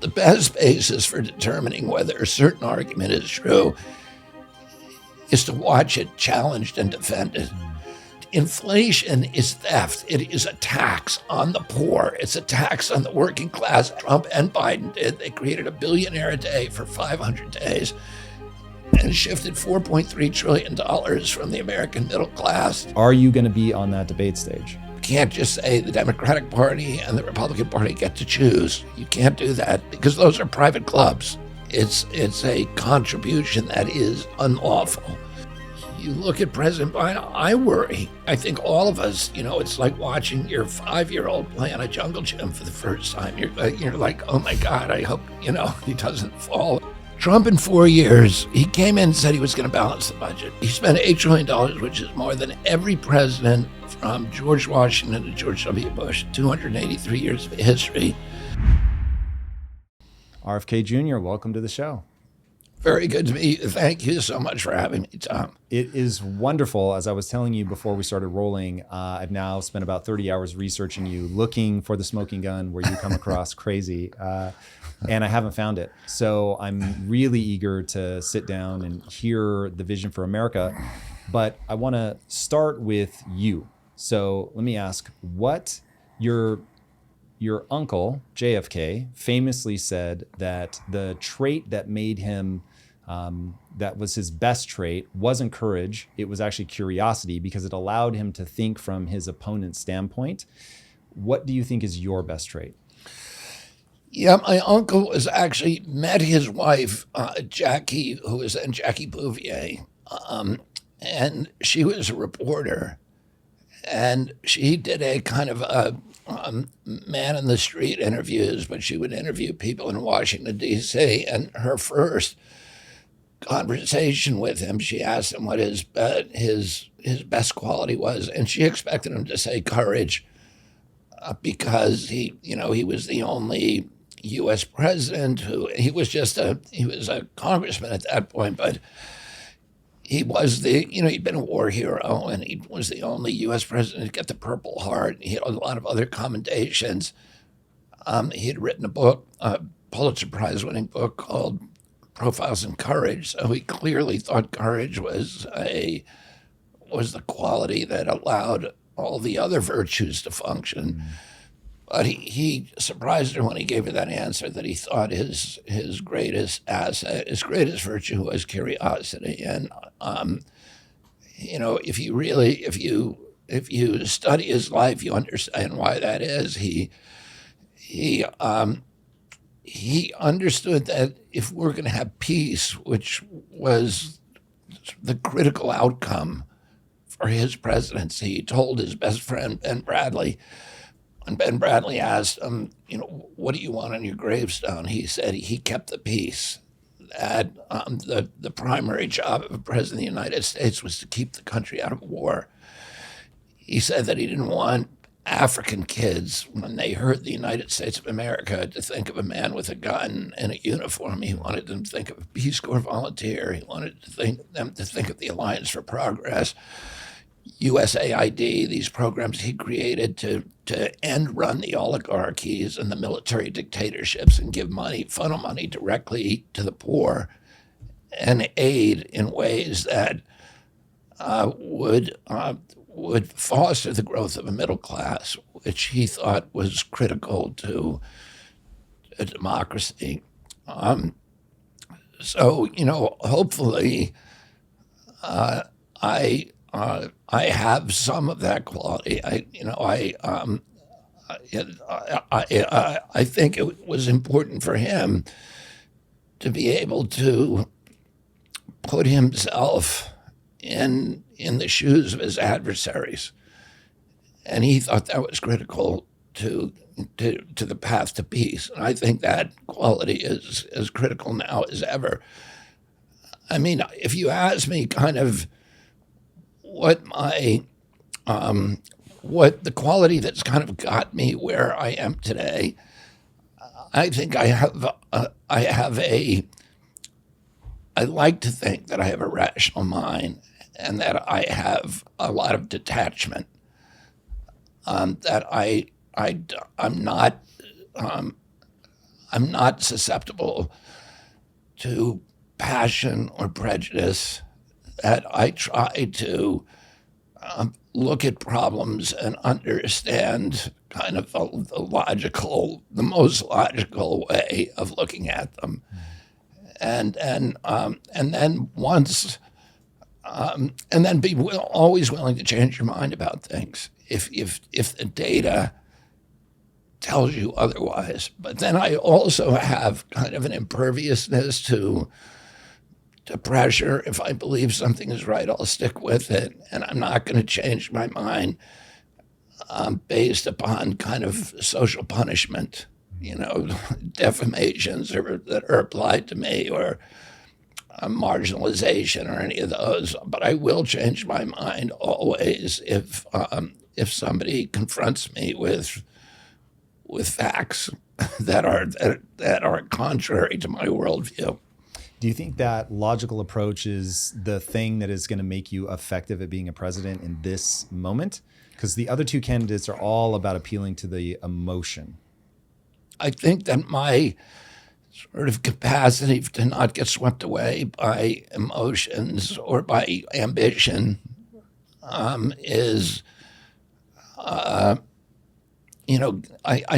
The best basis for determining whether a certain argument is true is to watch it challenged and defended. Inflation is theft. It is a tax on the poor. It's a tax on the working class. Trump and Biden did. They created $1 billion a day for 500 days and shifted $4.3 trillion from the American middle class. Are you going to be on that debate stage? You can't just say the Democratic Party and the Republican Party get to choose. You can't do that because those are private clubs. It's a contribution that is unlawful. You look at President Biden, I worry. I think all of us, it's like watching your 5-year-old play on a jungle gym for the first time. You're like, oh my God, I hope, he doesn't fall. Trump in 4 years, he came in and said he was going to balance the budget. He spent $8 trillion, which is more than every president from George Washington to George W. Bush, 283 years of history. RFK Jr., welcome to the show. Very good to meet you. Thank you so much for having me, Tom. It is wonderful. As I was telling you before we started rolling, I've now spent about 30 hours researching you, looking for the smoking gun where you come across crazy, and I haven't found it. So I'm really eager to sit down and hear the vision for America. But I want to start with you. So let me ask, what your uncle, JFK, famously said that the trait that made him that was his best trait wasn't courage, it was actually curiosity, because it allowed him to think from his opponent's standpoint. What do you think is your best trait? Yeah, my uncle was actually met his wife, Jackie, who was then Jackie Bouvier, and she was a reporter, and she did a kind of a man in the street interviews, but she would interview people in Washington, D.C., and her first conversation with him, she asked him what his best quality was, and she expected him to say courage, because he was the only U.S. president he was a congressman at that point, but he was he'd been a war hero, and he was the only U.S. president to get the Purple Heart. He had a lot of other commendations. He had written a book, a Pulitzer Prize-winning book called Profiles in Courage. So he clearly thought courage was the quality that allowed all the other virtues to function. But he surprised her when he gave her that answer, that he thought his greatest asset, his greatest virtue was curiosity. And if you study his life, you understand why that is. He understood that if we're going to have peace, which was the critical outcome for his presidency, he told his best friend Ben Bradley. When Ben Bradley asked him, what do you want on your gravestone? He said he kept the peace. That the primary job of a president of the United States was to keep the country out of war. He said that he didn't want African kids, when they heard the United States of America, to think of a man with a gun and a uniform. He wanted them to think of a Peace Corps volunteer. He wanted them to think of the Alliance for Progress, USAID, these programs he created to end run the oligarchies and the military dictatorships and give funnel money directly to the poor and aid in ways that would foster the growth of a middle class, which he thought was critical to a democracy. Hopefully, I have some of that quality. I think it was important for him to be able to put himself in the shoes of his adversaries, and he thought that was critical to the path to peace. And I think that quality is as critical now as ever. I mean, if you ask me kind of what the quality that's kind of got me where I am today, I think I like to think that I have a rational mind and that I have a lot of detachment. That I'm not I'm not susceptible to passion or prejudice, that I try to look at problems and understand kind of the most logical way of looking at them, and then and then be always willing to change your mind about things if the data tells you otherwise. But then I also have kind of an imperviousness to pressure. If I believe something is right, I'll stick with it, and I'm not going to change my mind based upon kind of social punishment, defamations that are applied to me, or marginalization, or any of those. But I will change my mind always if somebody confronts me with facts that are contrary to my worldview. Do you think that logical approach is the thing that is going to make you effective at being a president in this moment? Because the other two candidates are all about appealing to the emotion. I think that my sort of capacity to not get swept away by emotions or by ambition is, I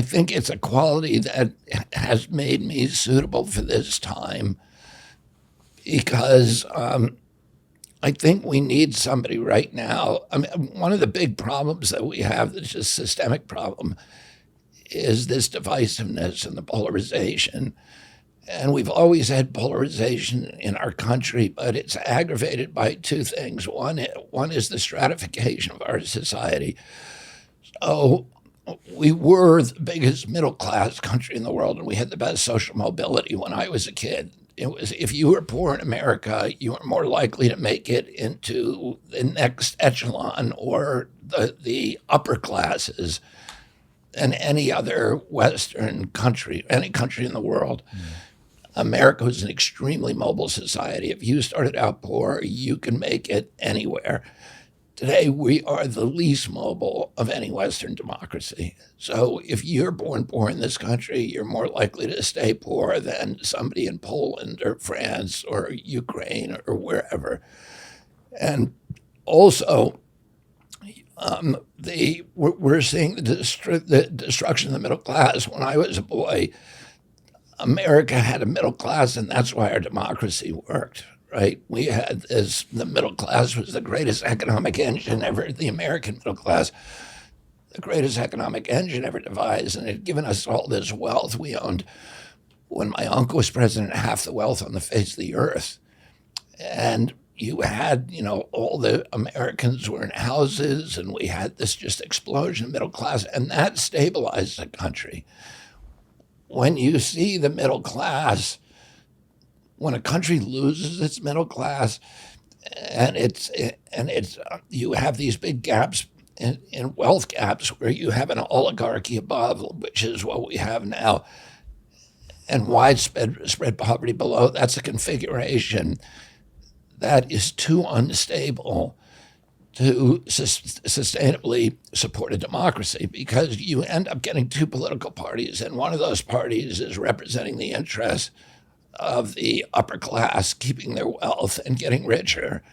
think it's a quality that has made me suitable for this time, because I think we need somebody right now. I mean, one of the big problems that we have, that's just a systemic problem, is this divisiveness and the polarization. And we've always had polarization in our country, but it's aggravated by two things. One is the stratification of our society. So we were the biggest middle-class country in the world, and we had the best social mobility when I was a kid. It was, if you were poor in America, you were more likely to make it into the next echelon or the upper classes than any other Western country, any country in the world. America was an extremely mobile society. If you started out poor, you can make it anywhere. Today, we are the least mobile of any Western democracy. So if you're born poor in this country, you're more likely to stay poor than somebody in Poland or France or Ukraine or wherever. And also, we're seeing the destruction of the middle class. When I was a boy, America had a middle class, and that's why our democracy worked. Right? We had the middle class was the greatest economic engine ever, the American middle class, the greatest economic engine ever devised, and it had given us all this wealth. We owned, when my uncle was president, half the wealth on the face of the earth. And you had, all the Americans were in houses, and we had this just explosion of middle class, and that stabilized the country. When you see the middle class, when a country loses its middle class, and you have these big gaps in wealth gaps where you have an oligarchy above, which is what we have now, and widespread poverty below, that's a configuration that is too unstable to sustainably support a democracy, because you end up getting two political parties, and one of those parties is representing the interests of the upper class, keeping their wealth and getting richer.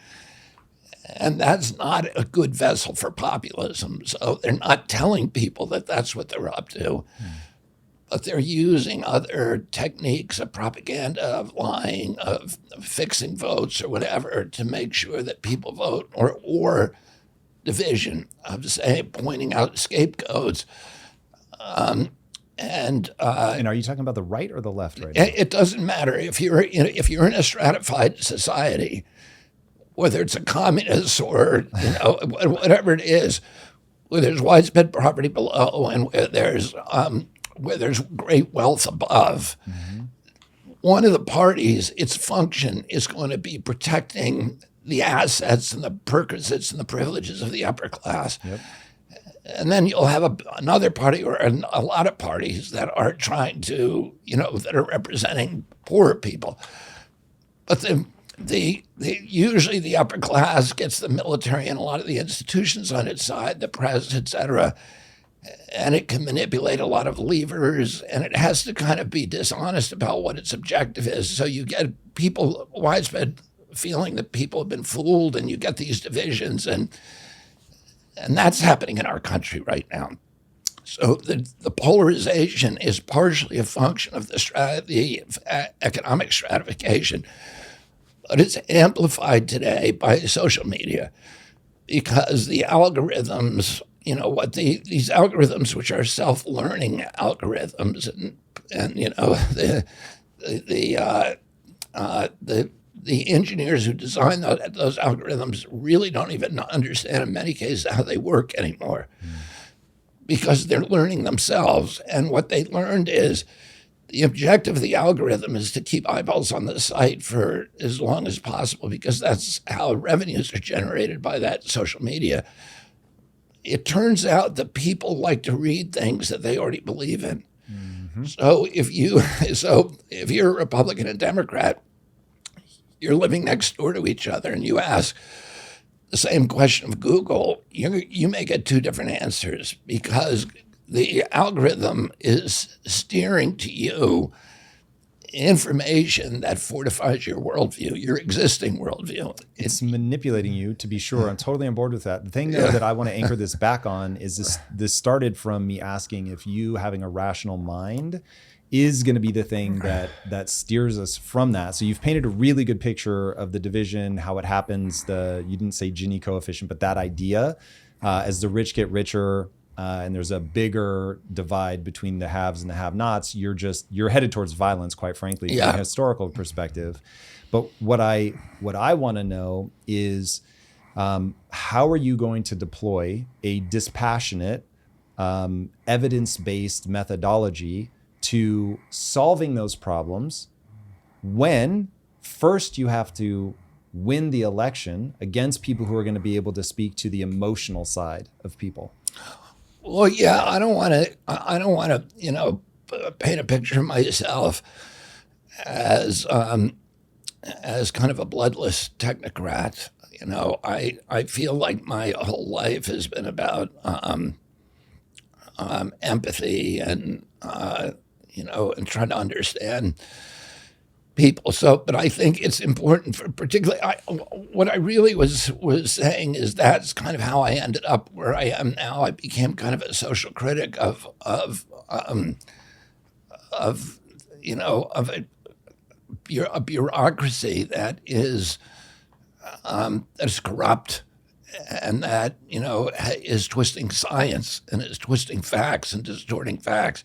And that's not a good vessel for populism. So they're not telling people that that's what they're up to, but they're using other techniques of propaganda, of lying, of fixing votes or whatever to make sure that people vote, or division, of, say, pointing out scapegoats. And are you talking about the right or the left right now? It doesn't matter. If you're in a stratified society, whether it's a communist or whatever it is, where there's widespread poverty below and where there's great wealth above, one of the parties, its function is going to be protecting the assets and the perquisites and the privileges of the upper class. Yep. And then you'll have another party, or a lot of parties that are trying to, that are representing poorer people. But usually the upper class gets the military and a lot of the institutions on its side, the press, et cetera. and it can manipulate a lot of levers, and it has to kind of be dishonest about what its objective is. So you get people, widespread feeling that people have been fooled, and you get these divisions, and that's happening in our country right now. So the polarization is partially a function of the economic stratification, but it's amplified today by social media because the algorithms, these algorithms, which are self-learning algorithms, and the engineers who design those algorithms really don't even understand in many cases how they work anymore. Because they're learning themselves. And what they learned is the objective of the algorithm is to keep eyeballs on the site for as long as possible, because that's how revenues are generated by that social media. It turns out that people like to read things that they already believe in. Mm-hmm. So if you're a Republican and Democrat, you're living next door to each other, and you ask the same question of Google, you may get two different answers, because the algorithm is steering to you information that fortifies your worldview, your existing worldview. It's manipulating you, to be sure. I'm totally on board with that. The thing though, that I want to anchor this back on is this started from me asking if you having a rational mind is going to be the thing that steers us from that. So you've painted a really good picture of the division, how it happens. You didn't say Gini coefficient, but that idea, as the rich get richer, and there's a bigger divide between the haves and the have-nots, you're headed towards violence, quite frankly, from a historical perspective. But what I want to know is, how are you going to deploy a dispassionate, evidence-based methodology to solving those problems when first you have to win the election against people who are going to be able to speak to the emotional side of people? Well, yeah, I don't want to, paint a picture of myself as kind of a bloodless technocrat. I feel like my whole life has been about empathy and and trying to understand people. So, but I think it's important for particularly, what I really was saying is that's kind of how I ended up where I am now. I became kind of a social critic of a bureaucracy that is corrupt, and that is twisting science and is twisting facts and distorting facts.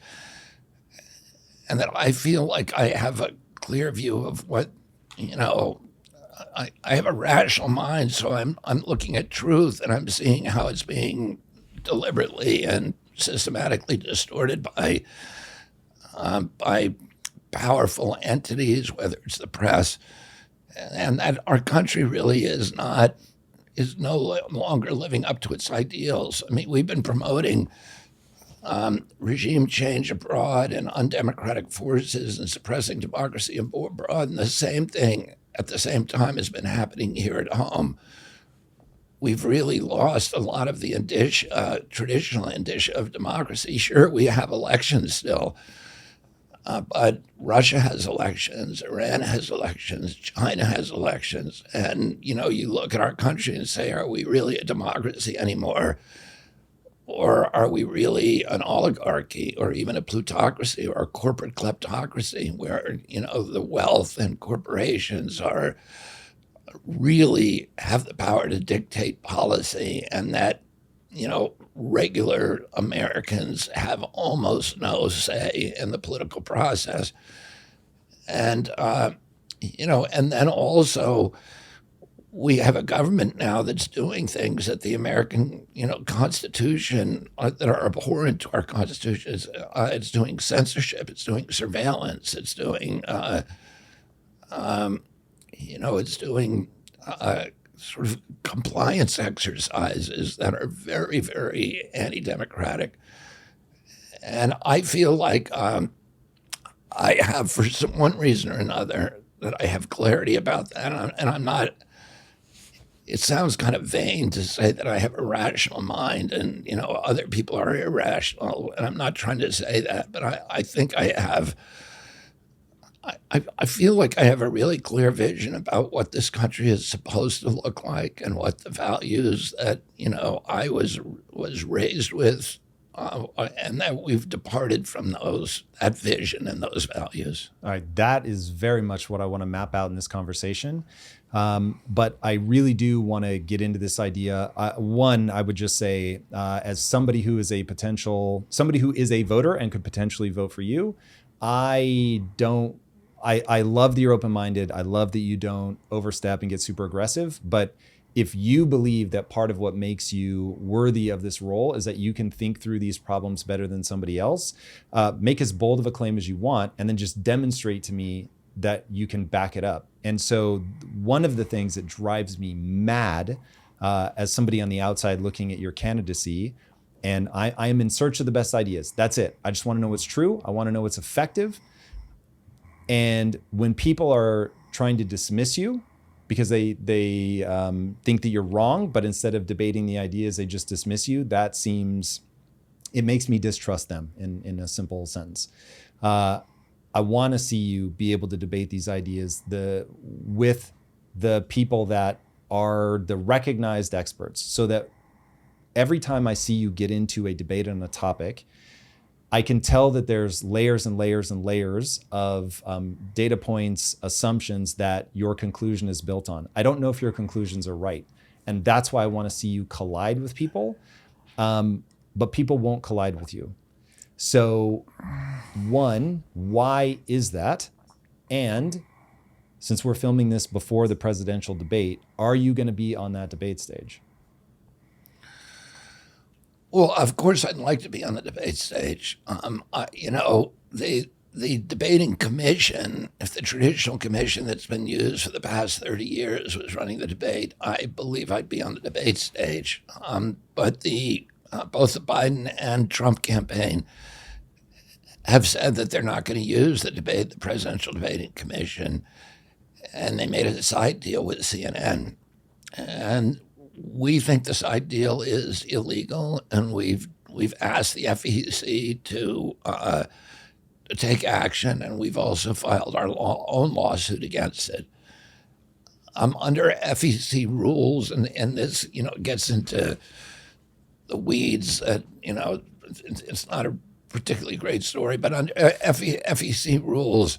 And that I feel like I have a clear view of what, I have a rational mind, so I'm looking at truth, and I'm seeing how it's being deliberately and systematically distorted by powerful entities, whether it's the press, and that our country really is no longer living up to its ideals. I mean, we've been promoting regime change abroad and undemocratic forces and suppressing democracy abroad. And the same thing at the same time has been happening here at home. We've really lost a lot of the traditional indicia of democracy. Sure, we have elections still, but Russia has elections, Iran has elections, China has elections. And, you look at our country and say, are we really a democracy anymore? Or are we really an oligarchy or even a plutocracy or a corporate kleptocracy where, the wealth and corporations really have the power to dictate policy, and that, regular Americans have almost no say in the political process. And, and then also, we have a government now that's doing things that the American, Constitution that are abhorrent to our Constitution. It's doing censorship, it's doing surveillance, it's doing, it's doing sort of compliance exercises that are very, very anti-democratic. And I feel like I have, for one reason or another, that I have clarity about that, and I'm not. it sounds kind of vain to say that I have a rational mind and, other people are irrational. And I'm not trying to say that, but I think I have, I feel like I have a really clear vision about what this country is supposed to look like and what the values that, I was raised with, and that we've departed from that vision and those values. All right, that is very much what I want to map out in this conversation. But I really do want to get into this idea. One, I would just say, as somebody who is a voter and could potentially vote for you, I love that you're open-minded. I love that you don't overstep and get super aggressive. But if you believe that part of what makes you worthy of this role is that you can think through these problems better than somebody else, make as bold of a claim as you want, and then just demonstrate to me that you can back it up. And so one of the things that drives me mad as somebody on the outside looking at your candidacy, and I am in search of the best ideas. That's it. I just want to know what's true. I want to know what's effective. And when people are trying to dismiss you because they think that you're wrong, but instead of debating the ideas, they just dismiss you, it makes me distrust them in a simple sentence. I want to see you be able to debate these ideas with the people that are the recognized experts, so that every time I see you get into a debate on a topic, I can tell that there's layers and layers and layers of data points, assumptions that your conclusion is built on. I don't know if your conclusions are right. And that's why I want to see you collide with people, but people won't collide with you. So one, why is that? And since we're filming this before the presidential debate, are you going to be on that debate stage? Well, of course, I'd like to be on the debate stage. The debating commission, if the traditional commission that's been used for the past 30 years was running the debate, I believe I'd be on the debate stage. But both the Biden and Trump campaign have said that they're not going to use the presidential debating commission, and they made a side deal with CNN. And we think the side deal is illegal, and we've asked the FEC to take action, and we've also filed our own lawsuit against it. Under FEC rules, and this gets into the weeds. It's not a particularly great story, but under FEC rules,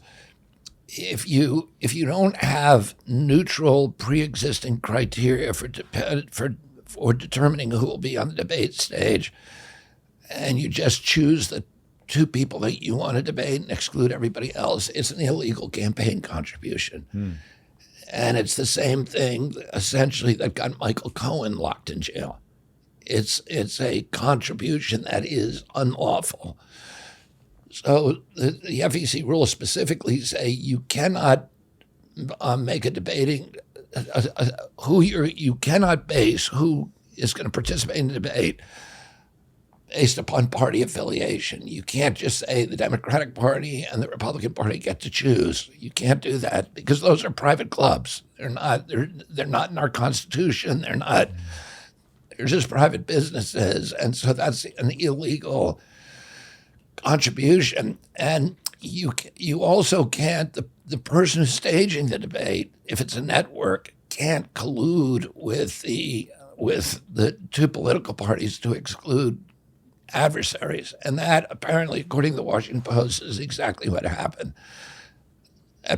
if you don't have neutral pre-existing criteria for determining who will be on the debate stage, and you just choose the two people that you want to debate and exclude everybody else, it's an illegal campaign contribution. And it's the same thing, essentially, that got Michael Cohen locked in jail. It's a contribution that is unlawful. So the FEC rules specifically say you cannot make a debating you cannot base who is going to participate in the debate based upon party affiliation. You can't just say the Democratic Party and the Republican Party get to choose. You can't do that because those are private clubs. They're not in our Constitution. They're just private businesses, and so that's an illegal contribution. And you also can't, the person who's staging the debate, if it's a network, can't collude with the two political parties to exclude adversaries. And that, apparently, according to the Washington Post, is exactly what happened.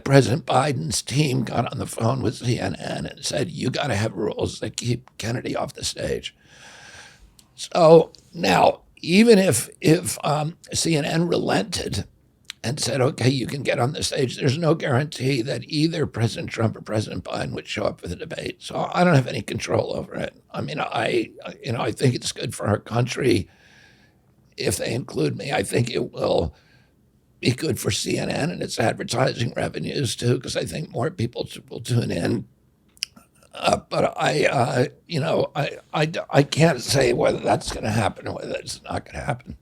President Biden's team got on the phone with CNN and said, you got to have rules that keep Kennedy off the stage. So now, even if CNN relented and said, okay, you can get on the stage, there's no guarantee that either President Trump or President Biden would show up for the debate. So I don't have any control over it. I mean, I think it's good for our country if they include me. I think it will be good for CNN and its advertising revenues too, because I think more people will tune in. But I can't say whether that's going to happen or whether it's not going to happen.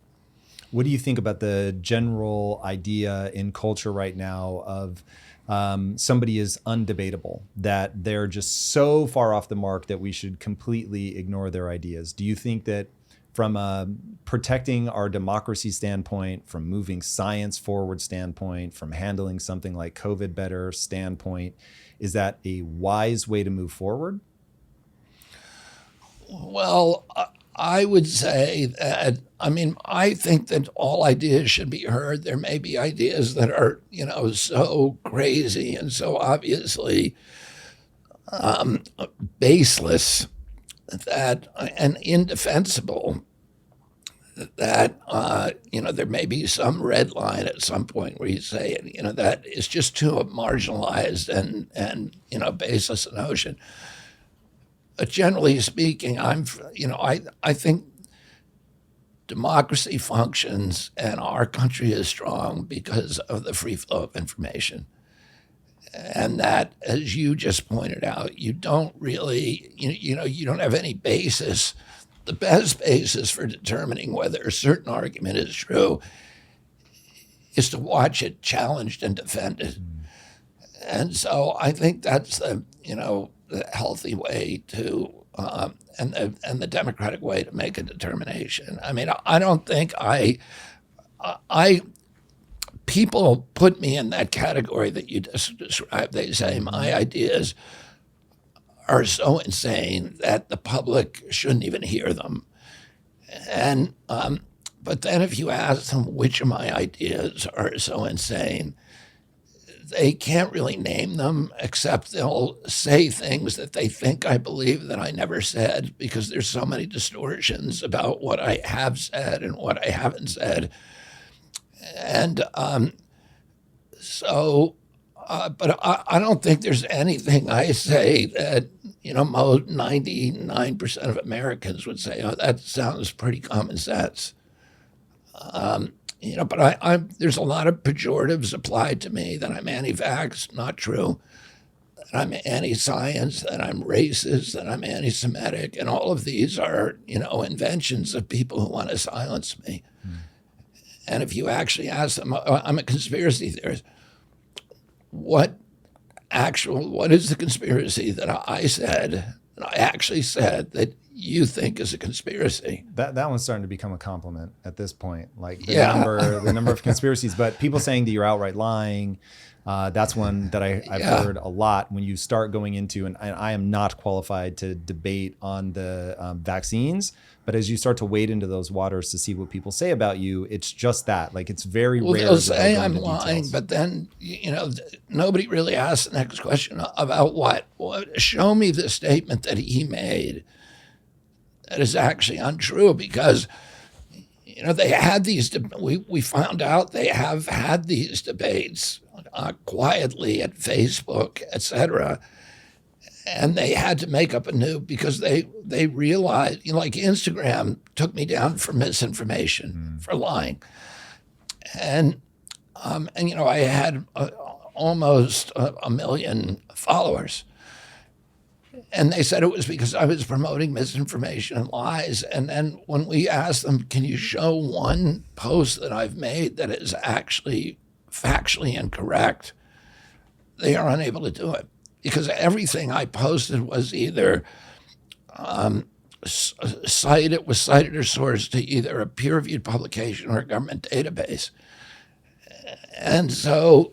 What do you think about the general idea in culture right now of somebody is undebatable, that they're just so far off the mark that we should completely ignore their ideas? Do you think that from a protecting our democracy standpoint, from moving science forward standpoint, from handling something like COVID better standpoint, is that a wise way to move forward? Well, I would say that, I mean, I think that all ideas should be heard. There may be ideas that are, so crazy and so obviously baseless that and indefensible that, there may be some red line at some point where you say, that is just too marginalized and baseless a notion. But generally speaking, I think democracy functions and our country is strong because of the free flow of information. And that, as you just pointed out, you don't really, you don't have any basis. The best basis for determining whether a certain argument is true is to watch it challenged and defended. And so I think that's the healthy way to and the democratic way to make a determination. I mean, I don't think I people put me in that category that you just described. They say my ideas are so insane that the public shouldn't even hear them. And but then if you ask them which of my ideas are so insane, they can't really name them, except they'll say things that they think I believe that I never said, because there's so many distortions about what I have said and what I haven't said. And but I don't think there's anything I say that, most 99% of Americans would say, oh, that sounds pretty common sense. But there's a lot of pejoratives applied to me that I'm anti-vax, not true, that I'm anti-science, that I'm racist, that I'm anti-Semitic, and all of these are, inventions of people who want to silence me. And if you actually ask them, I'm a conspiracy theorist, what is the conspiracy that I said, that I actually said that you think is a conspiracy? That one's starting to become a compliment at this point. Like the number of conspiracies, but people saying that you're outright lying. That's one that I've heard a lot when you start going into, and I am not qualified to debate on the vaccines, but as you start to wade into those waters to see what people say about you, it's just that. Like, it's very rare. They'll say I'm lying, but then, nobody really asks the next question about what? Show me the statement that he made that is actually untrue, because they had these. We found out they have had these debates quietly at Facebook, etc., and they had to make up a new, because they realized, like Instagram took me down for misinformation, for lying, and I had almost a million followers. And they said it was because I was promoting misinformation and lies. And then when we asked them, can you show one post that I've made that is actually factually incorrect, they are unable to do it, because everything I posted was either cited or sourced to either a peer-reviewed publication or a government database. And so,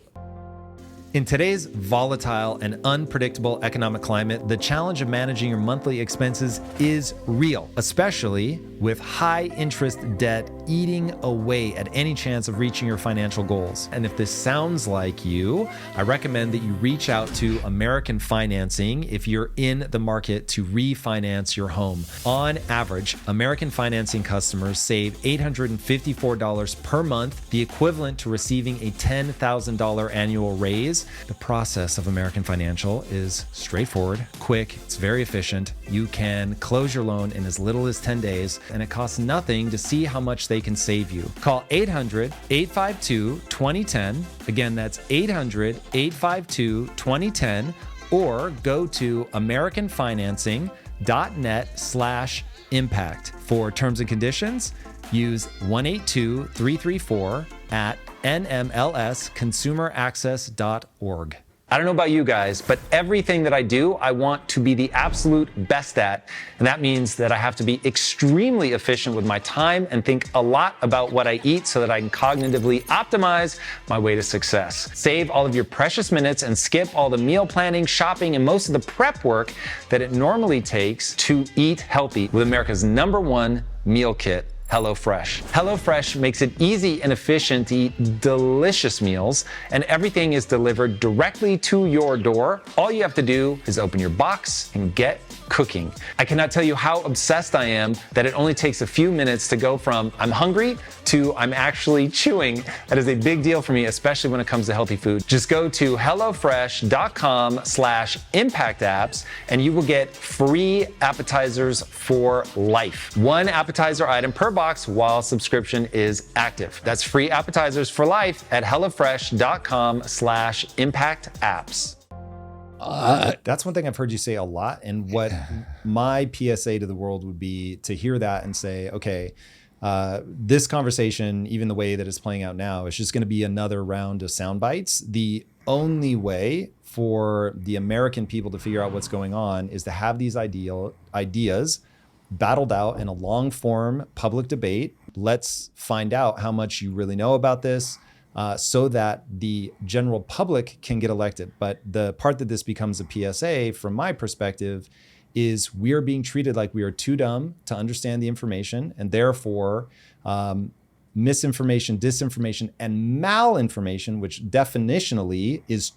in today's volatile and unpredictable economic climate, the challenge of managing your monthly expenses is real, especially with high interest debt eating away at any chance of reaching your financial goals. And if this sounds like you, I recommend that you reach out to American Financing if you're in the market to refinance your home. On average, American Financing customers save $854 per month, the equivalent to receiving a $10,000 annual raise. The process of American Financial is straightforward, quick, it's very efficient. You can close your loan in as little as 10 days, and it costs nothing to see how much they can save you. Call 800-852-2010. Again, that's 800-852-2010, or go to americanfinancing.net/impact for terms and conditions use 182-334 at nmlsconsumeraccess.org. I don't know about you guys, but everything that I do, I want to be the absolute best at. And that means that I have to be extremely efficient with my time and think a lot about what I eat so that I can cognitively optimize my way to success. Save all of your precious minutes and skip all the meal planning, shopping, and most of the prep work that it normally takes to eat healthy with America's #1 meal kit, HelloFresh. HelloFresh makes it easy and efficient to eat delicious meals, and everything is delivered directly to your door. All you have to do is open your box and get cooking. I cannot tell you how obsessed I am that it only takes a few minutes to go from I'm hungry to I'm actually chewing. That is a big deal for me, especially when it comes to healthy food. Just go to hellofresh.com/impactapps and you will get free appetizers for life. One appetizer item per box while subscription is active. That's free appetizers for life at hellofresh.com/impactapps. That's one thing I've heard you say a lot. And what my PSA to the world would be to hear that and say, okay, this conversation, even the way that it's playing out now, is just going to be another round of sound bites. The only way for the American people to figure out what's going on is to have these ideas battled out in a long form public debate. Let's find out how much you really know about this. So that the general public can get elected. But the part that this becomes a PSA, from my perspective, is we're being treated like we are too dumb to understand the information, and therefore misinformation, disinformation, and malinformation, which definitionally is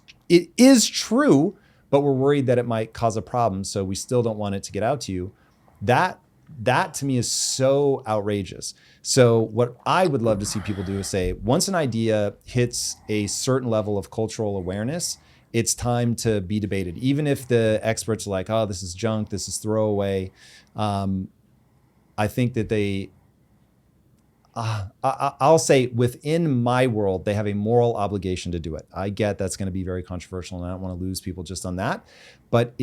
true, but we're worried that it might cause a problem, so we still don't want it to get out to you. That to me is so outrageous. So what I would love to see people do is say, once an idea hits a certain level of cultural awareness, it's time to be debated. Even if the experts are like, oh, this is junk, this is throwaway. I think that I'll say within my world, they have a moral obligation to do it. I get that's going to be very controversial and I don't want to lose people just on that. But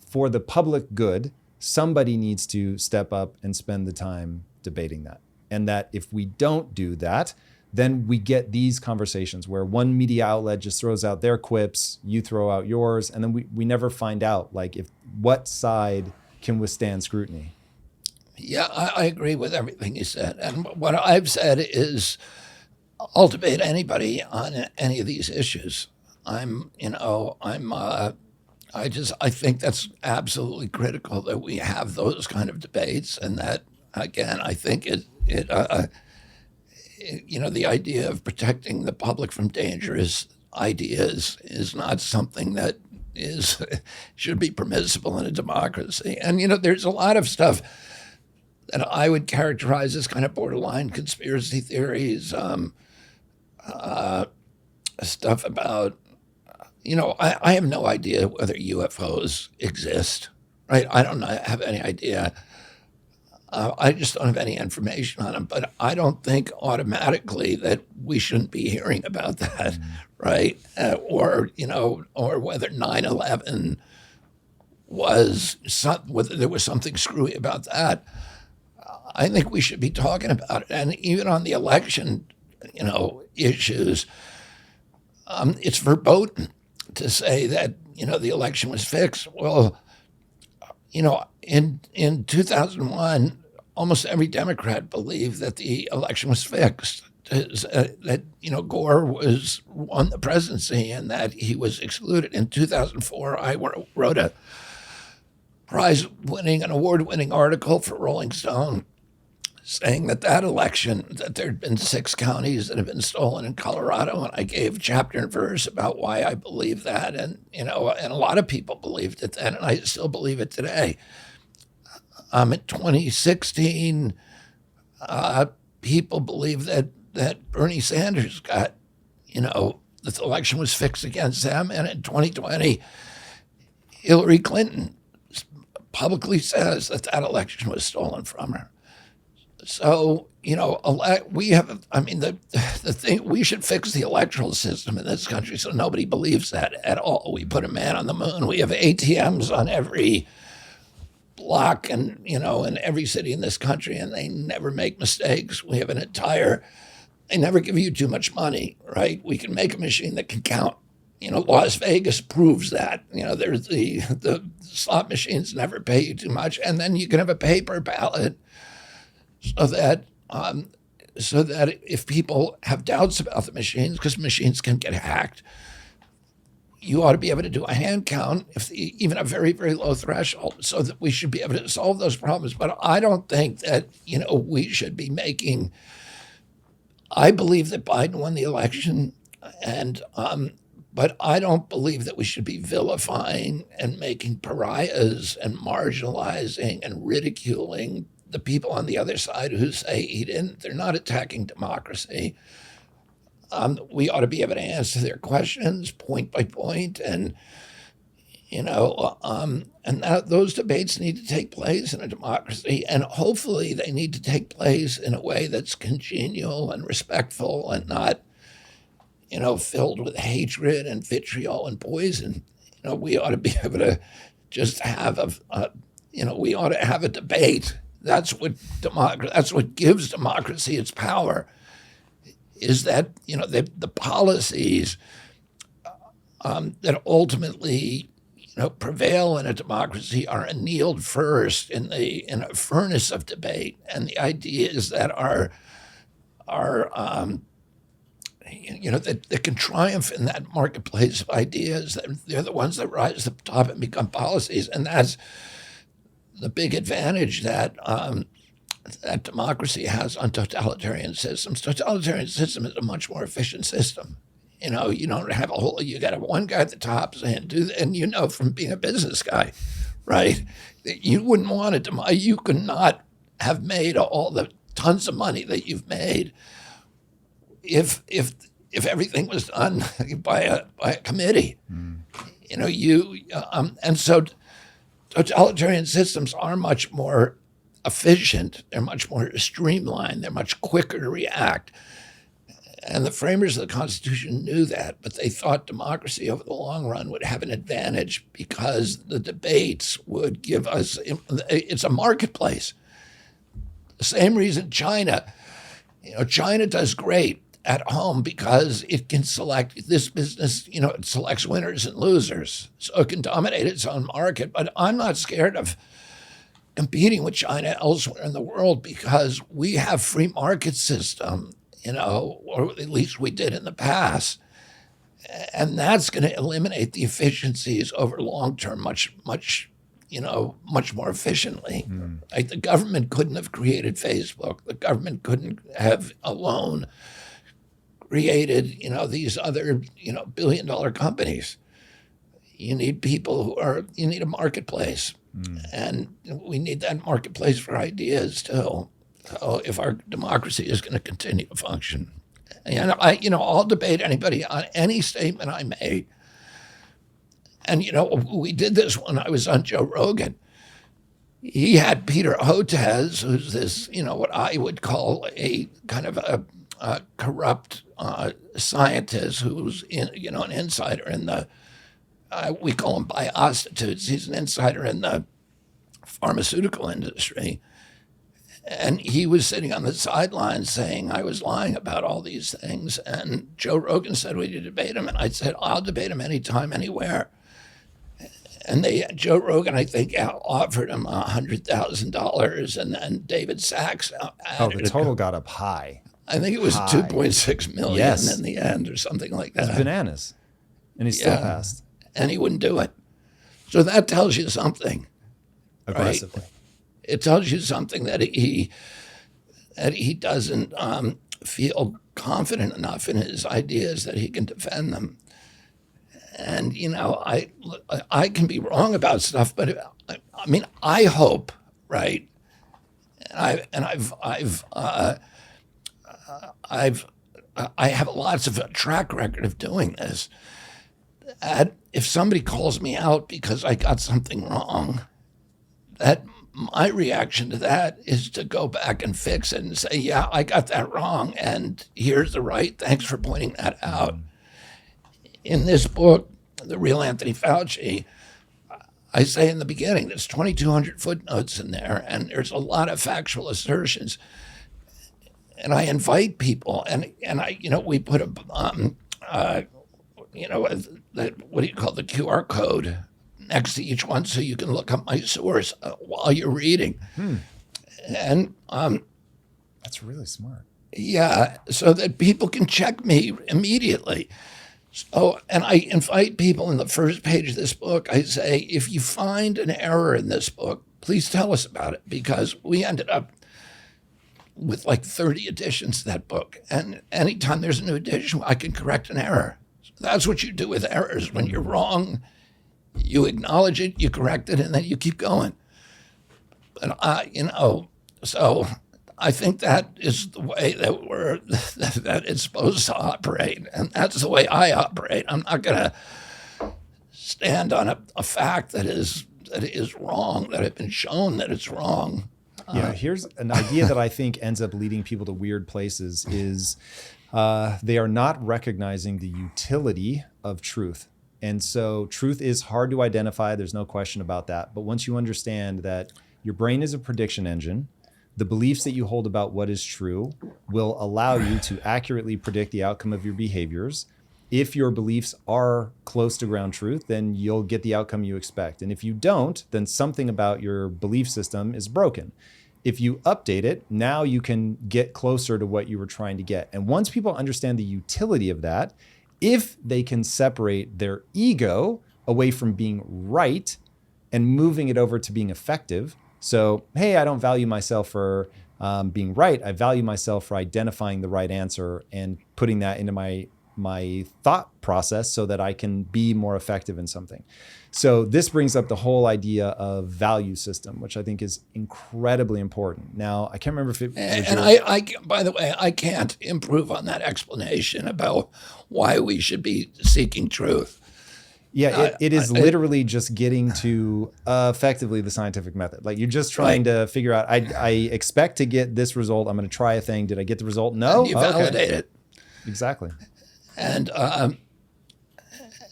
for the public good, somebody needs to step up and spend the time debating that. And that if we don't do that, then we get these conversations where one media outlet just throws out their quips, you throw out yours, and then we never find out what side can withstand scrutiny. Yeah, I agree with everything you said. And what I've said is I'll debate anybody on any of these issues. I think that's absolutely critical that we have those kind of debates, and that, again, I think the idea of protecting the public from dangerous ideas is not something that should be permissible in a democracy. And, there's a lot of stuff that I would characterize as kind of borderline conspiracy theories, stuff about, I have no idea whether UFOs exist, right? I don't have any idea. I just don't have any information on them, but I don't think automatically that we shouldn't be hearing about that, right? Or whether 9/11 whether there was something screwy about that. I think we should be talking about it. And even on the election, issues, it's verboten to say that, the election was fixed. Well, in 2001, almost every Democrat believed that the election was fixed, that, Gore won the presidency and that he was excluded. In 2004, I wrote a an award-winning article for Rolling Stone saying that election, that there had been 6 counties that had been stolen in Colorado, and I gave chapter and verse about why I believe that, and and a lot of people believed it then, and I still believe it today. In 2016, people believe that Bernie Sanders got, that the election was fixed against them, and in 2020, Hillary Clinton publicly says that election was stolen from her. So, we have, the thing, we should fix the electoral system in this country so nobody believes that at all. We put a man on the moon. We have ATMs on every block and, in every city in this country, and they never make mistakes. We have they never give you too much money, right? We can make a machine that can count. Las Vegas proves that. There's the slot machines never pay you too much, and then you can have a paper ballot so that if people have doubts about the machines, because machines can get hacked, you ought to be able to do a hand count, even a very, very low threshold, so that we should be able to solve those problems. But I don't think that, we should be making, I believe that Biden won the election, but I don't believe that we should be vilifying and making pariahs and marginalizing and ridiculing the people on the other side who say they're not attacking democracy. We ought to be able to answer their questions point by point, and those debates need to take place in a democracy, and hopefully they need to take place in a way that's congenial and respectful and not, filled with hatred and vitriol and poison. We ought to be able to just have we ought to have a debate. That's what gives democracy its power. Is that the policies that ultimately prevail in a democracy are annealed first in a furnace of debate, and the idea is that that can triumph in that marketplace of ideas. They're the ones that rise to the top and become policies, and that's the big advantage that democracy has on totalitarian systems. Totalitarian system is a much more efficient system. You don't have you got one guy at the top saying, and from being a business guy, right? You wouldn't want it you could not have made all the tons of money that you've made if everything was done by a committee. And so totalitarian systems are much more efficient, they're much more streamlined, they're much quicker to react. And the framers of the Constitution knew that, but they thought democracy over the long run would have an advantage because the debates would give us, it's a marketplace. The same reason China does great at home because it can select this business, it selects winners and losers, so it can dominate its own market. But I'm not scared of competing with China elsewhere in the world because we have free market system, or at least we did in the past. And that's going to eliminate the efficiencies over long term much more efficiently. Like the government couldn't have created Facebook. The government couldn't have alone created, these other, billion-dollar companies. You need people you need a marketplace. And we need that marketplace for ideas too. So if our democracy is going to continue to function, and I'll debate anybody on any statement I make. And we did this when I was on Joe Rogan. He had Peter Hotez, who's this, what I would call a kind of a corrupt scientist who's an insider in the. We call him biostitutes. He's an insider in the pharmaceutical industry. And he was sitting on the sidelines saying I was lying about all these things. And Joe Rogan said, "Would you debate him?" And I said, "I'll debate him anytime, anywhere." And Joe Rogan, I think, offered him $100,000. And then David Sachs added the total got up high. I think it was 2.6 million in the end or something like that. It's bananas. And he still passed. And he wouldn't do it. So that tells you something. Aggressively. Right? It tells you something that he doesn't feel confident enough in his ideas that he can defend them. And I can be wrong about stuff, but I hope, right? I have lots of track record of doing this. If somebody calls me out because I got something wrong, that my reaction to that is to go back and fix it and say, yeah, I got that wrong, and here's the right. Thanks for pointing that out. In this book, The Real Anthony Fauci, I say in the beginning, there's 2,200 footnotes in there, and there's a lot of factual assertions. And I invite people, and I, we put a, what do you call the QR code next to each one so you can look up my source while you're reading. And that's really smart. Yeah, so that people can check me immediately. So, and I invite people in the first page of this book, I say, if you find an error in this book, please tell us about it, because we ended up with like 30 editions of that book. And anytime there's a new edition, I can correct an error. So that's what you do with errors. When you're wrong, you acknowledge it, you correct it, and then you keep going. And so I think that is the way that it's supposed to operate, and that's the way I operate. I'm not going to stand on a fact that is wrong, that has been shown that it's wrong. Yeah, here's an idea that I think ends up leading people to weird places is they are not recognizing the utility of truth. And so truth is hard to identify. There's no question about that. But once you understand that your brain is a prediction engine, the beliefs that you hold about what is true will allow you to accurately predict the outcome of your behaviors. If your beliefs are close to ground truth, then you'll get the outcome you expect. And if you don't, then something about your belief system is broken. If you update it, now you can get closer to what you were trying to get. And once people understand the utility of that, if they can separate their ego away from being right and moving it over to being effective. So, hey, I don't value myself for being right. I value myself for identifying the right answer and putting that into my thought process so that I can be more effective in something. So this brings up the whole idea of value system, which I think is incredibly important. Now, I can't remember if it was I by the way, I can't improve on that explanation about why we should be seeking truth. Yeah, it is literally just getting to effectively the scientific method. Like you're just trying to figure out, I expect to get this result. I'm going to try a thing. Did I get the result? No. And you validate it. Exactly. And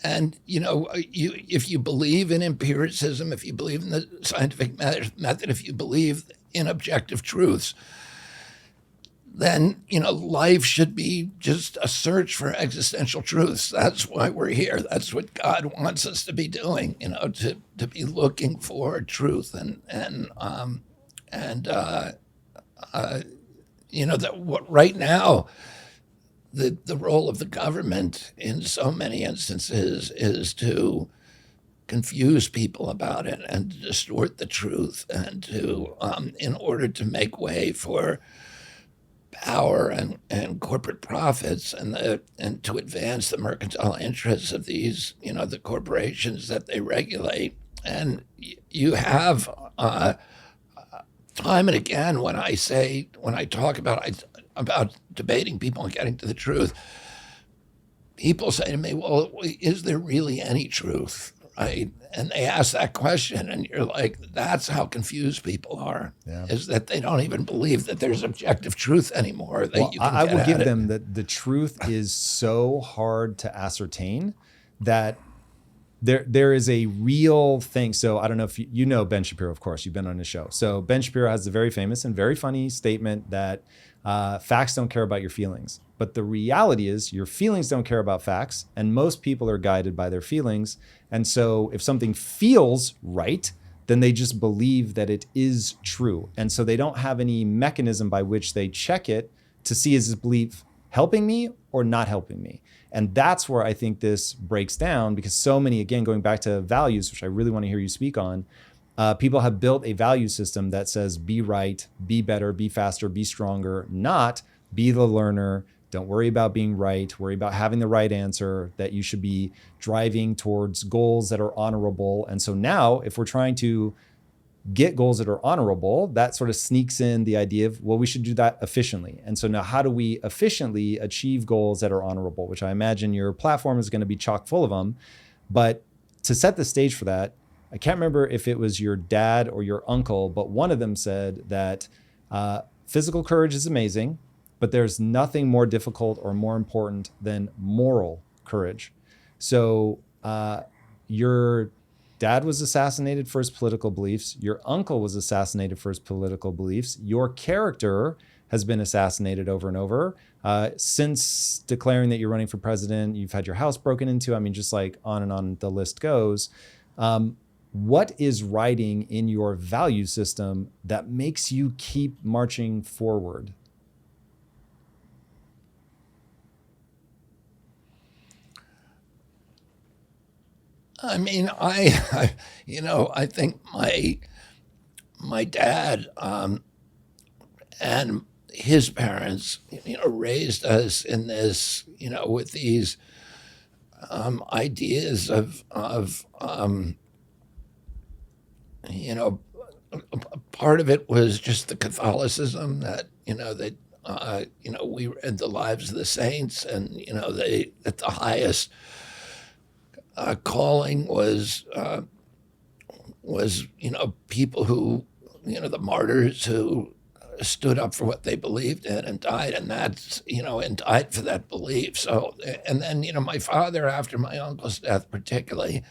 if you believe in empiricism, if you believe in the scientific method, if you believe in objective truths, then, life should be just a search for existential truths. That's why we're here. That's what God wants us to be doing, to be looking for truth that what right now, the role of the government in so many instances is to confuse people about it and to distort the truth and to, in order to make way for power and corporate profits and to advance the mercantile interests of these, the corporations that they regulate. And you have time and again when I talk about debating people and getting to the truth, people say to me, well, is there really any truth? Right? And they ask that question, and you're like, that's how confused people are, is that they don't even believe that there's objective truth anymore. I will give them that the truth is so hard to ascertain that there is a real thing. So I don't know if you know Ben Shapiro, of course, you've been on his show. So Ben Shapiro has the very famous and very funny statement that facts don't care about your feelings. But the reality is your feelings don't care about facts, and most people are guided by their feelings. And so if something feels right, then they just believe that it is true. And so they don't have any mechanism by which they check it to see, is this belief helping me or not helping me? And that's where I think this breaks down, because so many, again, going back to values, which I really want to hear you speak on, people have built a value system that says be right, be better, be faster, be stronger, not be the learner. Don't worry about being right. Worry about having the right answer, that you should be driving towards goals that are honorable. And so now if we're trying to get goals that are honorable, that sort of sneaks in the idea of, well, we should do that efficiently. And so now how do we efficiently achieve goals that are honorable, which I imagine your platform is going to be chock full of them. But to set the stage for that, I can't remember if it was your dad or your uncle, but one of them said that physical courage is amazing, but there's nothing more difficult or more important than moral courage. So your dad was assassinated for his political beliefs. Your uncle was assassinated for his political beliefs. Your character has been assassinated over and over. Since declaring that you're running for president, you've had your house broken into. I mean, just like on and on the list goes. What is writing in your value system that makes you keep marching forward? I mean, I think my dad and his parents, raised us in this, with these ideas of part of it was just the Catholicism that we read the lives of the saints, and they at the highest calling was people who the martyrs who stood up for what they believed in and died, and that's and died for that belief. So, and then my father, after my uncle's death particularly,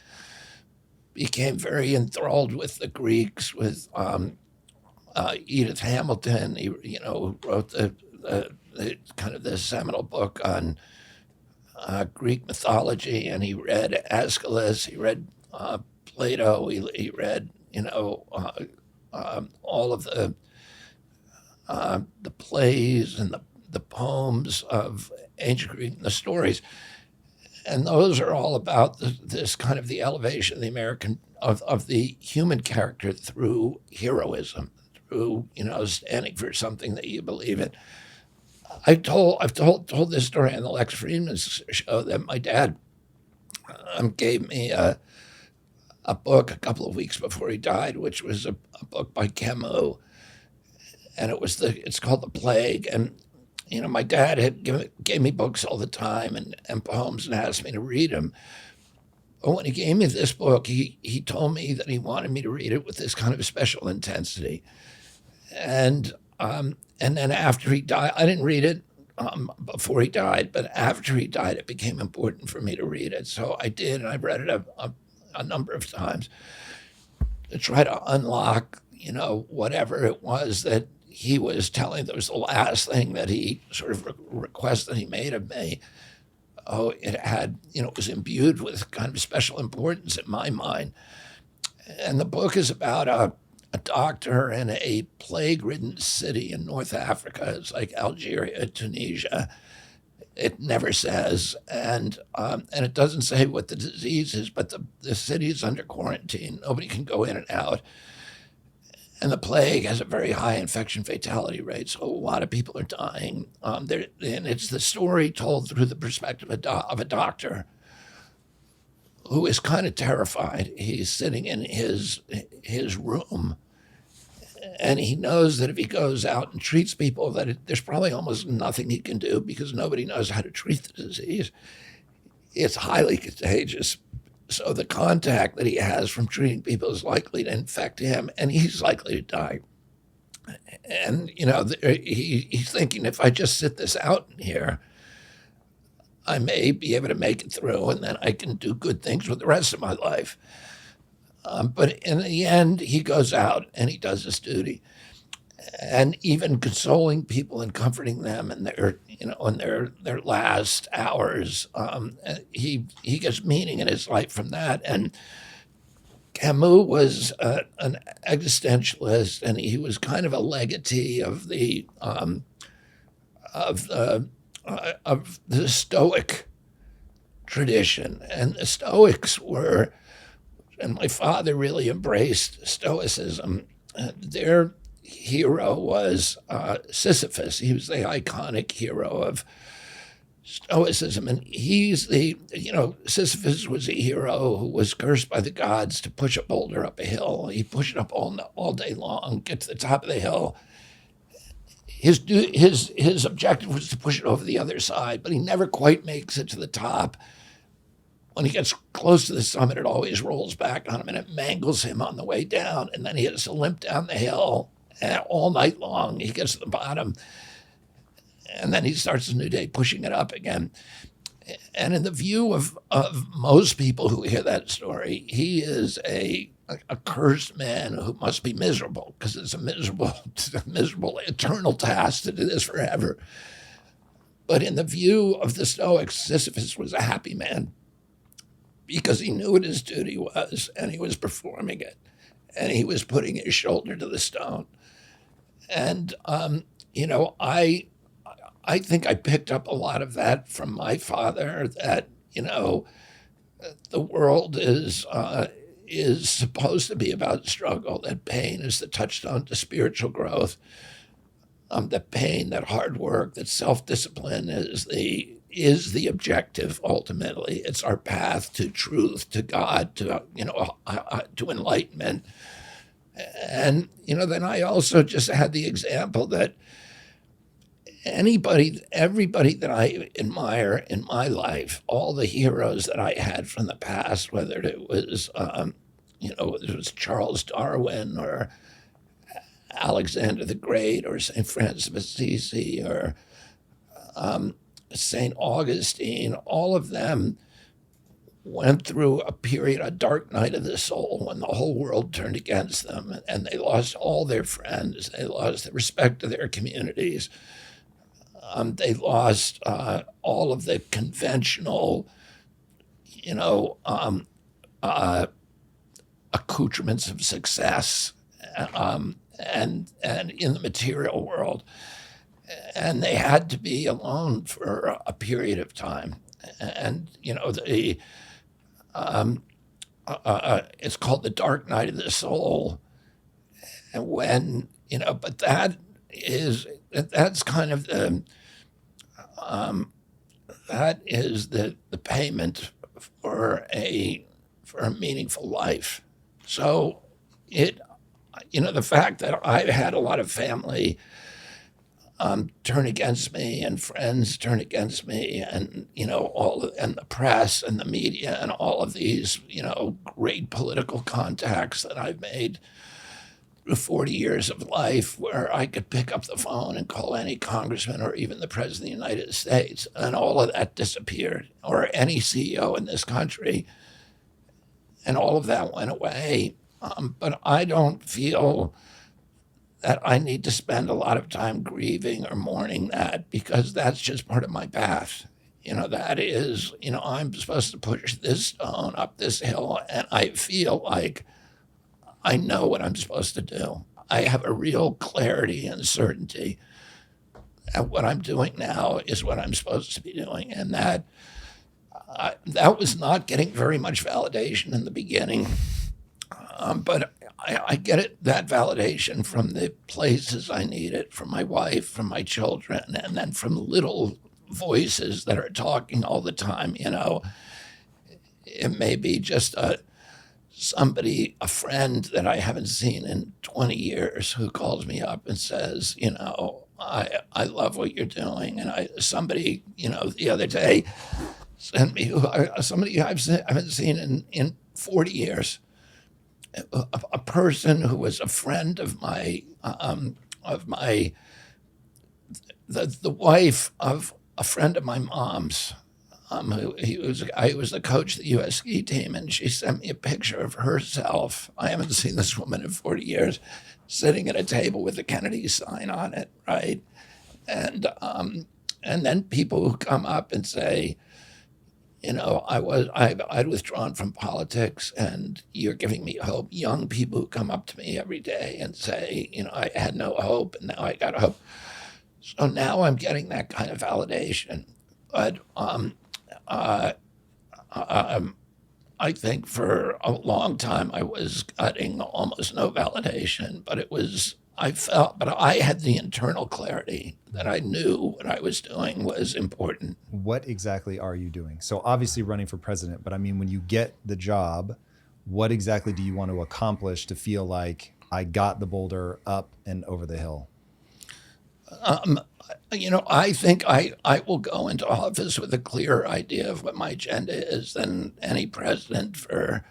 became very enthralled with the Greeks, with Edith Hamilton. He wrote the kind of the seminal book on Greek mythology, and he read Aeschylus, he read Plato, he read all of the plays and the poems of ancient Greek and the stories, and those are all about this kind of the elevation of the American of the human character through heroism, through standing for something that you believe in. I've told this story on the Lex Fridman's show that my dad gave me a book a couple of weeks before he died, which was a book by Camus, and it's called The Plague. And my dad gave me books all the time and poems and asked me to read them. But when he gave me this book, he told me that he wanted me to read it with this kind of special intensity. And then after he died, I didn't read it before he died, but after he died, it became important for me to read it. So I did, and I read it a number of times to try to unlock, whatever it was that he was telling. That was the last thing that he sort of request that he made of me. Oh, it had, it was imbued with kind of special importance in my mind. And the book is about a doctor in a plague-ridden city in North Africa. It's like Algeria, Tunisia. It never says, and it doesn't say what the disease is, but the city is under quarantine. Nobody can go in and out. And the plague has a very high infection fatality rate, so a lot of people are dying. And it's the story told through the perspective of a doctor who is kind of terrified. He's sitting in his room, and he knows that if he goes out and treats people, that there's probably almost nothing he can do because nobody knows how to treat the disease. It's highly contagious. So the contact that he has from treating people is likely to infect him, and he's likely to die. And, he's thinking, if I just sit this out in here, I may be able to make it through, and then I can do good things with the rest of my life. But in the end, he goes out and he does his duty, and even consoling people and comforting them in their last hours. He gets meaning in his life from that. And Camus was an existentialist, and he was kind of a legatee of the Stoic tradition, and the Stoics were. And my father really embraced Stoicism. Their hero was Sisyphus. He was the iconic hero of Stoicism. And Sisyphus was a hero who was cursed by the gods to push a boulder up a hill. He pushed it up all day long, get to the top of the hill. His objective was to push it over the other side, but he never quite makes it to the top. When he gets close to the summit, it always rolls back on him, and it mangles him on the way down. And then he has to limp down the hill all night long. He gets to the bottom, and then he starts a new day pushing it up again. And in the view of most people who hear that story, he is a cursed man who must be miserable because it's a miserable eternal task to do this forever. But in the view of the Stoics, Sisyphus was a happy man because he knew what his duty was and he was performing it and he was putting his shoulder to the stone. And, I think I picked up a lot of that from my father that, the world is supposed to be about struggle, that pain is the touchstone to spiritual growth, that pain, that hard work, that self-discipline is the objective ultimately. It's our path to truth, to God, to enlightenment. And, then I also just had the example that everybody that I admire in my life, all the heroes that I had from the past, whether it was, it was Charles Darwin or Alexander the Great or St. Francis of Assisi or St. Augustine, all of them went through a dark night of the soul when the whole world turned against them and they lost all their friends. They lost the respect of their communities. They lost all of the conventional, accoutrements of success, and in the material world, and they had to be alone for a period of time. And it's called the dark night of the soul, and when but that's kind of that is the payment for a meaningful life. So the fact that I had a lot of family turn against me and friends turn against me, and and the press and the media and all of these great political contacts that I've made 40 years of life, where I could pick up the phone and call any congressman or even the president of the United States, and all of that disappeared, or any CEO in this country, and all of that went away. But I don't feel that I need to spend a lot of time grieving or mourning that, because that's just part of my path. That is, I'm supposed to push this stone up this hill, and I feel like I know what I'm supposed to do. I have a real clarity and certainty that what I'm doing now is what I'm supposed to be doing, and that was not getting very much validation in the beginning, but I get that validation from the places I need it, from my wife, from my children, and then from little voices that are talking all the time. It may be just somebody, a friend that I haven't seen in 20 years, who calls me up and says, I love what you're doing. And somebody, the other day sent me somebody I haven't seen in 40 years, a person who was a friend of the wife of a friend of my mom's. I was the coach of the U.S. ski team, and she sent me a picture of herself. I haven't seen this woman in 40 years, sitting at a table with the Kennedy sign on it, right? And then people who come up and say, I'd withdrawn from politics, and you're giving me hope. Young people who come up to me every day and say, I had no hope, and now I got hope. So now I'm getting that kind of validation, but. I think for a long time I was getting almost no validation, but I had the internal clarity that I knew what I was doing was important. What exactly are you doing? So obviously running for president, but I mean, when you get the job, what exactly do you want to accomplish to feel like I got the boulder up and over the hill? I think I will go into office with a clearer idea of what my agenda is than any president for,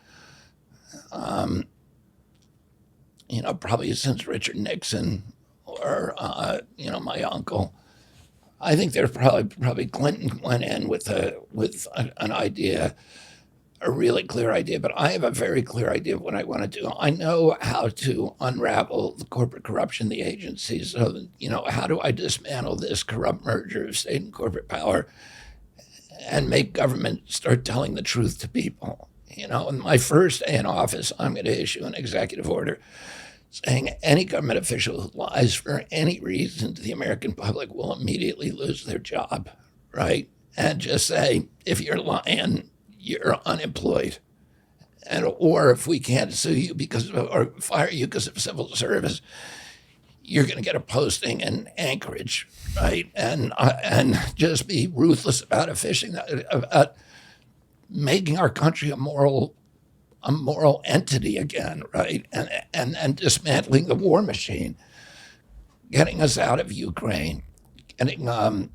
probably since Richard Nixon or, my uncle. I think there's probably Clinton went in with an idea, a really clear idea, but I have a very clear idea of what I want to do. I know how to unravel the corporate corruption, the agencies. So, how do I dismantle this corrupt merger of state and corporate power and make government start telling the truth to people? In my first day in office, I'm going to issue an executive order saying any government official who lies for any reason to the American public will immediately lose their job, right? And just say, if you're lying, you're unemployed. Or if we can't sue you or fire you because of civil service, you're going to get a posting in Anchorage, right? And just be ruthless about about making our country a moral entity again, right? And dismantling the war machine, getting us out of Ukraine, getting and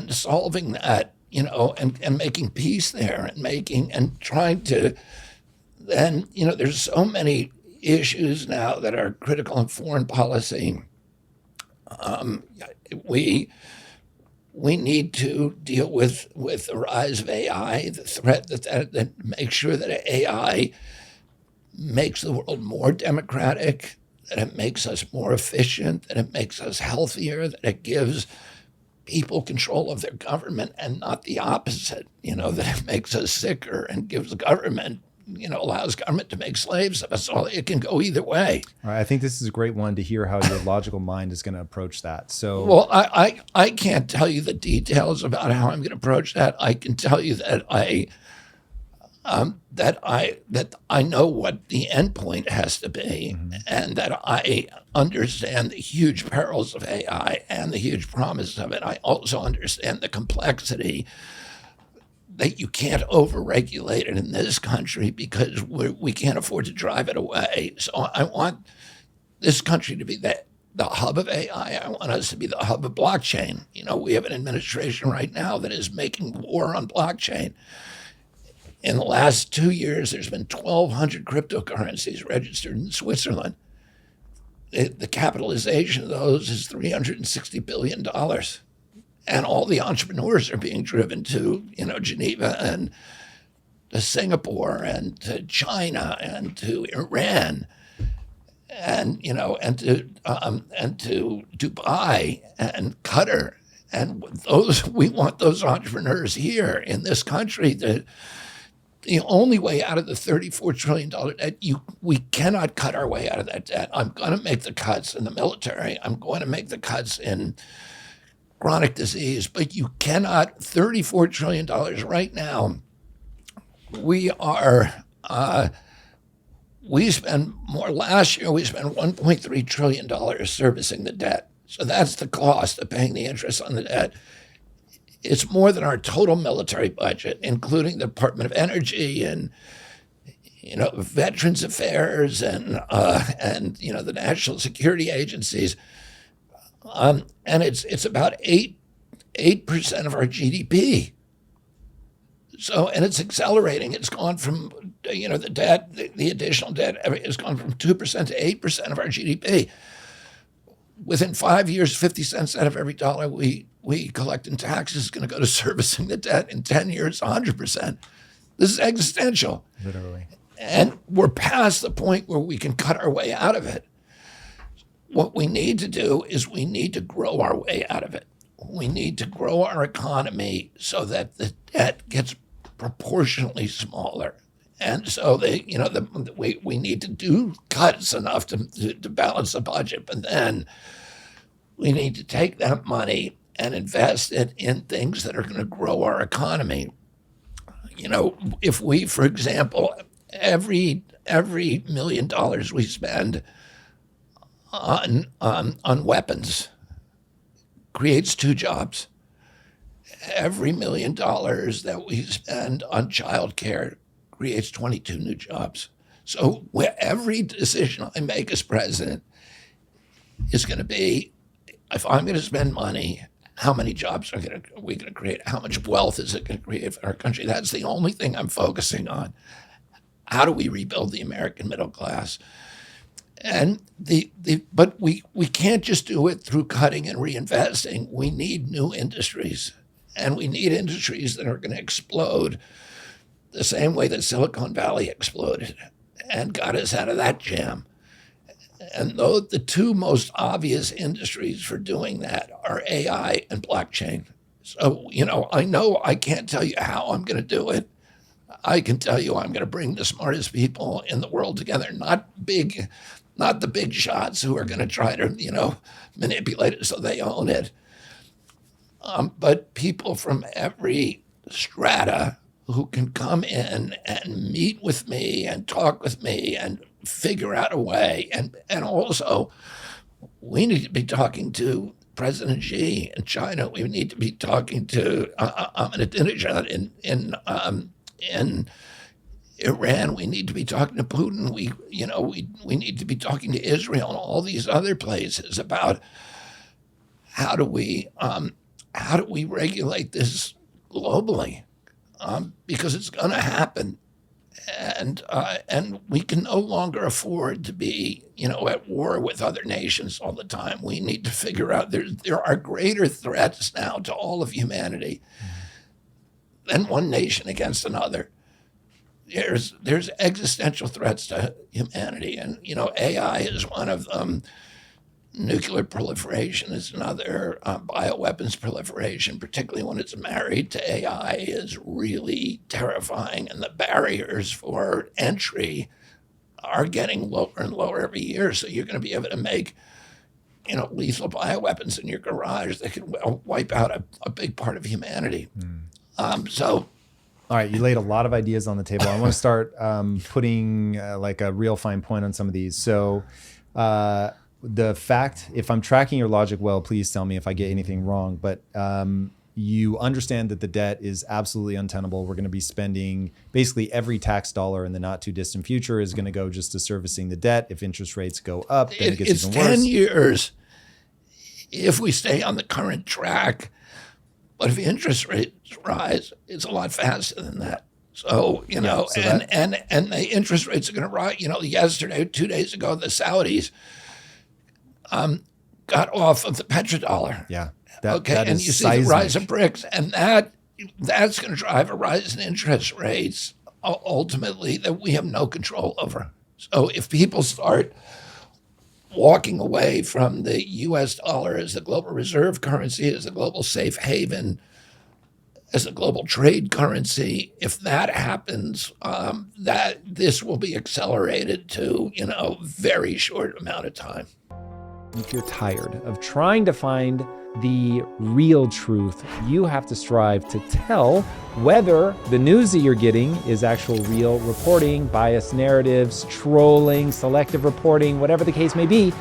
solving that, and making peace there, and trying to. And there's so many issues now that are critical in foreign policy. We need to deal with the rise of AI, the threat that makes sure that AI makes the world more democratic, that it makes us more efficient, that it makes us healthier, that it gives people control of their government and not the opposite, that it makes us sicker and gives the government, allows government to make slaves of us all. It can go either way. All right, I think this is a great one to hear how your logical mind is going to approach that. So, well, I can't tell you the details about how I'm going to approach that. I can tell you that I know what the end point has to be, and that I understand the huge perils of AI and the huge promise of it. I also understand the complexity that you can't overregulate it in this country because we can't afford to drive it away. So I want this country to be the hub of AI. I want us to be the hub of blockchain. We have an administration right now that is making war on blockchain. In the last 2 years, there's been 1,200 cryptocurrencies registered in Switzerland. The capitalization of those is $360 billion. And all the entrepreneurs are being driven to, Geneva and to Singapore and to China and to Iran and to Dubai and Qatar. And we want those entrepreneurs here in this country. The only way out of the $34 trillion debt, we cannot cut our way out of that debt. I'm going to make the cuts in the military. I'm going to make the cuts in chronic disease, but you cannot. $34 trillion right now. We spend more. Last year, we spent $1.3 trillion servicing the debt. So that's the cost of paying the interest on the debt. It's more than our total military budget, including the Department of Energy and Veterans Affairs and the national security agencies. And it's about 8% of our GDP. So, and it's accelerating. It's gone from, the debt, the additional debt has gone from 2% to 8% of our GDP. Within 5 years, 50 cents out of every dollar we collect in taxes is going to go to servicing the debt. In 10 years, 100%. This is existential. Literally. And we're past the point where we can cut our way out of it. What we need to do is we need to grow our way out of it. We need to grow our economy so that the debt gets proportionally smaller. And so we need to do cuts enough to balance the budget, but then we need to take that money and invest it in things that are going to grow our economy. If we, for example, every $1 million we spend on weapons creates 2 jobs. Every $1 million that we spend on child care creates 22 new jobs. So every decision I make as president is going to be, if I'm going to spend money, how many jobs are we going to create? How much wealth is it going to create for our country? That's the only thing I'm focusing on. How do we rebuild the American middle class? And but we can't just do it through cutting and reinvesting. We need new industries, and we need industries that are going to explode the same way that Silicon Valley exploded and got us out of that jam. And though the two most obvious industries for doing that are AI and blockchain. So, I know I can't tell you how I'm going to do it. I can tell you I'm going to bring the smartest people in the world together, not the big shots who are going to try to, manipulate it so they own it. But people from every strata who can come in and meet with me and talk with me and figure out a way. And also, we need to be talking to President Xi in China. We need to be talking to Ahmadinejad in Iran. We need to be talking to Putin. We need to be talking to Israel and all these other places about how do we regulate this globally, because it's going to happen, and we can no longer afford to be at war with other nations all the time. We need to figure out there are greater threats now to all of humanity than one nation against another. There's existential threats to humanity, and AI is one of them. Nuclear proliferation is another. Bioweapons proliferation, particularly when it's married to AI, is really terrifying, and the barriers for entry are getting lower and lower every year. So you're going to be able to make lethal bioweapons in your garage that could wipe out a big part of humanity. All right, you laid a lot of ideas on the table. I want to start putting like a real fine point on some of these. So the fact, if I'm tracking your logic well, please tell me if I get anything wrong, but you understand that the debt is absolutely untenable. We're going to be spending basically every tax dollar in the not too distant future is going to go just to servicing the debt. If interest rates go up, then it gets even worse. It's 10 years if we stay on the current track. But if interest rates rise, it's a lot faster than that. So, and the interest rates are going to rise. Yesterday, 2 days ago, the Saudis got off of the petrodollar. Yeah. That and you seismic. See the rise of BRICS, and that's going to drive a rise in interest rates, ultimately, that we have no control over. So if people start walking away from the U.S. dollar as the global reserve currency, as a global safe haven, as a global trade currency, if that happens, that this will be accelerated to, very short amount of time. If you're tired of trying to find the real truth, you have to strive to tell whether the news that you're getting is actual real reporting, biased narratives, trolling, selective reporting, whatever the case may be,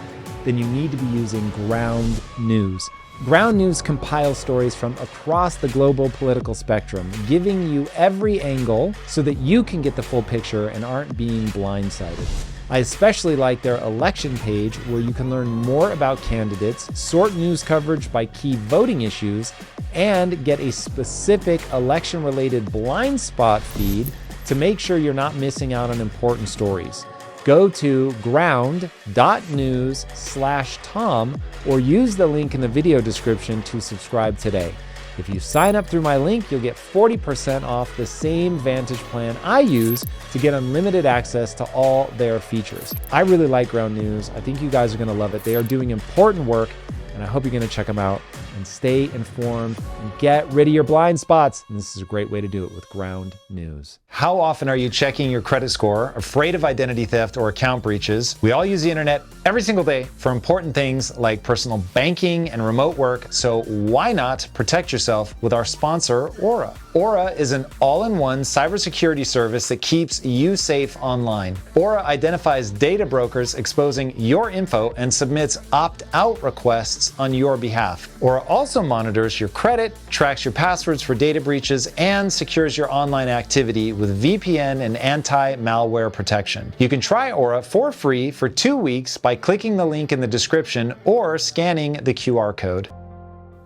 then you need to be using ground news. Ground News compiles stories from across the global political spectrum, giving you every angle so that you can get the full picture and aren't being blindsided. I especially like their election page, where you can learn more about candidates, sort news coverage by key voting issues, and get a specific election-related blind spot feed to make sure you're not missing out on important stories. Go to ground.news/Tom or use the link in the video description to subscribe today. If you sign up through my link, you'll get 40% off the same Vantage plan I use to get unlimited access to all their features. I really like Ground News. I think you guys are going to love it. They are doing important work, and I hope you're going to check them out and stay informed and get rid of your blind spots. And this is a great way to do it with Ground News. How often are you checking your credit score, afraid of identity theft or account breaches? We all use the internet every single day for important things like personal banking and remote work, so why not protect yourself with our sponsor, Aura? Aura is an all-in-one cybersecurity service that keeps you safe online. Aura identifies data brokers exposing your info and submits opt-out requests on your behalf. Aura also monitors your credit, tracks your passwords for data breaches, and secures your online activity with VPN and anti-malware protection. You can try Aura for free for 2 weeks by clicking the link in the description or scanning the QR code.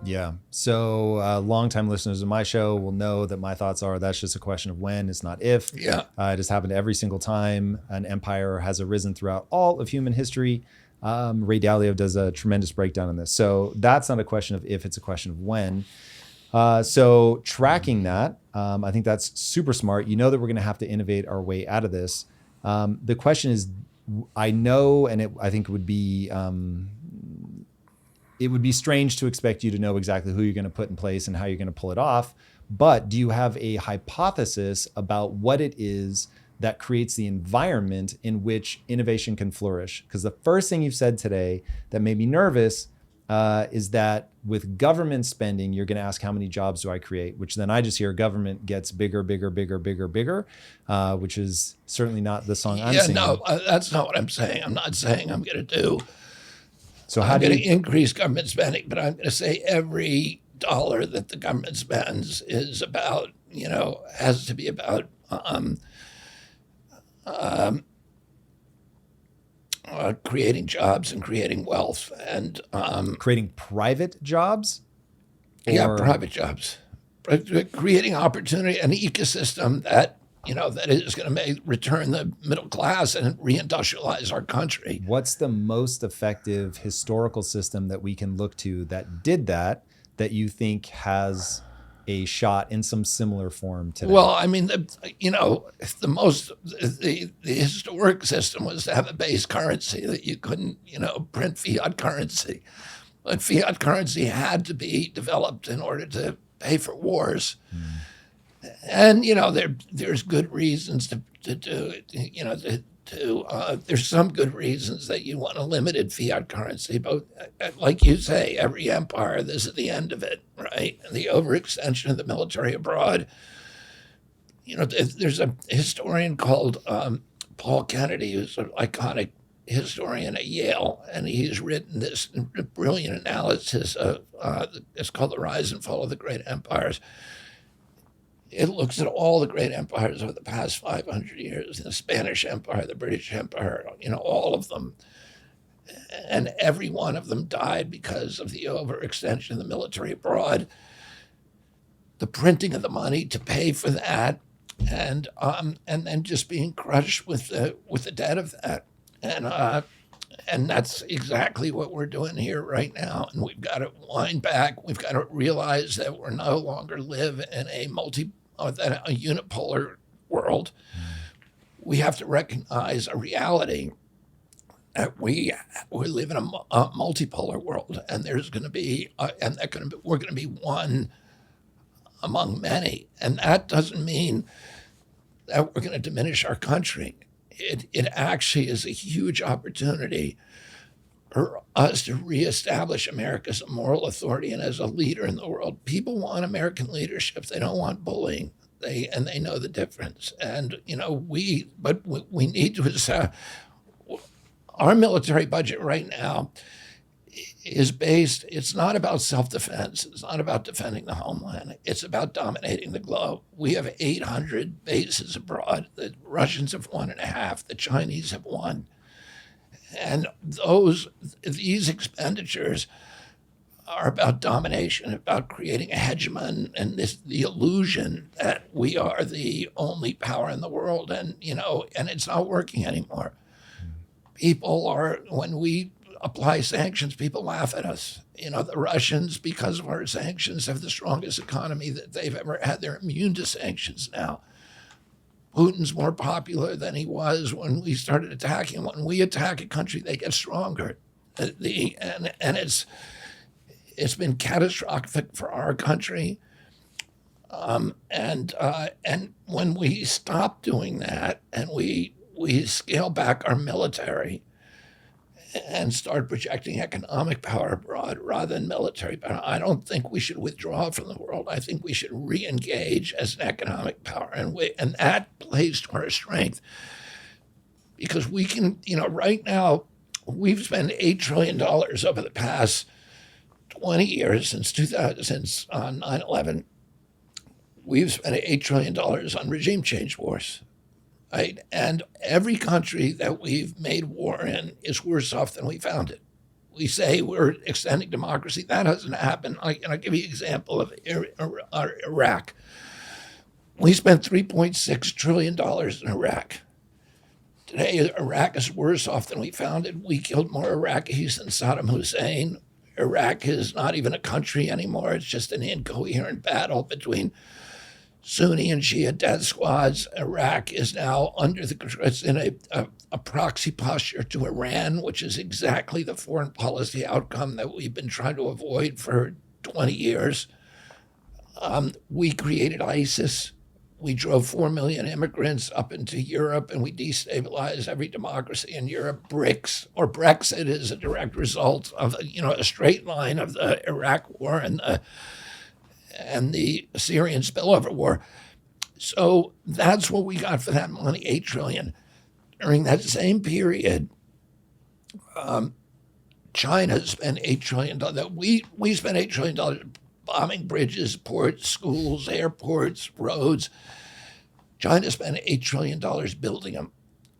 Yeah. So longtime listeners of my show will know that my thoughts are that's just a question of when, it's not if. Yeah. It has happened every single time an empire has arisen throughout all of human history. Ray Dalio does a tremendous breakdown on this. So that's not a question of if, it's a question of when. So tracking that, I think that's super smart. You know that we're going to have to innovate our way out of this. The question is, I know, and I think it would be strange to expect you to know exactly who you're going to put in place and how you're going to pull it off. But do you have a hypothesis about what it is that creates the environment in which innovation can flourish? Because the first thing you've said today that made me nervous is that with government spending, you're going to ask how many jobs do I create, which then I just hear government gets bigger, which is certainly not the song I'm singing. No, that's not what I'm saying. I'm not saying I'm going to do. So I'm going to increase government spending, but I'm going to say every dollar that the government spends is about, has to be about creating jobs and creating wealth and creating private jobs? Yeah, private jobs. Creating opportunity, an ecosystem that that is going to return the middle class and reindustrialize our country. What's the most effective historical system that we can look to that did that you think has a shot in some similar form today? Well, I mean, the historic system was to have a base currency that you couldn't, print fiat currency. But fiat currency had to be developed in order to pay for wars. And, there's good reasons to do it, there's some good reasons that you want a limited fiat currency, but like you say, every empire, this is the end of it, right? And the overextension of the military abroad. There's a historian called Paul Kennedy, who's an iconic historian at Yale, and he's written this brilliant analysis of, it's called The Rise and Fall of the Great Empires. It looks at all the great empires over the past 500 years, the Spanish Empire, the British Empire, all of them. And every one of them died because of the overextension of the military abroad, the printing of the money to pay for that, and then just being crushed with the debt of that. And that's exactly what we're doing here right now. And we've got to wind back. We've got to realize that we're no longer live in a unipolar world. We have to recognize a reality that we live in a multipolar world, and there's going to be we're going to be one among many, and that doesn't mean that we're going to diminish our country. It actually is a huge opportunity for us to reestablish America as a moral authority and as a leader in the world. People want American leadership. They don't want bullying. They know the difference. And, we need to, our military budget right now is based, it's not about self-defense. It's not about defending the homeland. It's about dominating the globe. We have 800 bases abroad. The Russians have 1.5. The Chinese have 1. And these expenditures are about domination, about creating a hegemon and the illusion that we are the only power in the world. And, and it's not working anymore. When we apply sanctions, people laugh at us. The Russians, because of our sanctions, have the strongest economy that they've ever had. They're immune to sanctions now. Putin's more popular than he was when we started attacking. When we attack a country, they get stronger. And it's been catastrophic for our country. And when we stop doing that and we scale back our military and start projecting economic power abroad rather than military power, I don't think we should withdraw from the world. I think we should re-engage as an economic power, and that plays to our strength, because we can, right now we've spent $8 trillion over the past 20 years since 9/11. We've spent $8 trillion on regime change wars. Right? And every country that we've made war in is worse off than we found it. we say we're extending democracy. That hasn't happened. I'll give you an example of Iraq. We spent $3.6 trillion in Iraq. Today, Iraq is worse off than we found it. We killed more Iraqis than Saddam Hussein. Iraq is not even a country anymore. It's just an incoherent battle between Sunni and Shia death squads. Iraq is now it's in a proxy posture to Iran, which is exactly the foreign policy outcome that we've been trying to avoid for 20 years. We created ISIS. We drove 4 million immigrants up into Europe, and we destabilized every democracy in Europe. Brexit is a direct result of a straight line of the Iraq War and the Syrian spillover war. So that's what we got for that money, $8 trillion. During that same period, China spent $8 trillion. We spent $8 trillion bombing bridges, ports, schools, airports, roads. China spent $8 trillion building them,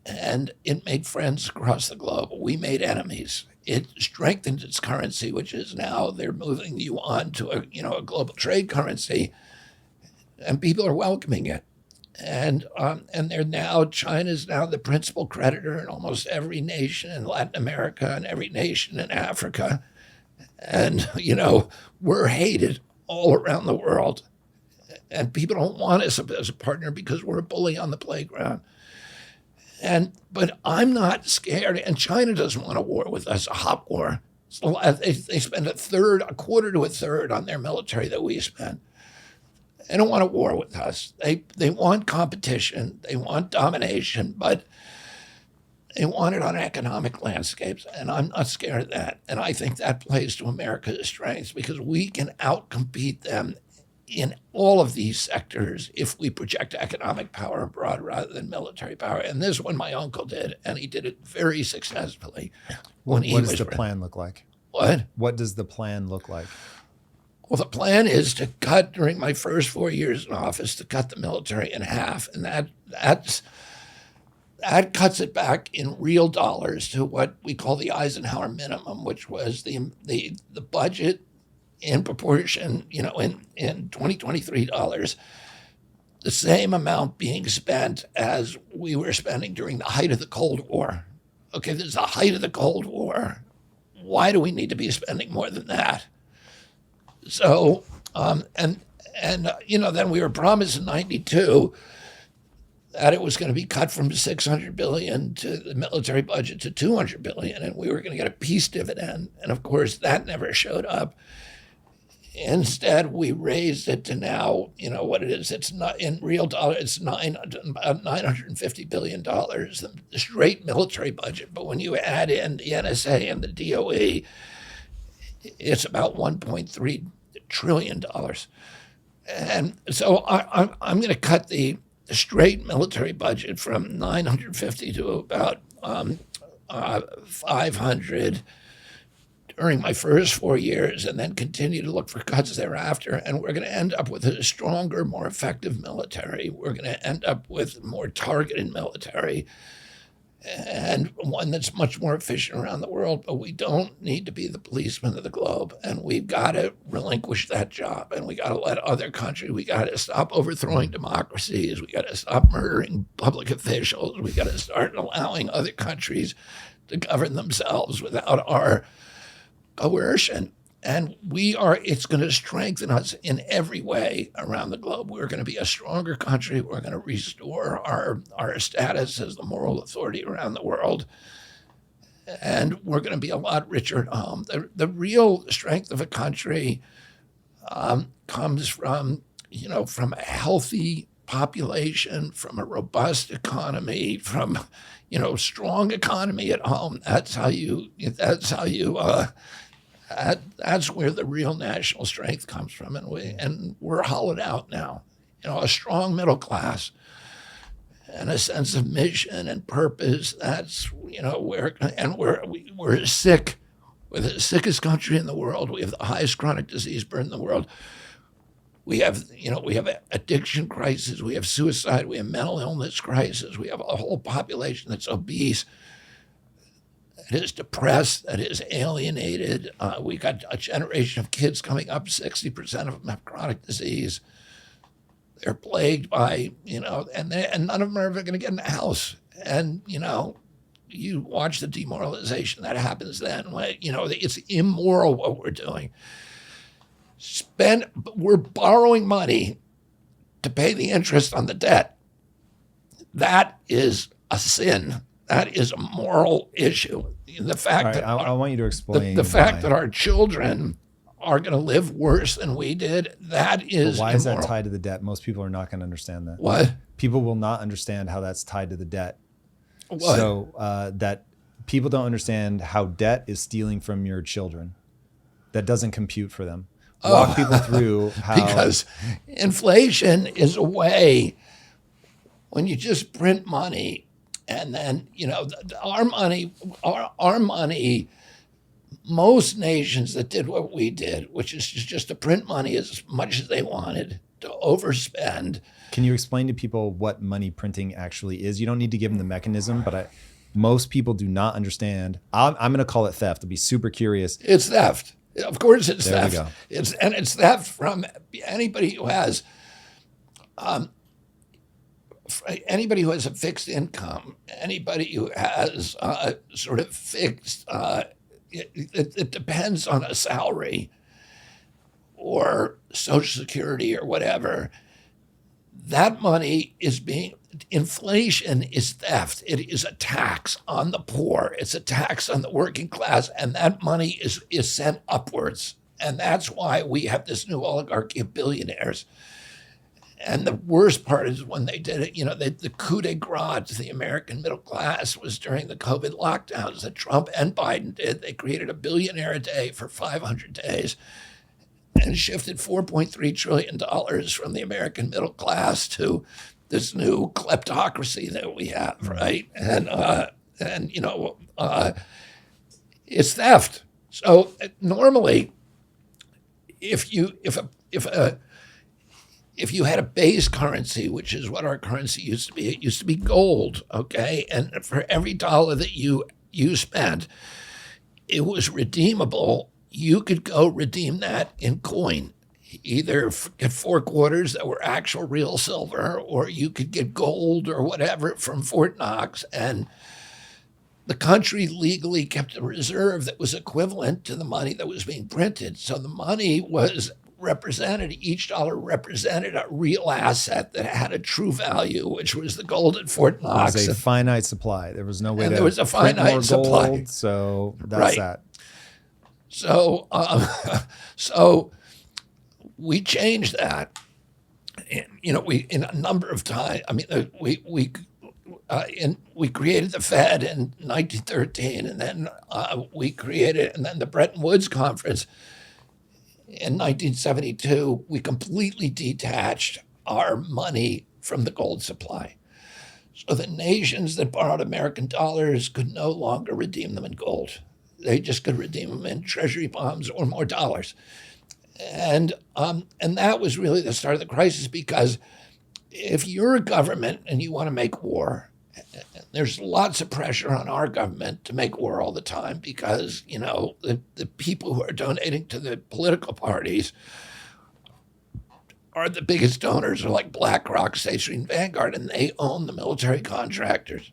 and it made friends across the globe. We made enemies. It strengthened its currency, which is now they're moving the yuan to a global trade currency, and people are welcoming it. And China's now the principal creditor in almost every nation in Latin America and every nation in Africa. And, we're hated all around the world. And people don't want us as a partner because we're a bully on the playground. But I'm not scared, and China doesn't want a war with us, a hot war. So they spend a quarter to a third on their military that we spend. They don't want a war with us. They want competition. They want domination, but they want it on economic landscapes, and I'm not scared of that. And I think that plays to America's strengths because we can outcompete them in all of these sectors if we project economic power abroad rather than military power. And this one my uncle did, and he did it very successfully. What does the plan look like? What? What does the plan look like? Well, the plan is to cut, during my first 4 years in office, to cut the military in half. And that cuts it back in real dollars to what we call the Eisenhower minimum, which was the budget in proportion, in 2023 dollars, the same amount being spent as we were spending during the height of the Cold War. Okay, this is the height of the Cold War. Why do we need to be spending more than that? So, then we were promised in 92 that it was going to be cut from $600 billion to the military budget to $200 billion, and we were going to get a peace dividend. And of course, that never showed up. Instead, we raised it to now, what it is. It's not in real dollars. It's about $950 billion, the straight military budget. But when you add in the NSA and the DOE, it's about $1.3 trillion. And so I'm going to cut the straight military budget from 950 to about 500 during my first 4 years, and then continue to look for cuts thereafter. And we're going to end up with a stronger, more effective military. We're going to end up with more targeted military, and one that's much more efficient around the world. But we don't need to be the policeman of the globe, and we've got to relinquish that job, and we got to let other countries, we got to stop overthrowing democracies, we got to stop murdering public officials, we got to start allowing other countries to govern themselves without our coercion. And it's going to strengthen us in every way around the globe. We're going to be a stronger country. We're going to restore our status as the moral authority around the world. And we're going to be a lot richer at home. The real strength of a country comes from a healthy population, from a robust economy, from, strong economy at home. That's where the real national strength comes from, and we're hollowed out now. A strong middle class and a sense of mission and purpose. That's we're sick. We're the sickest country in the world. We have the highest chronic disease burden in the world. We have addiction crisis. We have suicide. We have mental illness crisis. We have a whole population that's obese. that is depressed, that is alienated. We got a generation of kids coming up, 60% of them have chronic disease. They're plagued by, and none of them are ever going to get in a house. And, you watch the demoralization that happens then. It's immoral what we're doing. We're borrowing money to pay the interest on the debt. That is a sin. That is a moral issue. The fact that I want you to explain the fact that our children are going to live worse than we did, that is why immoral. is that tied to the debt? Most people are not going to understand that. What? People will not understand how that's tied to the debt. What? So that people don't understand how debt is stealing from your children. That doesn't compute for them. Walk people through how. Because inflation is a way when you just print money and then, our money, most nations that did what we did, which is just to print money as much as they wanted, to overspend. Can you explain to people what money printing actually is? You don't need to give them the mechanism, but most people do not understand. I'm going to call it theft. I'll be super curious. It's theft. Of course it's There we theft. go. It's theft from anybody who has a fixed income, anybody who has sort of fixed, it depends on a salary or Social Security or whatever. That money inflation is theft. It is a tax on the poor. It's a tax on the working class. And that money is sent upwards. And that's why we have this new oligarchy of billionaires. And the worst part is when they did it, the coup de grace to the American middle class was during the COVID lockdowns that Trump and Biden did. They created a billionaire a day for 500 days. And shifted $4.3 trillion from the American middle class to this new kleptocracy that we have, right? And it's theft. So normally, if you had a base currency, which is what our currency used to be, it used to be gold, okay? And for every dollar that you spent, it was redeemable. You could go redeem that in coin, either get 4 quarters that were actual real silver, or you could get gold or whatever from Fort Knox. And the country legally kept a reserve that was equivalent to the money that was being printed. So the money was represented, each dollar represented a real asset that had a true value, which was the gold at Fort Knox. There was a finite supply. There was no way to there was a print finite more supply. gold, so that's Right. that. So, so we changed that. And, we in a number of times. I mean, we created the Fed in 1913, and then and then the Bretton Woods Conference in 1972. We completely detached our money from the gold supply. So the nations that borrowed American dollars could no longer redeem them in gold. They just could redeem them in treasury bonds or more dollars. And that was really the start of the crisis, because if you're a government and you want to make war, there's lots of pressure on our government to make war all the time, because, the people who are donating to the political parties are the biggest donors, are like BlackRock, State Street, and Vanguard, and they own the military contractors.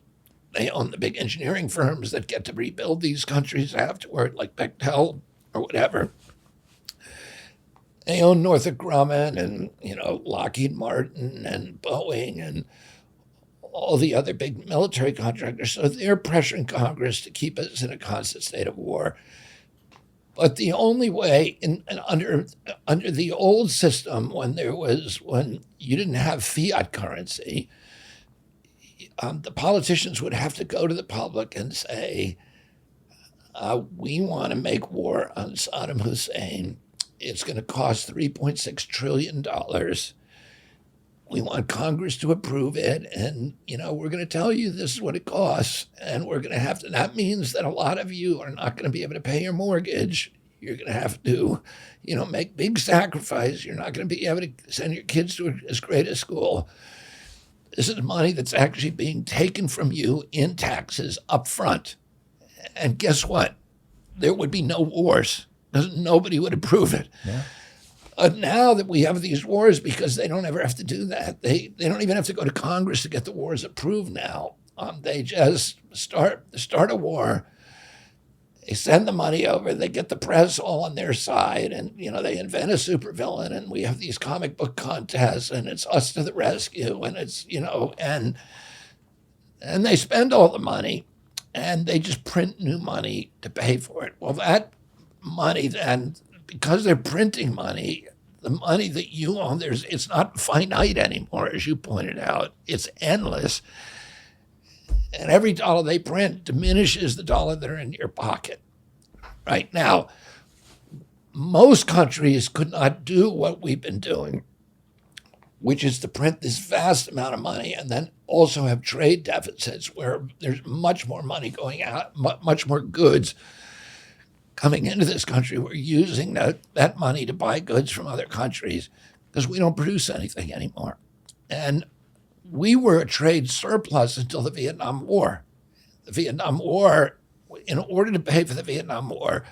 They own the big engineering firms that get to rebuild these countries afterward, like Bechtel or whatever. They own Northrop Grumman and, Lockheed Martin and Boeing and all the other big military contractors. So they're pressuring Congress to keep us in a constant state of war. But the only way under the old system, when you didn't have fiat currency, the politicians would have to go to the public and say, we want to make war on Saddam Hussein. It's going to cost $3.6 trillion. We want Congress to approve it. And, we're going to tell you this is what it costs. And we're going to have to, that means that a lot of you are not going to be able to pay your mortgage. You're going to have to, make big sacrifice. You're not going to be able to send your kids to as great a school. This is money that's actually being taken from you in taxes up front. And guess what? There would be no wars because nobody would approve it. Yeah. Now that we have these wars, because they don't ever have to do that. They don't even have to go to Congress to get the wars approved now. They just start a war. They send the money over. They get the press all on their side, and they invent a supervillain, and we have these comic book contests, and it's us to the rescue, and it's and they spend all the money, and they just print new money to pay for it. Well, that money then, because they're printing money, the money that you own, it's not finite anymore, as you pointed out. It's endless. And every dollar they print diminishes the dollar that are in your pocket. Right now, most countries could not do what we've been doing, which is to print this vast amount of money and then also have trade deficits where there's much more money going out, much more goods coming into this country. We're using that money to buy goods from other countries because we don't produce anything anymore. And we were a trade surplus until the Vietnam War. The Vietnam War, in order to pay for the Vietnam War,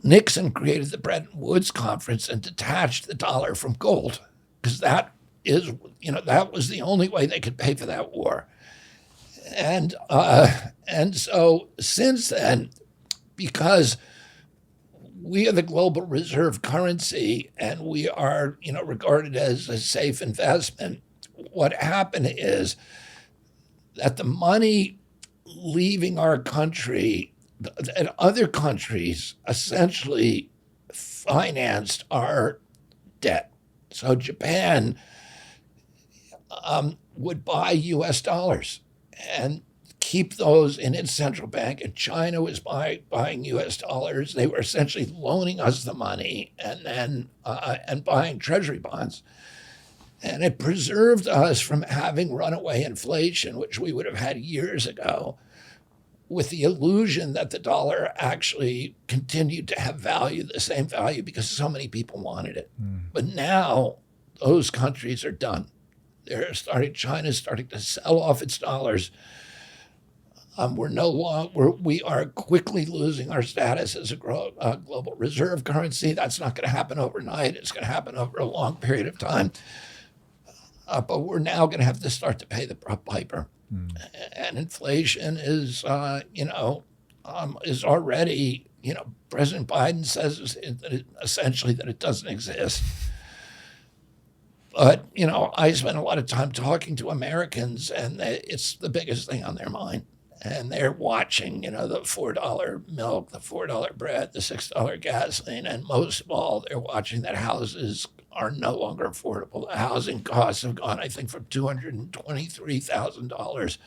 Nixon created the Bretton Woods Conference and detached the dollar from gold because that was the only way they could pay for that war. And so since then, because we are the global reserve currency and we are, regarded as a safe investment, what happened is that the money leaving our country, that other countries essentially financed our debt. So Japan would buy U.S. dollars and keep those in its central bank, and China was buying U.S. dollars. They were essentially loaning us the money and then and buying treasury bonds. And it preserved us from having runaway inflation, which we would have had years ago, with the illusion that the dollar actually continued to have value, the same value, because so many people wanted it. But now those countries are done. China's starting to sell off its dollars. We are quickly losing our status as a global reserve currency. That's not going to happen overnight. It's going to happen over a long period of time. But we're now going to have to start to pay the piper. And inflation is already, President Biden says essentially that it doesn't exist. But, I spend a lot of time talking to Americans, and it's the biggest thing on their mind. And they're watching, the $4 milk, the $4 bread, the $6 gasoline, and most of all, they're watching that houses are no longer affordable. The housing costs have gone, I think, from $223,000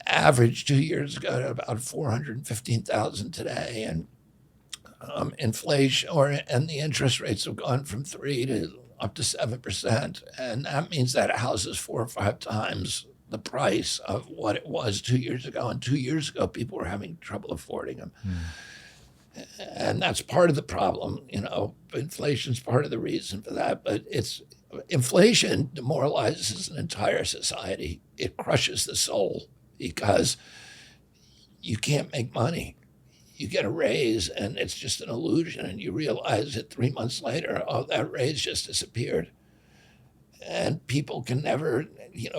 average 2 years ago to about $415,000 today, and inflation and the interest rates have gone from 3 to up to 7%, and that means that a house is 4 or 5 times the price of what it was 2 years ago. And 2 years ago, people were having trouble affording them. And that's part of the problem. Inflation's part of the reason for that. But inflation demoralizes an entire society. It crushes the soul because you can't make money. You get a raise, and it's just an illusion. And you realize that 3 months later, that raise just disappeared. And people can never,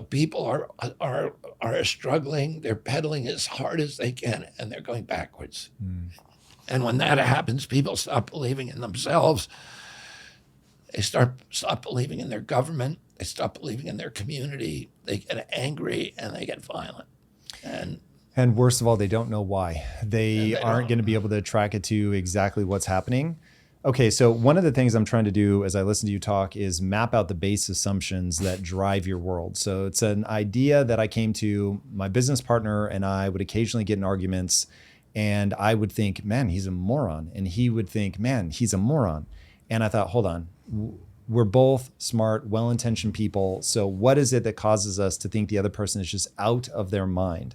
people are struggling. They're pedaling as hard as they can, and they're going backwards. And when that happens, people stop believing in themselves. They stop believing in their government. They stop believing in their community. They get angry and they get violent. And worst of all, they don't know why. They aren't going to be able to track it to exactly what's happening. Okay, so one of the things I'm trying to do as I listen to you talk is map out the base assumptions that drive your world. So it's an idea that I came to. My business partner and I would occasionally get in arguments, and I would think, man, he's a moron. And he would think, man, he's a moron. And I thought, hold on, we're both smart, well-intentioned people. So what is it that causes us to think the other person is just out of their mind?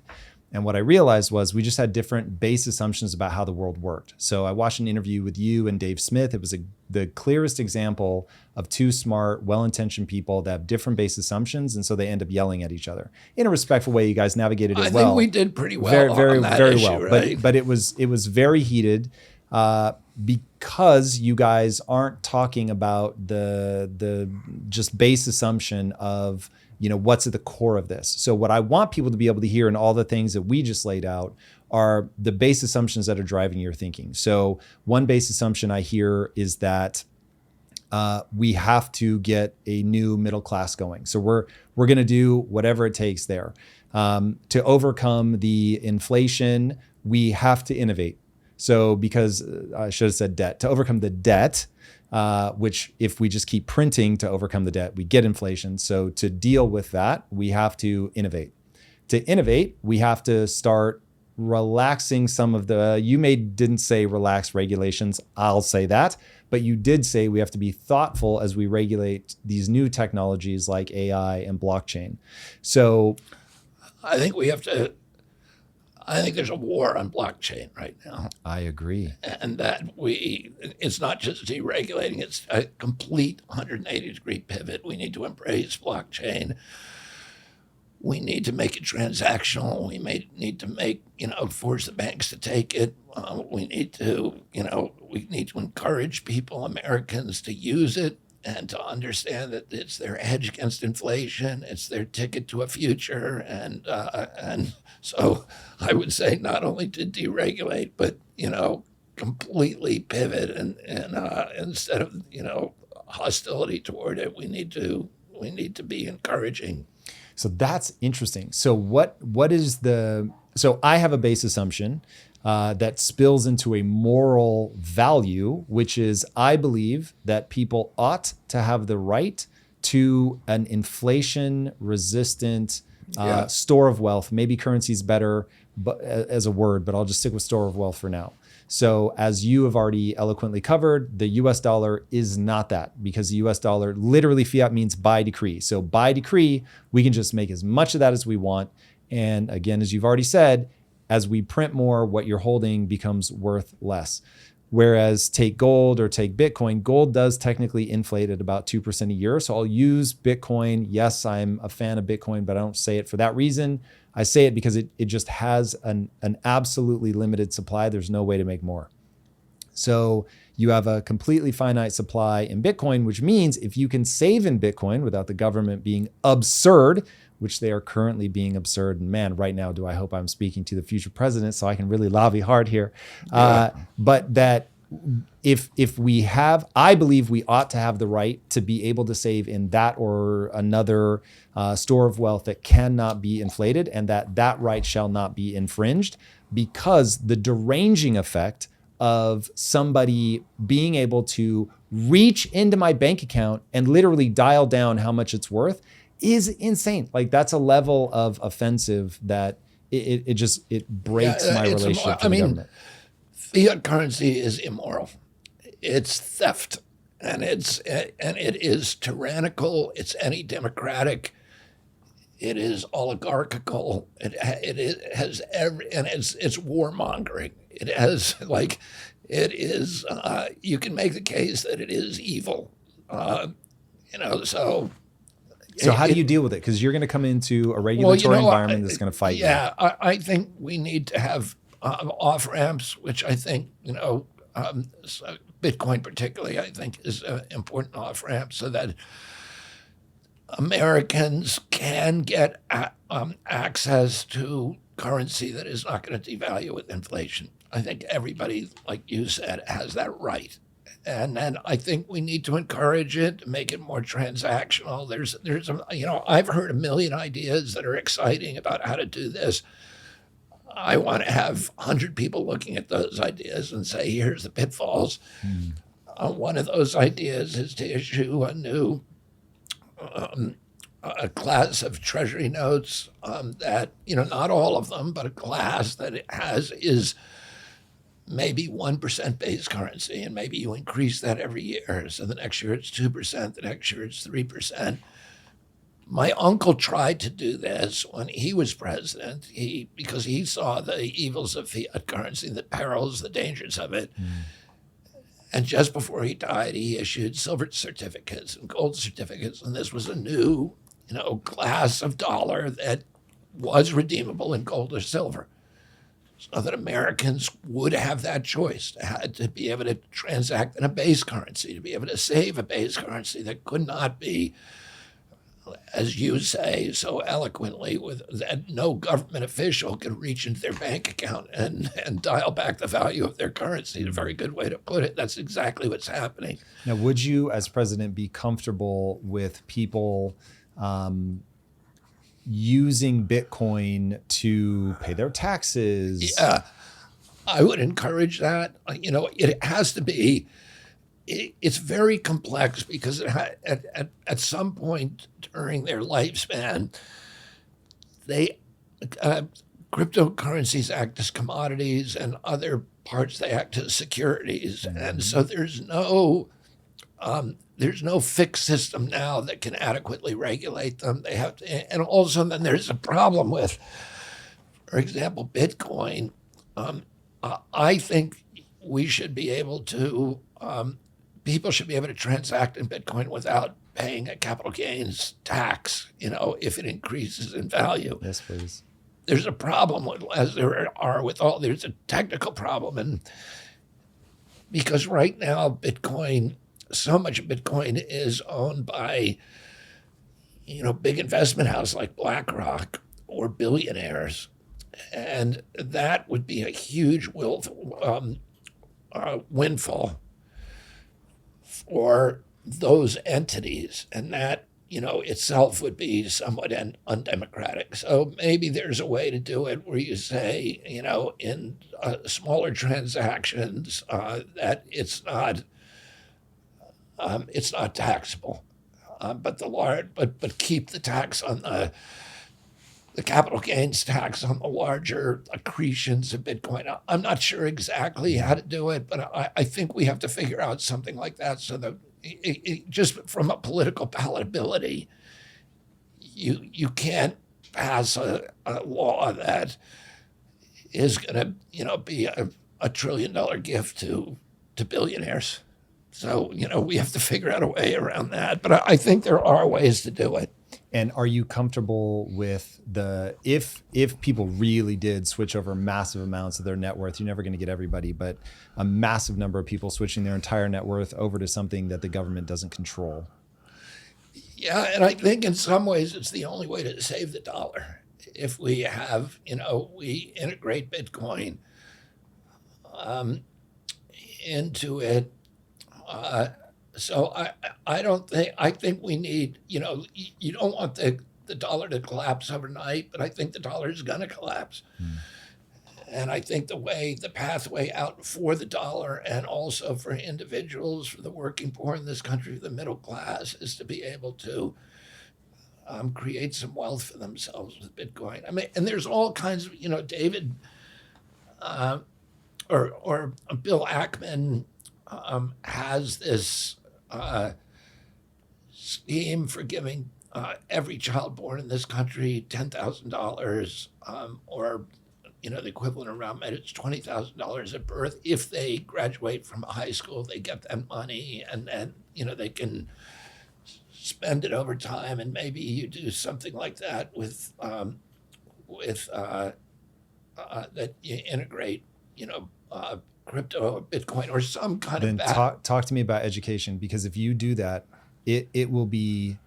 And what I realized was we just had different base assumptions about how the world worked. So I watched an interview with you and Dave Smith. It was the clearest example of two smart, well-intentioned people that have different base assumptions. And so they end up yelling at each other. In a respectful way, you guys navigated it well. I think we did pretty well very on that very issue, well. right? But it was very heated because you guys aren't talking about the just base assumption of, what's at the core of this. So what I want people to be able to hear in all the things that we just laid out are the base assumptions that are driving your thinking. So one base assumption I hear is that we have to get a new middle class going. So we're going to do whatever it takes there. To overcome the inflation, we have to innovate. So because I should have said debt, to overcome the debt, which if we just keep printing to overcome the debt, we get inflation. So to deal with that, we have to innovate. To innovate, we have to start relaxing some of didn't say relax regulations. I'll say that, but you did say we have to be thoughtful as we regulate these new technologies like AI and blockchain. So I think there's a war on blockchain right now. I agree. And that it's not just deregulating, it's a complete 180-degree pivot. We need to embrace blockchain. We need to make it transactional. We need to force the banks to take it. We need to encourage people, Americans, to use it and to understand that it's their hedge against inflation. It's their ticket to a future. And so I would say not only to deregulate, but, completely pivot and instead of, hostility toward it, we need to be encouraging. So that's interesting. So so I have a base assumption that spills into a moral value, which is I believe that people ought to have the right to an inflation-resistant store of wealth. Maybe currency is better as a word, but I'll just stick with store of wealth for now. So as you have already eloquently covered, the US dollar is not that, because the US dollar, literally fiat means by decree. So by decree, we can just make as much of that as we want. And again, as you've already said, as we print more, what you're holding becomes worth less. Whereas take gold or take Bitcoin, gold does technically inflate at about 2% a year. So I'll use Bitcoin. Yes, I'm a fan of Bitcoin, but I don't say it for that reason. I say it because it just has an absolutely limited supply. There's no way to make more. So you have a completely finite supply in Bitcoin, which means if you can save in Bitcoin without the government being absurd, which they are currently being absurd. And man, right now, do I hope I'm speaking to the future president so I can really lobby hard here. But that if we have, I believe we ought to have the right to be able to save in that or another store of wealth that cannot be inflated, and that right shall not be infringed, because the deranging effect of somebody being able to reach into my bank account and literally dial down how much it's worth is insane. Like that's a level of offensive that it breaks my relationship to the government. Fiat currency is immoral. It's theft, and it is tyrannical. It's anti-democratic. It is oligarchical. It has it's warmongering. It has you can make the case that it is evil. So how do you deal with it? Because you're going to come into a regulatory environment that's going to fight you. Yeah, I think we need to have off ramps, which I think Bitcoin particularly I think is an important off ramp, so that Americans can get access to currency that is not going to devalue with inflation. I think everybody, like you said, has that right. And then I think we need to encourage it, make it more transactional. I've heard a million ideas that are exciting about how to do this. I want to have 100 people looking at those ideas and say, here's the pitfalls. One of those ideas is to issue a new a class of treasury notes that, not all of them, but a class that is maybe 1% base currency, and maybe you increase that every year. So the next year it's 2%, the next year it's 3%. My uncle tried to do this when he was president, because he saw the evils of fiat currency, the perils, the dangers of it. And just before he died, he issued silver certificates and gold certificates. And this was a new, class of dollar that was redeemable in gold or silver, so that Americans would have that choice to be able to transact in a base currency, to be able to save a base currency that could not be, as you say so eloquently, that no government official could reach into their bank account and dial back the value of their currency. A very good way to put it. That's exactly what's happening. Now, would you, as president, be comfortable with people using Bitcoin to pay their taxes? Yeah, I would encourage that. It has to be. It's very complex because at some point during their lifespan, cryptocurrencies act as commodities, and other parts they act as securities, and so there's no fixed system now that can adequately regulate them. They have to, and also then there's a problem with, for example, Bitcoin. I think we should be able to. People should be able to transact in Bitcoin without paying a capital gains tax, if it increases in value. Yes, please. There's a problem there's a technical problem. And because right now so much of Bitcoin is owned by, big investment houses like BlackRock or billionaires. And that would be a huge windfall for those entities, and that itself would be somewhat undemocratic. So maybe there's a way to do it where you say, in smaller transactions, that it's not taxable, but keep the tax on the capital gains tax on the larger accretions of Bitcoin. I'm not sure exactly how to do it, but I think we have to figure out something like that so that just from a political palatability, you can't pass a law that is going to be a $1 trillion gift to billionaires. So, we have to figure out a way around that. But I think there are ways to do it. And are you comfortable with if people really did switch over massive amounts of their net worth, you're never going to get everybody, but a massive number of people switching their entire net worth over to something that the government doesn't control? Yeah, and I think in some ways it's the only way to save the dollar. If we have, we integrate Bitcoin into it. So I think we need, you don't want the dollar to collapse overnight, but I think the dollar is going to collapse. And I think the pathway out for the dollar and also for individuals, for the working poor in this country, the middle class, is to be able to create some wealth for themselves with Bitcoin. I mean, and there's all kinds of, David or Bill Ackman has this scheme for giving every child born in this country $10,000, or the equivalent around it's $20,000 at birth. If they graduate from high school, they get that money, and then they can spend it over time. And maybe you do something like that with that you integrate, crypto or Bitcoin or some kind then of talk to me about education, because if you do that, it will be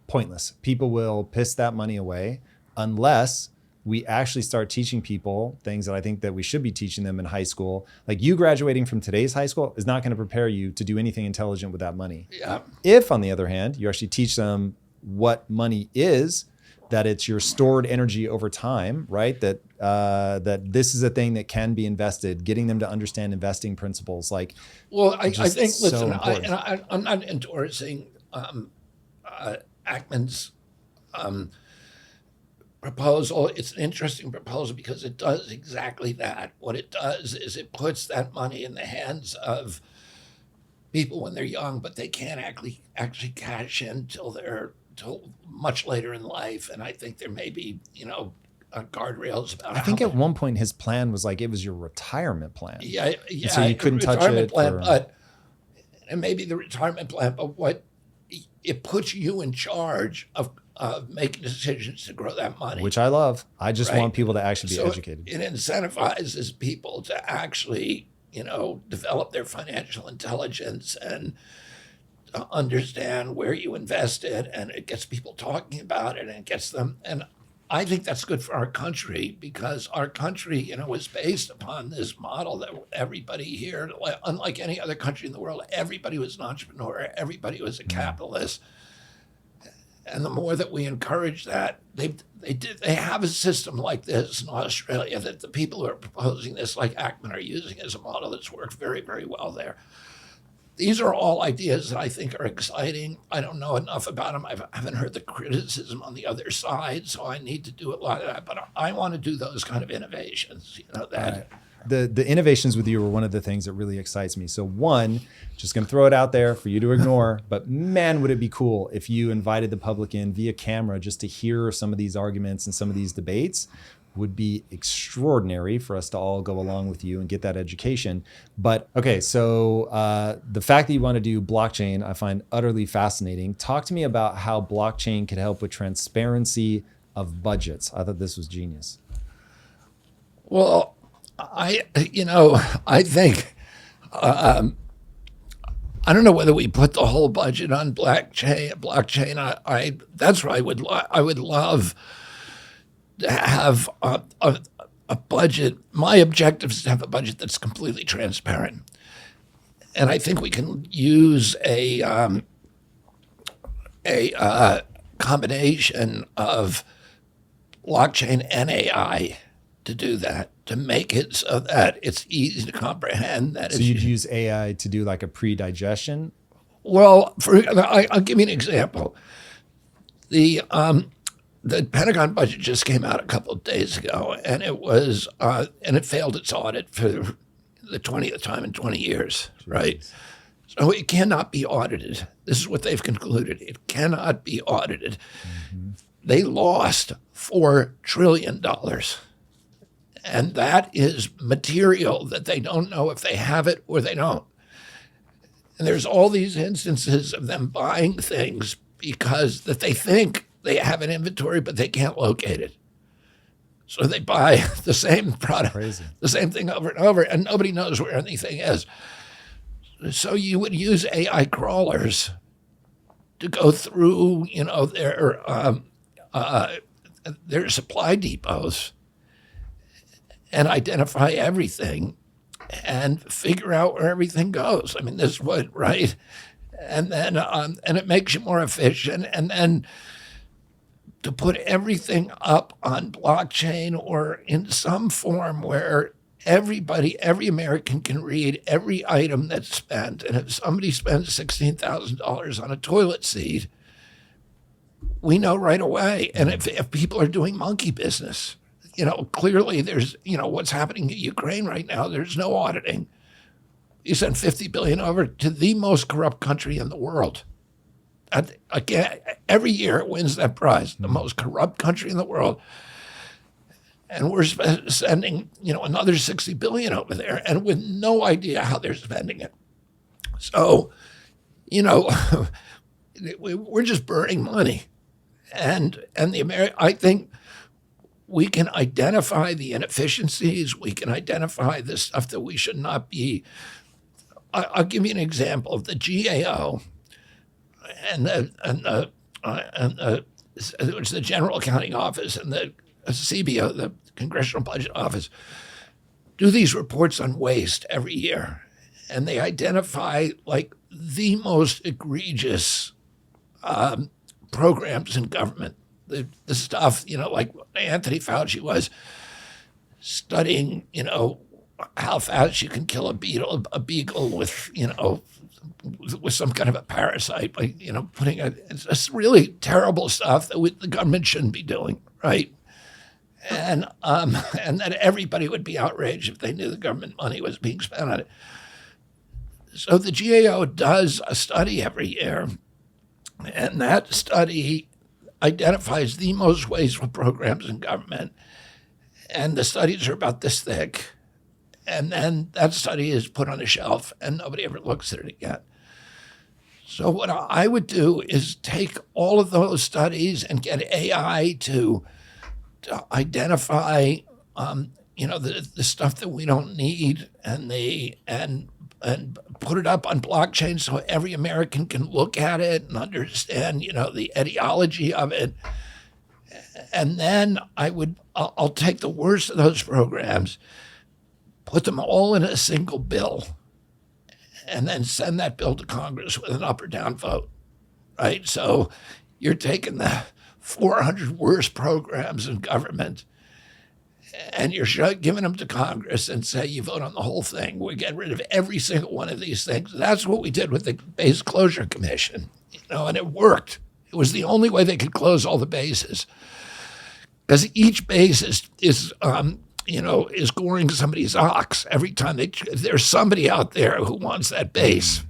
pointless. People will piss that money away unless we actually start teaching people things that I think that we should be teaching them in high school. Like, you graduating from today's high school is not going to prepare you to do anything intelligent with that money. Yeah. If, on the other hand, you actually teach them what money is, that it's your stored energy over time, right? That this is a thing that can be invested, getting them to understand investing principles. Like, well, I think, so listen, important. I'm not endorsing Ackman's proposal. It's an interesting proposal because it does exactly that. What it does is it puts that money in the hands of people when they're young, but they can't actually cash in till they're till much later in life. And I think there may be, guardrails about I think how at one point his plan was like it was your retirement plan. Yeah, And so you couldn't touch retirement it. plan, and maybe the retirement plan, but what it puts you in charge of making decisions to grow that money. Which I love. I just Right. want people to actually be So educated. it incentivizes people to actually, develop their financial intelligence and understand where you invested, and it gets people talking about it, and it gets them. And I think that's good for our country because our country, is based upon this model that everybody here, unlike any other country in the world, everybody was an entrepreneur, everybody was a capitalist. And the more that we encourage that, they have a system like this in Australia that the people who are proposing this, like Ackman, are using as a model that's worked very, very well there. These are all ideas that I think are exciting. I don't know enough about them. I haven't heard the criticism on the other side, so I need to do a lot of that. But I want to do those kind of innovations. That. The innovations with you are one of the things that really excites me. So one, just going to throw it out there for you to ignore, but man, would it be cool if you invited the public in via camera just to hear some of these arguments and some of these debates. Would be extraordinary for us to all go along with you and get that education. But okay, so the fact that you want to do blockchain, I find utterly fascinating. Talk to me about how blockchain could help with transparency of budgets. I thought this was genius. Well, I think, I don't know whether we put the whole budget on blockchain. That's where I would love to have a budget. My objective is to have a budget that's completely transparent. And I think we can use a combination of blockchain and AI to do that, to make it so that it's easy to comprehend. So you'd use AI to do like a pre-digestion? Well, I'll give you an example. The Pentagon budget just came out a couple of days ago, and it failed its audit for the 20th time in 20 years, right? So it cannot be audited. This is what they've concluded. It cannot be audited. Mm-hmm. They lost $4 trillion. And that is material that they don't know if they have it or they don't. And there's all these instances of them buying things because that they think they have an inventory, but they can't locate it. So they buy the same product, the same thing over and over, and nobody knows where anything is. So you would use AI crawlers to go through, their supply depots and identify everything and figure out where everything goes. I mean, this would, right? And then, and it makes you more efficient. And then to put everything up on blockchain or in some form where every American can read every item that's spent. And if somebody spends $16,000 on a toilet seat, we know right away. And if people are doing monkey business, clearly there's, what's happening in Ukraine right now, there's no auditing. You send $50 billion over to the most corrupt country in the world. Again, every year it wins that prize, the most corrupt country in the world. And we're sending, another $60 billion over there, and with no idea how they're spending it. So, we're just burning money. And I think we can identify the inefficiencies. We can identify the stuff that we should not be. I'll give you an example of the GAO and which is the General Accounting Office, and the CBO, the Congressional Budget Office, do these reports on waste every year. And they identify like the most egregious programs in government. The stuff, like Anthony Fauci was studying, how fast you can kill a beagle with, with some kind of a parasite by, it's really terrible stuff that the government shouldn't be doing, right? And that everybody would be outraged if they knew the government money was being spent on it. So the GAO does a study every year And that study identifies the most wasteful programs in government. And the studies are about this thick. And then that study is put on a shelf and nobody ever looks at it again. So what I would do is take all of those studies and get AI to identify, the stuff that we don't need, and put it up on blockchain so every American can look at it and understand, the etiology of it. And then I'll take the worst of those programs, put them all in a single bill, and then send that bill to Congress with an up or down vote, right? So you're taking the 400 worst programs in government and you're giving them to Congress and say, you vote on the whole thing. We get rid of every single one of these things. That's what we did with the Base Closure Commission, and it worked. It was the only way they could close all the bases. Because each base is goring somebody's ox every time there's somebody out there who wants that base.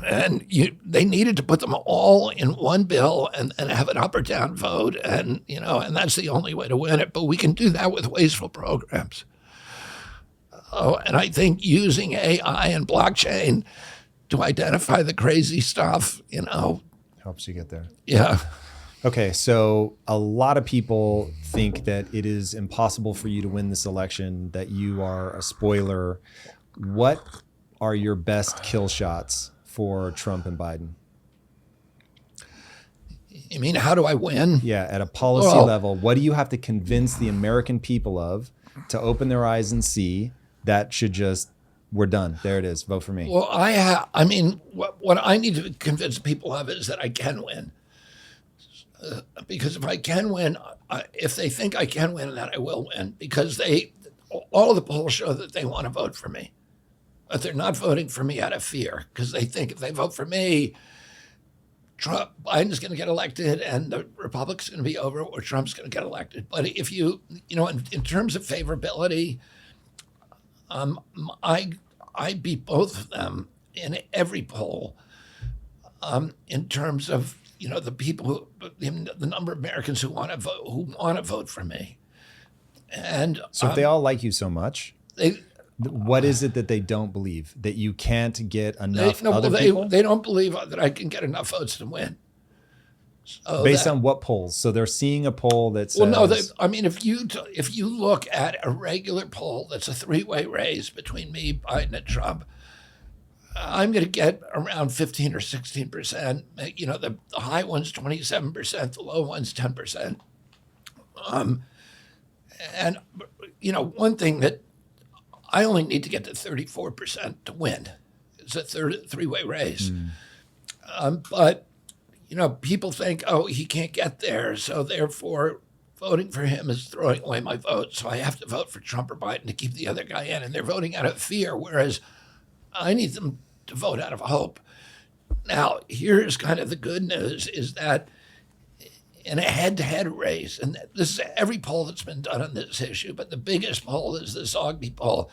And they needed to put them all in one bill and have an up or down vote. And that's the only way to win it. But we can do that with wasteful programs. And I think using AI and blockchain to identify the crazy stuff, helps you get there. Yeah. Okay, so a lot of people think that it is impossible for you to win this election, that you are a spoiler. What are your best kill shots for Trump and Biden? You mean, how do I win? Yeah, at a policy level, what do you have to convince the American people of to open their eyes and see that we're done. There it is. Vote for me. Well, what I need to convince people of is that I can win. Because if I can win, if they think I can win, then I will win. Because all of the polls show that they want to vote for me. But they're not voting for me out of fear. Because they think if they vote for me, Biden's going to get elected and the Republic's going to be over, or Trump's going to get elected. But if in terms of favorability, I beat both of them in every poll. In terms of the people the number of Americans who want to vote for me, and so if they all like you so much, what is it that they don't believe, that you can't get enough people? They don't believe that I can get enough votes to win. So based on what polls? So they're seeing a poll that says... if you look at a regular poll that's a three-way race between me, Biden, and Trump, I'm going to get around 15 or 16%. The high one's 27%, the low one's 10%. And one thing that I only need to get to 34% to win. It's a three-way race. But people think, he can't get there, so therefore voting for him is throwing away my vote. So I have to vote for Trump or Biden to keep the other guy in. And they're voting out of fear, whereas I need them to vote out of hope. Now, here's kind of the good news, is that in a head-to-head race, and this is every poll that's been done on this issue, but the biggest poll is the Zogby poll,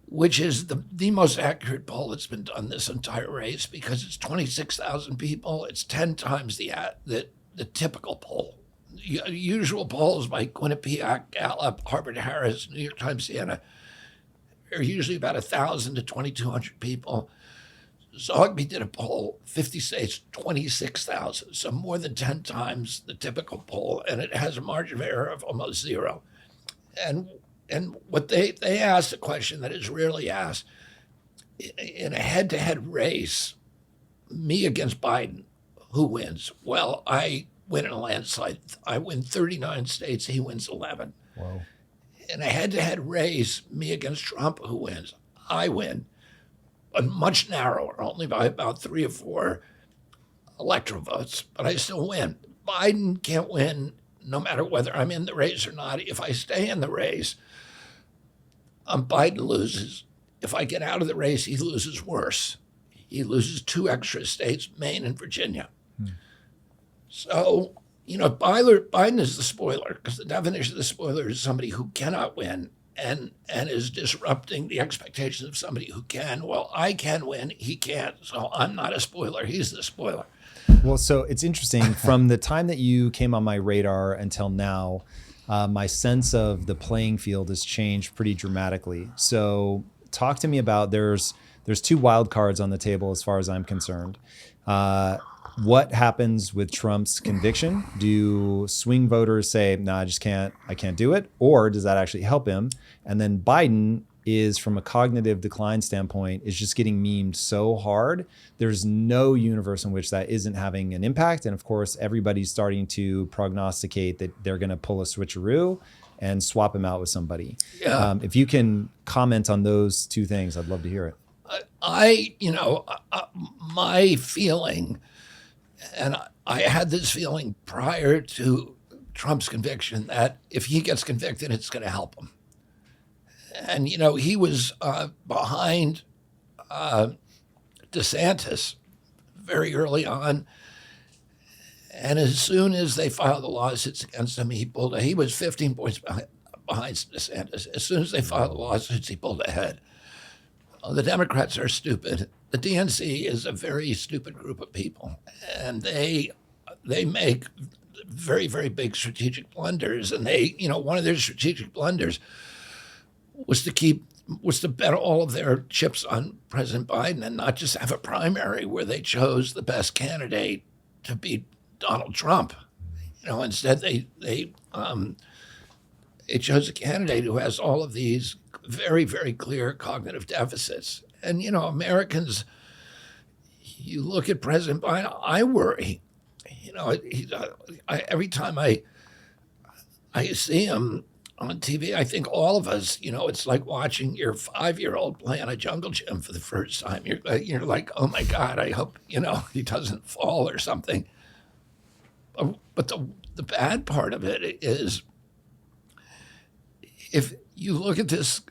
which is the most accurate poll that's been done this entire race, because it's 26,000 people. It's 10 times the typical poll. Usual polls by Quinnipiac, Gallup, Harvard-Harris, New York Times, Siena, are usually about 1,000 to 2,200 people. Zogby did a poll, 50 states, 26,000, so more than 10 times the typical poll, and it has a margin of error of almost zero. And what they asked a question that is rarely asked, in a head-to-head race, me against Biden, who wins? Well, I win in a landslide. I win 39 states, he wins 11. Wow. In a head-to-head race, me against Trump, who wins? I win, but much narrower, only by about 3 or 4 electoral votes, but I still win. Biden can't win no matter whether I'm in the race or not. If I stay in the race, Biden loses. If I get out of the race, he loses worse. He loses 2 extra states, Maine and Virginia. So, Biden is the spoiler, because the definition of the spoiler is somebody who cannot win and is disrupting the expectations of somebody who can. Well, I can win, he can't, so I'm not a spoiler, he's the spoiler. Well, so it's interesting. From the time that you came on my radar until now, my sense of the playing field has changed pretty dramatically. So talk to me about, there's two wild cards on the table as far as I'm concerned. What happens with Trump's conviction? Do swing voters say, no, I can't do it? Or does that actually help him? And then Biden is, from a cognitive decline standpoint, is just getting memed so hard. There's no universe in which that isn't having an impact. And of course, everybody's starting to prognosticate that they're going to pull a switcheroo and swap him out with somebody. Yeah. If you can comment on those two things, I'd love to hear it. My feeling, and I had this feeling prior to Trump's conviction, that if he gets convicted, it's going to help him. And, he was behind DeSantis very early on. And as soon as they filed the lawsuits against him, he was 15 points behind DeSantis. As soon as they filed the lawsuits, he pulled ahead. The Democrats are stupid. The DNC is a very stupid group of people. And they make very, very big strategic blunders. And one of their strategic blunders was to bet all of their chips on President Biden and not just have a primary where they chose the best candidate to beat Donald Trump. Instead they chose a candidate who has all of these very, very clear cognitive deficits. And Americans, you look at President Biden, I worry. Every time I see him on TV, I think all of us, it's like watching your 5-year-old play on a jungle gym for the first time. You're like, oh my God, I hope, he doesn't fall or something. But the bad part of it is, if you look at this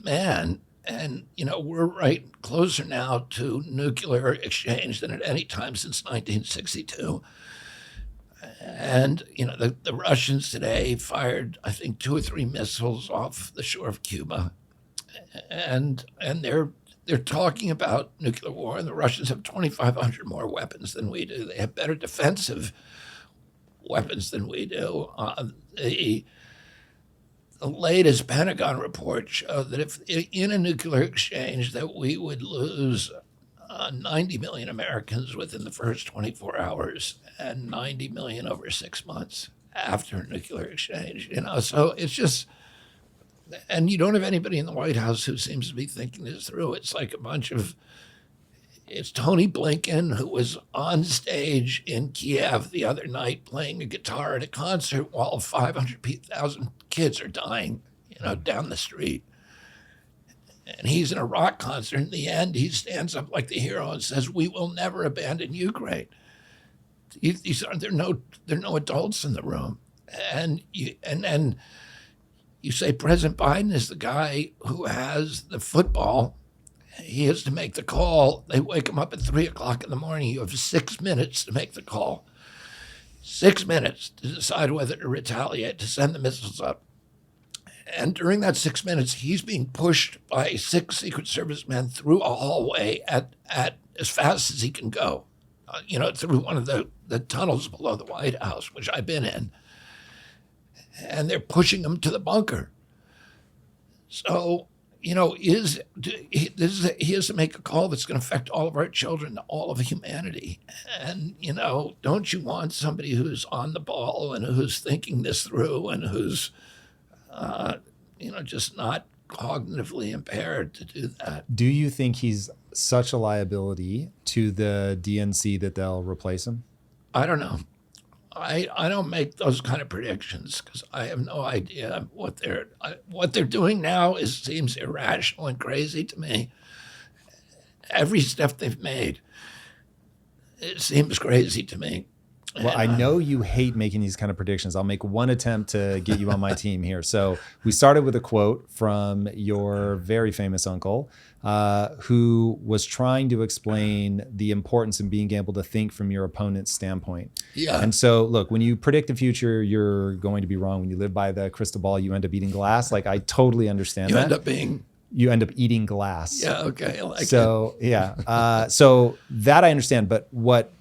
man, and, we're right closer now to nuclear exchange than at any time since 1962. And, the Russians today fired, I think, 2 or 3 missiles off the shore of Cuba. And they're talking about nuclear war, and the Russians have 2,500 more weapons than we do. They have better defensive weapons than we do. The latest Pentagon report showed that if in a nuclear exchange, that we would lose 90 million Americans within the first 24 hours and 90 million over 6 months after a nuclear exchange. So it's just, and you don't have anybody in the White House who seems to be thinking this through. It's like it's Tony Blinken, who was on stage in Kiev the other night playing a guitar at a concert while 500,000 kids are dying, down the street. And he's in a rock concert. In the end, he stands up like the hero and says, "We will never abandon Ukraine." There are no adults in the room. And then you say President Biden is the guy who has the football. He has to make the call. They wake him up at 3:00 in the morning. You have 6 minutes to make the call. 6 minutes to decide whether to retaliate, to send the missiles up. And during that 6 minutes, he's being pushed by 6 Secret Service men through a hallway at as fast as he can go, through one of the tunnels below the White House, which I've been in. And they're pushing him to the bunker. So, he has to make a call that's going to affect all of our children, all of humanity. And, don't you want somebody who's on the ball and who's thinking this through and who's, just not cognitively impaired to do that? Do you think he's such a liability to the DNC that they'll replace him? I don't know. I don't make those kind of predictions because I have no idea what they're doing now seems irrational and crazy to me. Every step they've made, it seems crazy to me. Well, I know you hate making these kind of predictions. I'll make one attempt to get you on my team here. So we started with a quote from your very famous uncle, who was trying to explain the importance of being able to think from your opponent's standpoint. Yeah. And so, look, when you predict the future, you're going to be wrong. When you live by the crystal ball, you end up eating glass. Like, I totally understand that. You end up being you end up eating glass. Yeah, okay. I like So yeah, so that I understand, but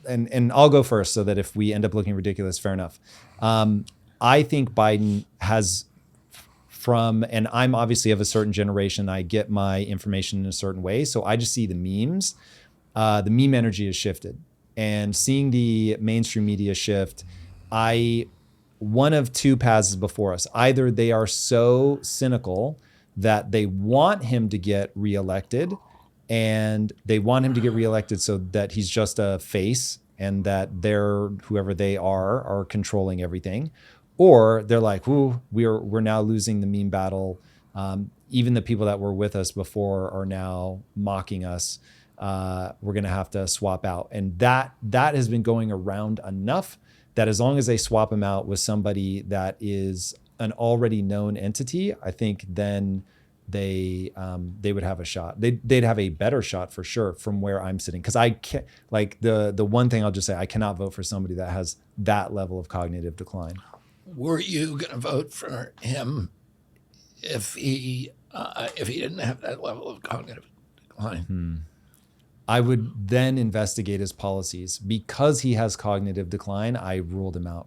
and I'll go first so that if we end up looking ridiculous, fair enough. I think Biden has and I'm obviously of a certain generation. I get my information in a certain way, so I just see the memes. The meme energy has shifted, and seeing the mainstream media shift, one of two paths is before us. Either they are so cynical that they want him to get reelected, and they want him to get reelected so that he's just a face and that whoever they are controlling everything, or they're like, "Ooh, we're now losing the meme battle. Even the people that were with us before are now mocking us. We're going to have to swap out." And that has been going around enough that as long as they swap him out with somebody that is an already known entity, I think then they would have a shot. They'd have a better shot for sure from where I'm sitting. Because I can't, like the one thing I'll just say, I cannot vote for somebody that has that level of cognitive decline. Were you going to vote for him if he didn't have that level of cognitive decline? I would then investigate his policies. Because he has cognitive decline, I ruled him out.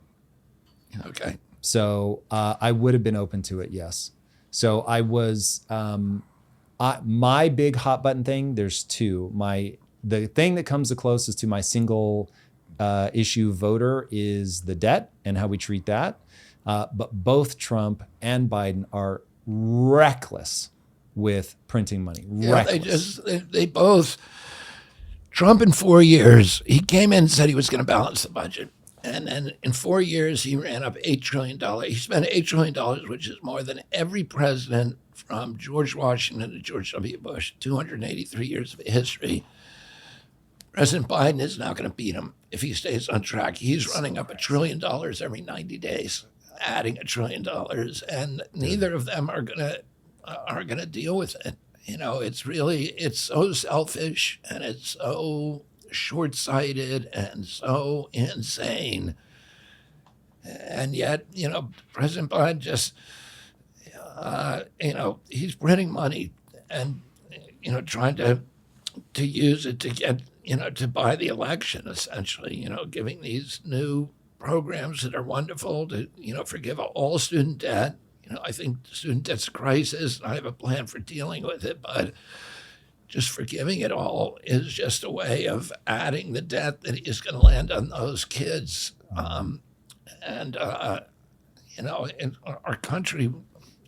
Okay. So I would have been open to it, yes. So I was, my big hot button thing, there's two. The thing that comes the closest to my single issue voter is the debt and how we treat that. But both Trump and Biden are reckless with printing money. Yeah, Reckless. they both. Trump in 4 years, he came in and said he was going to balance the budget. And then in 4 years, he ran up $8 trillion. He spent $8 trillion, which is more than every president from George Washington to George W. Bush, 283 years of history. President Biden is now going to beat him if he stays on track. He's running up $1 trillion every 90 days, adding $1 trillion, and neither of them are going to deal with it. You know, it's so selfish and it's so short-sighted and so insane. And yet, President Biden just, he's printing money and, trying to use it to get, to buy the election, essentially, giving these new programs that are wonderful to, forgive all student debt. I think student debt's a crisis. I have a plan for dealing with it, but just forgiving it all is just a way of adding the debt that is going to land on those kids. In our country,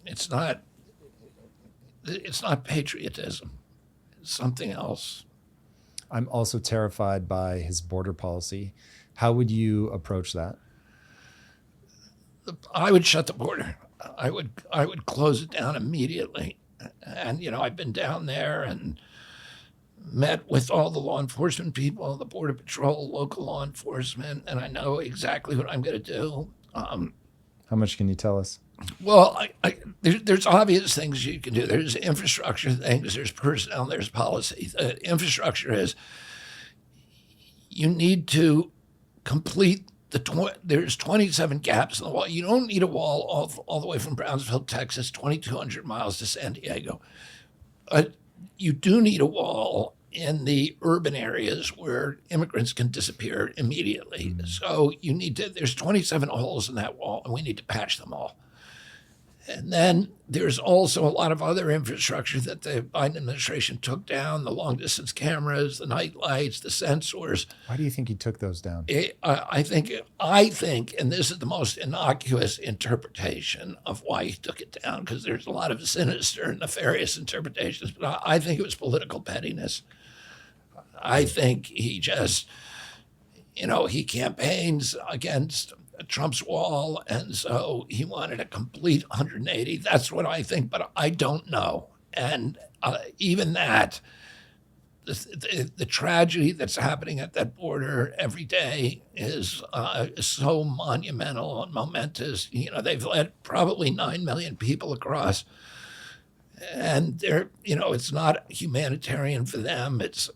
it's not patriotism. It's something else. I'm also terrified by his border policy. How would you approach that? I would shut the border. I would close it down immediately. And, I've been down there and met with all the law enforcement people, the Border Patrol, local law enforcement, and I know exactly what I'm going to do. How much can you tell us? Well, there's obvious things you can do. There's infrastructure things, there's personnel, there's policy. The infrastructure is you need to complete there's 27 gaps in the wall. You don't need a wall all the way from Brownsville, Texas, 2,200 miles to San Diego. You do need a wall in the urban areas where immigrants can disappear immediately. So there's 27 holes in that wall, and we need to patch them all. And then there's also a lot of other infrastructure that the Biden administration took down, the long-distance cameras, the night lights, the sensors. Why do you think he took those down? I think, and this is the most innocuous interpretation of why he took it down, because there's a lot of sinister and nefarious interpretations, but I think it was political pettiness. I think he just, he campaigns against Trump's wall, and so he wanted a complete 180. That's what I think, but I don't know. And even that, the tragedy that's happening at that border every day is so monumental and momentous. They've let probably 9 million people across, and it's not humanitarian for them. It's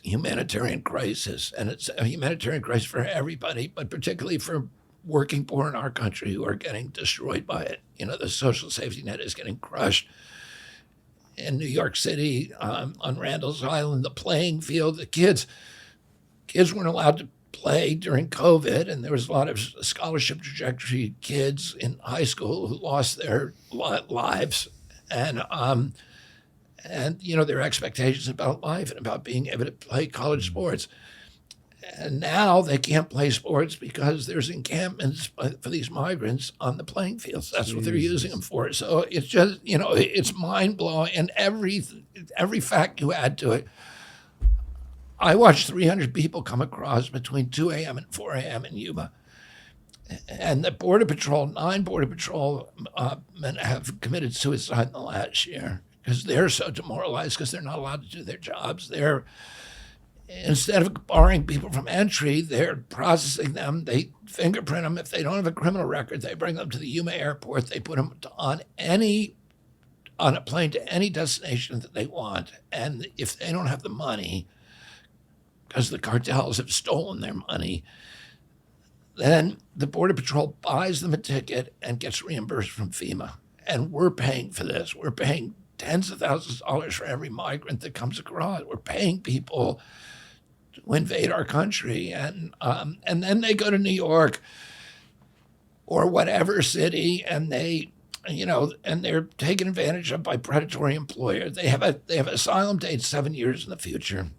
a humanitarian crisis, and it's a humanitarian crisis for everybody, but particularly for working poor in our country who are getting destroyed by it. The social safety net is getting crushed. in New York City, on Randall's Island, the playing field, the kids weren't allowed to play during COVID, and there was a lot of scholarship trajectory kids in high school who lost their lives, and their expectations about life and about being able to play college sports. And now they can't play sports because there's encampments for these migrants on the playing fields. That's what they're using them for. So it's just, it's mind blowing. And every fact you add to it, I watched 300 people come across between 2 a.m. and 4 a.m. in Yuma. And the Border Patrol, 9 Border Patrol men have committed suicide in the last year because they're so demoralized because they're not allowed to do their jobs. Instead of barring people from entry, they're processing them. They fingerprint them. If they don't have a criminal record, they bring them to the Yuma airport. They put them on a plane to any destination that they want. And if they don't have the money, because the cartels have stolen their money, then the Border Patrol buys them a ticket and gets reimbursed from FEMA. And we're paying for this. We're paying tens of thousands of dollars for every migrant that comes across. We're paying people to invade our country. And then they go to New York or whatever city, and they're taken advantage of by predatory employers. They have asylum dates 7 years in the future.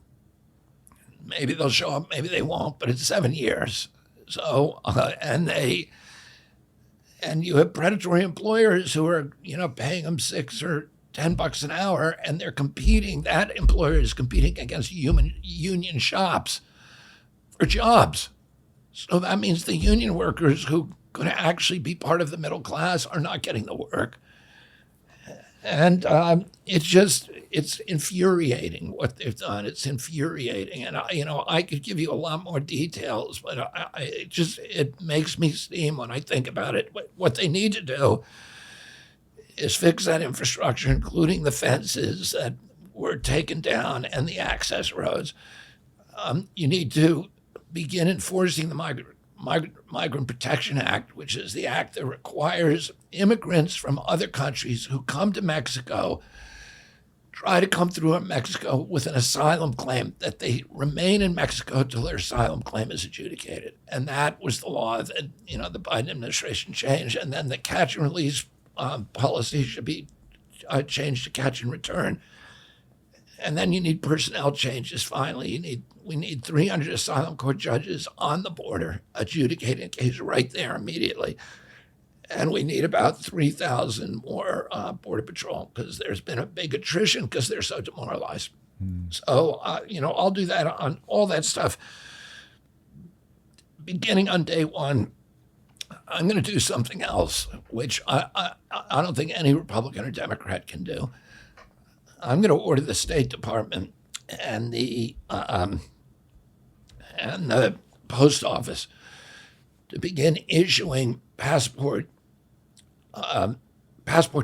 Maybe they'll show up, maybe they won't, but it's 7 years. So, and you have predatory employers who are, paying them $6 or $10 an hour, and they're competing. That employer is competing against union shops for jobs. So that means the union workers who could actually be part of the middle class are not getting the work. And it's infuriating what they've done. It's infuriating. And, I could give you a lot more details, but it makes me steam when I think about it. What they need to do is fix that infrastructure, including the fences that were taken down and the access roads. You need to begin enforcing the Migrant Protection Act, which is the act that requires immigrants from other countries who come to Mexico, try to come through Mexico with an asylum claim, that they remain in Mexico till their asylum claim is adjudicated. And that was the law that, the Biden administration changed. And then the catch and release policy should be changed to catch and return. And then you need personnel changes. Finally, we need 300 asylum court judges on the border adjudicating cases right there immediately. And we need about 3,000 more Border Patrol because there's been a big attrition because they're so demoralized. So, I'll do that on all that stuff. Beginning on day one, I'm going to do something else, which I don't think any Republican or Democrat can do. I'm going to order the State Department and the Post Office to begin issuing passport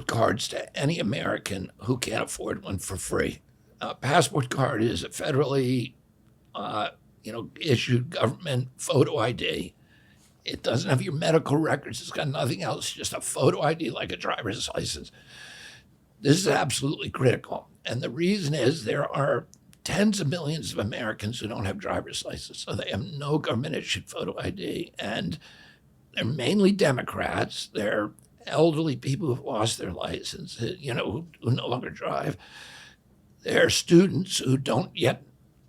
cards to any American who can't afford one for free. A passport card is a federally, issued government photo ID. It doesn't have your medical records. It's got nothing else, just a photo ID like a driver's license. This is absolutely critical. And the reason is there are tens of millions of Americans who don't have driver's licenses, so they have no government-issued photo ID. And they're mainly Democrats. They're elderly people who've lost their license, who no longer drive. They're students who don't yet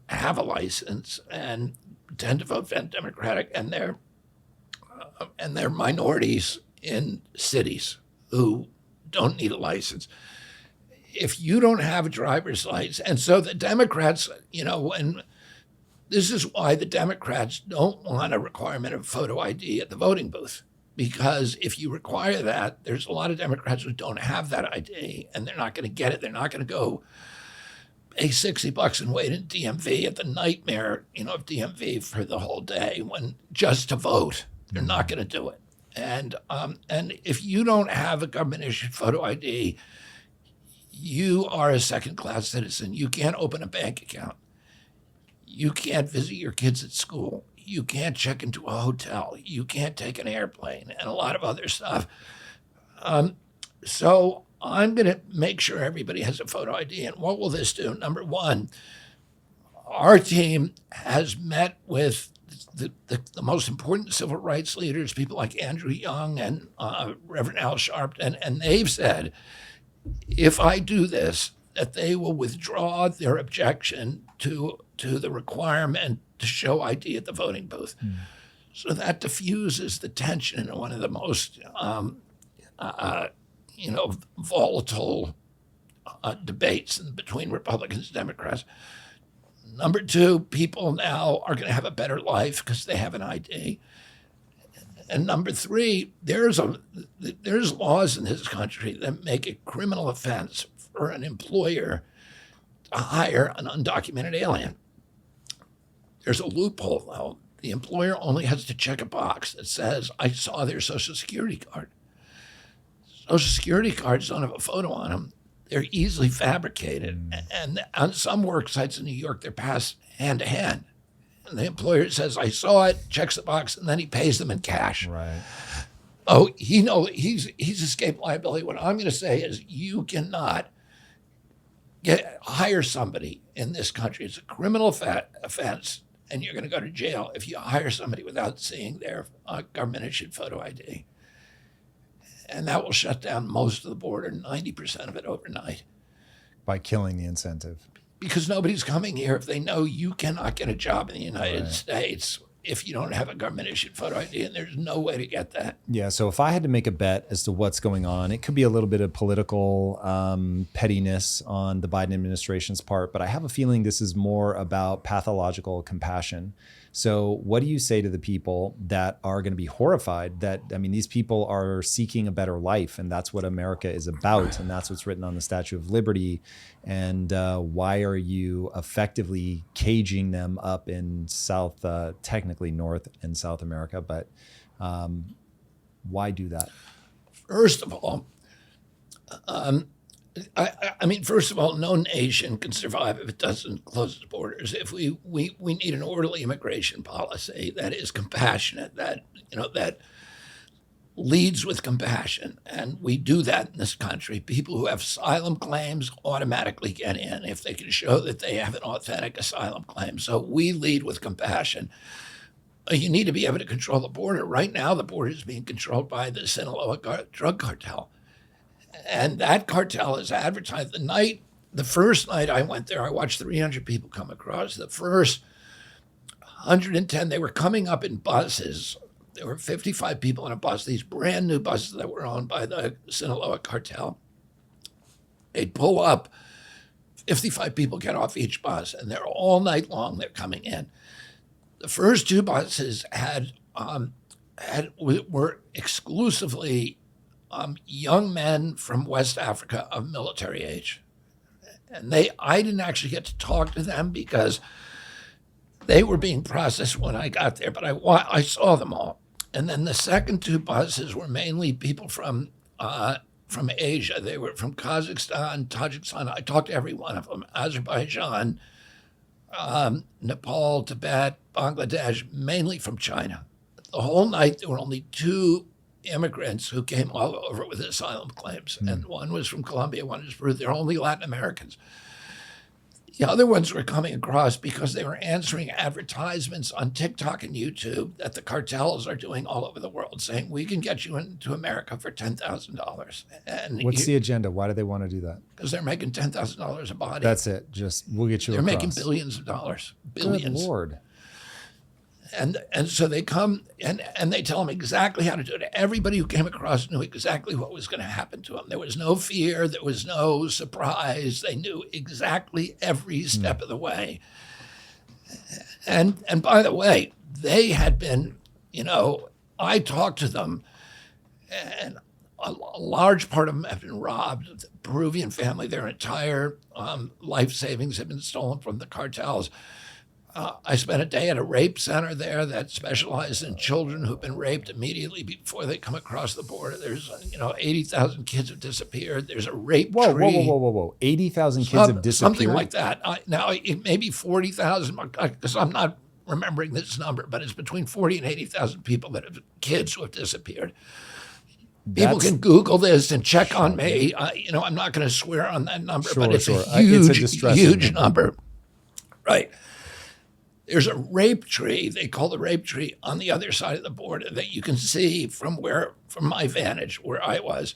have a license and tend to vote Democratic, and they're minorities in cities who don't need a license. If you don't have a driver's license, and so the Democrats, and this is why the Democrats don't want a requirement of photo ID at the voting booth, because if you require that, there's a lot of Democrats who don't have that ID, and they're not going to get it. They're not going to go pay $60 and wait in DMV at the nightmare, of DMV for the whole day just to vote. They're not going to do it. And if you don't have a government-issued photo ID, you are a second-class citizen. You can't open a bank account. You can't visit your kids at school. You can't check into a hotel. You can't take an airplane and a lot of other stuff. So I'm going to make sure everybody has a photo ID. And what will this do? Number one, our team has met with the most important civil rights leaders, people like Andrew Young and Reverend Al Sharpton, and they've said, if I do this, that they will withdraw their objection to the requirement to show ID at the voting booth. So that diffuses the tension in one of the most, volatile debates between Republicans and Democrats. Number two, people now are going to have a better life because they have an ID. And number three, there's laws in this country that make it criminal offense for an employer to hire an undocumented alien. There's a loophole, though. The employer only has to check a box that says, I saw their Social Security card. Social Security cards don't have a photo on them. They're easily fabricated. And on some work sites in New York, they're passed hand to hand. And the employer says, I saw it, checks the box, and then he pays them in cash. Right. Oh, he's escaped liability. What I'm going to say is you cannot hire somebody in this country. It's a criminal offense, and you're going to go to jail if you hire somebody without seeing their government-issued photo ID. And that will shut down most of the border, 90% of it overnight. By killing the incentive. Because nobody's coming here if they know you cannot get a job in the United States if you don't have a government-issued photo ID, and there's no way to get that. Yeah, so if I had to make a bet as to what's going on, it could be a little bit of political pettiness on the Biden administration's part, but I have a feeling this is more about pathological compassion. So what do you say to the people that are going to be horrified that, I mean, these people are seeking a better life, and that's what America is about, and that's what's written on the Statue of Liberty. And why are you effectively caging them up in South, technically North and South America, but why do that? First of all, first of all, no nation can survive if it doesn't close its borders. If we need an orderly immigration policy that is compassionate, that leads with compassion, and we do that in this country. People who have asylum claims automatically get in if they can show that they have an authentic asylum claim. So we lead with compassion. You need to be able to control the border. Right now, the border is being controlled by the Sinaloa drug cartel. And that cartel is advertised. The first night I went there, I watched 300 people come across. The first 110, they were coming up in buses. There were 55 people in a bus, these brand new buses that were owned by the Sinaloa cartel. They'd pull up, 55 people get off each bus, and they're all night long, they're coming in. The first two buses were exclusively young men from West Africa of military age. And I didn't actually get to talk to them because they were being processed when I got there, but I saw them all. And then the second two buses were mainly people from Asia. They were from Kazakhstan, Tajikistan. I talked to every one of them. Azerbaijan, Nepal, Tibet, Bangladesh, mainly from China. The whole night there were only two immigrants who came all over with asylum claims. And one was from Colombia, one was from Peru. They're only Latin Americans. The other ones were coming across because they were answering advertisements on TikTok and YouTube that the cartels are doing all over the world, saying, we can get you into America for $10,000. And what's the agenda? Why do they want to do that? Because they're making $10,000 a body. That's it. Just, we'll get you They're across. making billions of dollars. Billions. Good Lord. And so they come and they tell them exactly how to do it. Everybody who came across knew exactly what was going to happen to them. There was no fear. There was no surprise. They knew exactly every step of the way. And by the way, they had been, I talked to them, and a large part of them have been robbed. The Peruvian family, their entire life savings have been stolen from the cartels. I spent a day at a rape center there that specialized in children who've been raped immediately before they come across the border. There's, 80,000 kids have disappeared. There's a rape tree. Whoa. 80,000 kids have disappeared? Something like that. Now, it may be 40,000, because I'm not remembering this number, but it's between 40 and 80,000 people kids who have disappeared. People That's can Google this and check on me. I'm not going to swear on that number, but it's sure. a huge, It's a distressing huge number. Right. There's a rape tree, they call the rape tree, on the other side of the border that you can see from my vantage, where I was.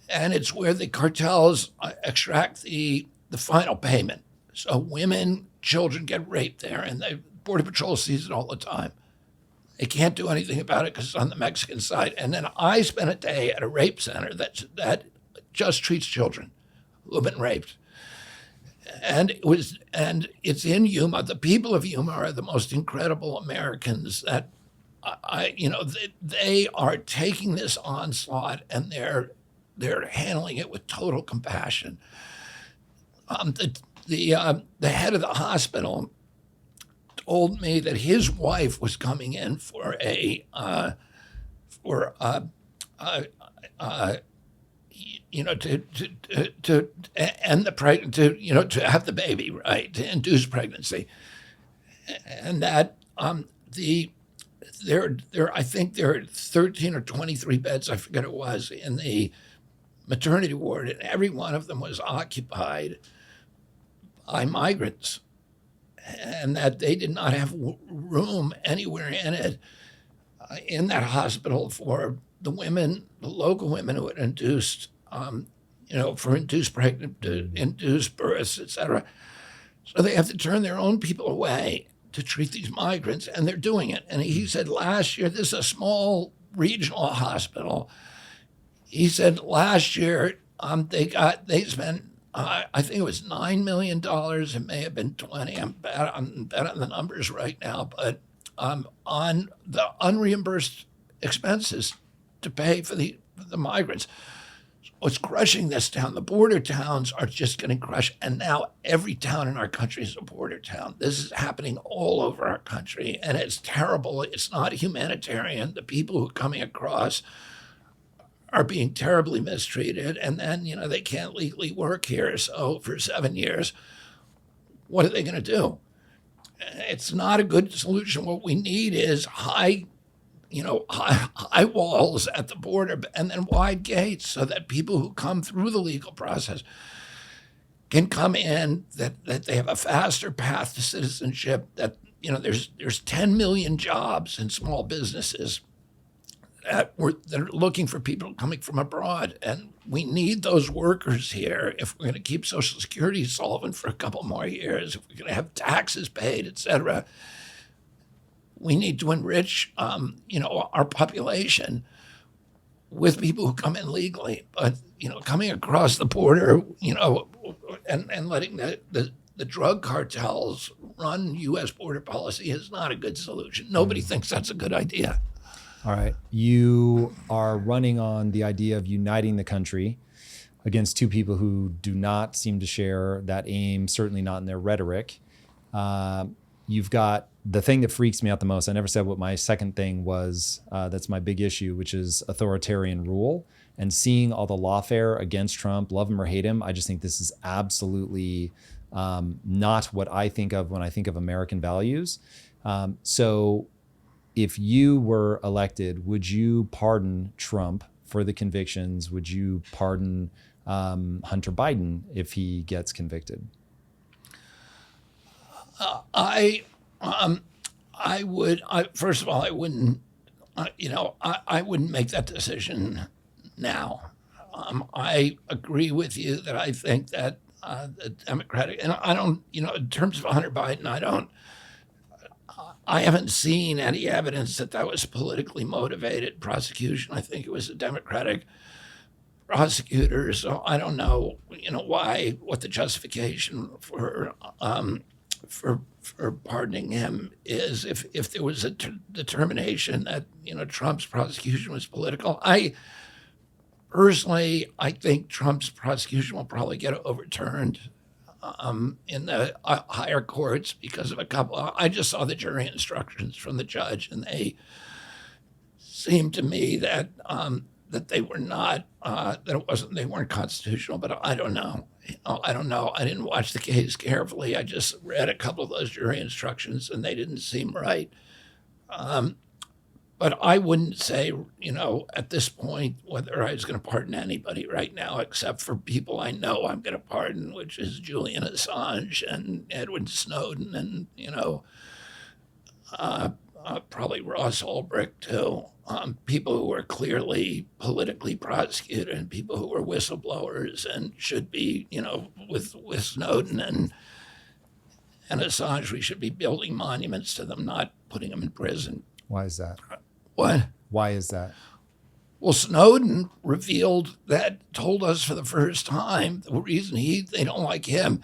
And it's where the cartels extract the final payment. So women, children get raped there, and the Border Patrol sees it all the time. They can't do anything about it because it's on the Mexican side. And then I spent a day at a rape center that just treats children who have been raped. And it's in Yuma. The people of Yuma are the most incredible Americans that they are taking this onslaught, and they're handling it with total compassion. The head of the hospital told me that his wife was coming in for to end to have the baby, right, to induce pregnancy, and that I think there are 13 or 23 beds, I forget it was, in the maternity ward, and every one of them was occupied by migrants, and that they did not have room anywhere in it, in that hospital, for the women, the local women who had induced, for induced births, etc. So they have to turn their own people away to treat these migrants, and they're doing it. And he said last year, this is a small regional hospital. He said last year they spent, I think it was $9 million. It may have been 20. I'm bad on the numbers right now, but on the unreimbursed expenses to pay for the migrants. What's crushing this town? The border towns are just getting crushed, and now every town in our country is a border town. This is happening all over our country, and it's terrible. It's not humanitarian. The people who are coming across are being terribly mistreated, and then they can't legally work here. So for 7 years, what are they going to do? It's not a good solution. What we need is high walls at the border, and then wide gates so that people who come through the legal process can come in, that they have a faster path to citizenship, that there's 10 million jobs in small businesses that are looking for people coming from abroad, and we need those workers here if we're going to keep Social Security solvent for a couple more years, if we're going to have taxes paid, et cetera. We need to enrich, our population with people who come in legally. But coming across the border, and letting the drug cartels run U.S. border policy is not a good solution. Nobody thinks that's a good idea. All right, you are running on the idea of uniting the country against two people who do not seem to share that aim, certainly not in their rhetoric. You've got the thing that freaks me out the most. I never said what my second thing was. That's my big issue, which is authoritarian rule. And seeing all the lawfare against Trump, love him or hate him, I just think this is absolutely not what I think of when I think of American values. So if you were elected, would you pardon Trump for the convictions? Would you pardon Hunter Biden if he gets convicted? I would. First of all, I wouldn't. I wouldn't make that decision now. I agree with you that I think that the Democratic, and I don't. In terms of Hunter Biden, I haven't seen any evidence that was politically motivated prosecution. I think it was a Democratic prosecutor. So I don't know. What the justification for pardoning him is, if there was a determination that Trump's prosecution was political. I think Trump's prosecution will probably get overturned in the higher courts because of a couple. I just saw the jury instructions from the judge, and they seemed to me that they were not they weren't constitutional. But I don't know. I don't know. I didn't watch the case carefully. I just read a couple of those jury instructions, and they didn't seem right. But I wouldn't say, at this point, whether I was going to pardon anybody right now, except for people I know I'm going to pardon, which is Julian Assange and Edward Snowden and, probably Ross Ulbricht, too. People who are clearly politically prosecuted and people who are whistleblowers and should be, with Snowden and Assange, we should be building monuments to them, not putting them in prison. Why is that? What? Why is that? Well, Snowden told us for the first time, the reason they don't like him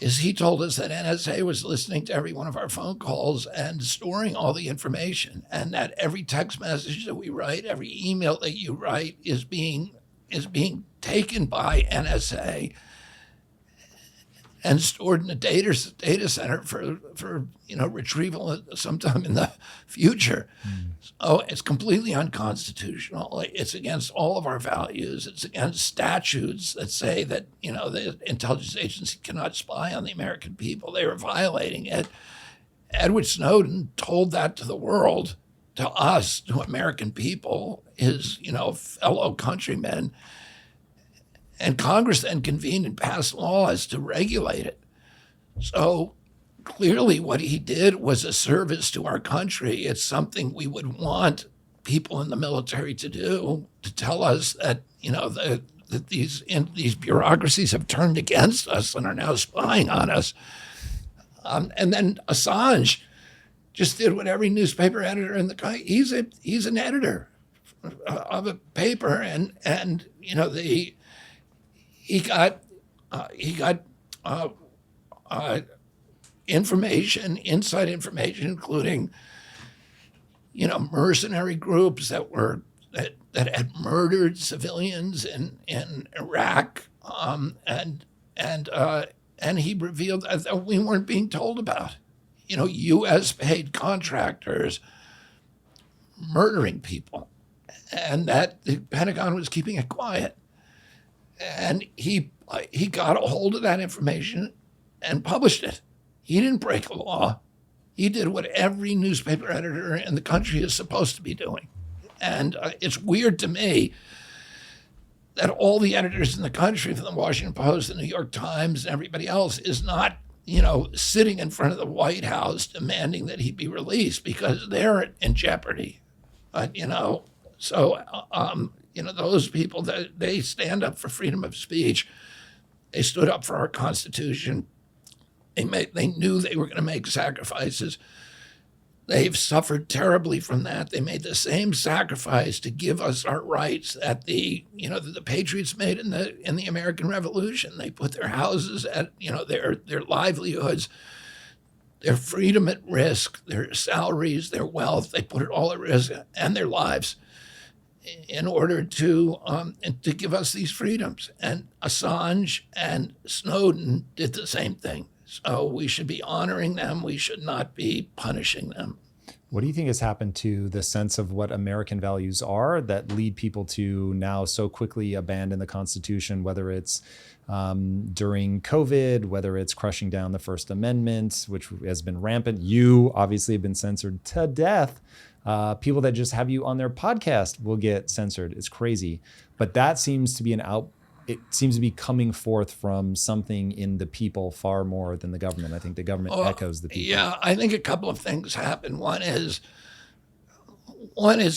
is he told us that NSA was listening to every one of our phone calls and storing all the information, and that every text message that we write, every email that you write is being taken by NSA and stored in a data center for retrieval sometime in the future. So it's completely unconstitutional. It's against all of our values. It's against statutes that say that the intelligence agency cannot spy on the American people. They were violating it. Edward Snowden told that to the world, to us, to American people, his fellow countrymen. And Congress then convened and passed laws to regulate it. So clearly what he did was a service to our country. It's something we would want people in the military to do, to tell us that, that these bureaucracies have turned against us and are now spying on us. And then Assange just did what every newspaper editor in the country, he's an editor of a paper, and he got inside information, including, mercenary groups that had murdered civilians in Iraq, and he revealed that we weren't being told about, U.S. paid contractors murdering people, and that the Pentagon was keeping it quiet. And he got a hold of that information and published it. He didn't break the law. He did what every newspaper editor in the country is supposed to be doing. And it's weird to me that all the editors in the country, from the Washington Post, the New York Times, and everybody else, is not, sitting in front of the White House demanding that he be released, because they're in jeopardy. Those people, that they stand up for freedom of speech. They stood up for our Constitution. They knew they were going to make sacrifices. They've suffered terribly from that. They made the same sacrifice to give us our rights that the Patriots made in the American Revolution. They put their houses at their livelihoods, their freedom at risk, their salaries, their wealth. They put it all at risk, and their lives, in order to give us these freedoms. And Assange and Snowden did the same thing. So we should be honoring them. We should not be punishing them. What do you think has happened to the sense of what American values are that lead people to now so quickly abandon the Constitution, whether it's during COVID, whether it's crushing down the First Amendment, which has been rampant? You obviously have been censored to death. People that just have you on their podcast will get censored. It's crazy. But that seems to be it seems to be coming forth from something in the people far more than the government. I think the government echoes the people. Yeah, I think a couple of things happen. One is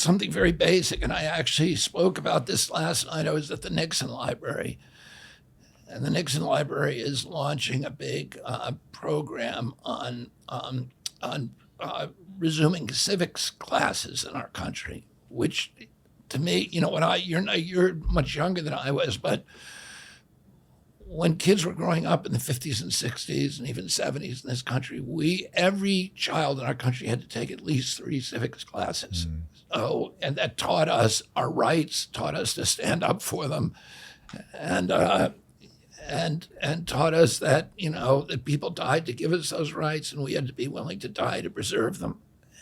something very basic, and I actually spoke about this last night. I was at the Nixon Library, and the Nixon Library is launching a big program on resuming civics classes in our country, which, to me, you're much younger than I was, but when kids were growing up in the 50s and 60s and even 70s in this country, every child in our country had to take at least 3 civics classes. And that taught us our rights, taught us to stand up for them, and taught us that, that people died to give us those rights, and we had to be willing to die to preserve them.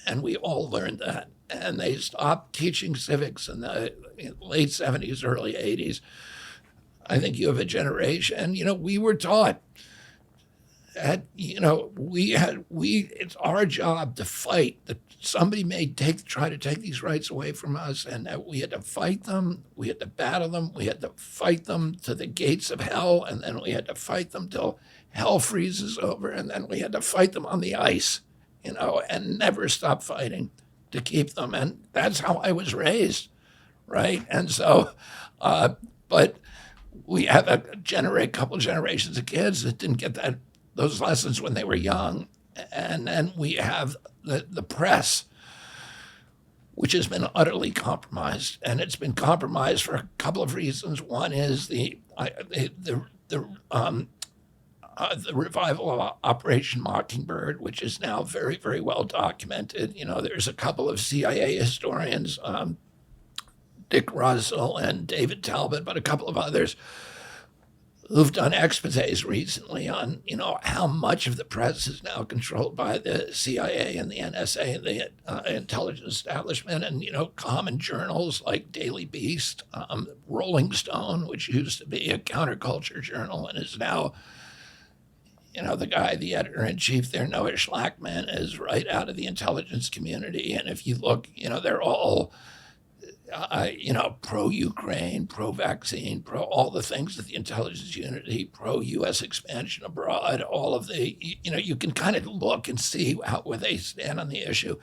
And we all learned that. And they stopped teaching civics in the late 70s, early 80s. I think you have a generation. We were taught that, it's our job to fight that somebody may try to take these rights away from us, and that we had to fight them, we had to battle them, we had to fight them to the gates of hell, and then we had to fight them till hell freezes over, and then we had to fight them on the ice, and never stop fighting to keep them. And that's how I was raised, right? And so, but we have a couple generations of kids that didn't get those lessons when they were young. And then we have the press, which has been utterly compromised. And it's been compromised for a couple of reasons. One is the revival of Operation Mockingbird, which is now very, very well documented. There's a couple of CIA historians, Dick Russell and David Talbot, but a couple of others who've done exposés recently on, how much of the press is now controlled by the CIA and the NSA and the intelligence establishment, and, common journals like Daily Beast, Rolling Stone, which used to be a counterculture journal and is now, the editor-in-chief there, Noah Schlackman, is right out of the intelligence community. And if you look, they're all pro-Ukraine, pro-vaccine, all the things that the intelligence community, pro-U.S. expansion abroad, all of the, you can kind of look and see where they stand on the issue.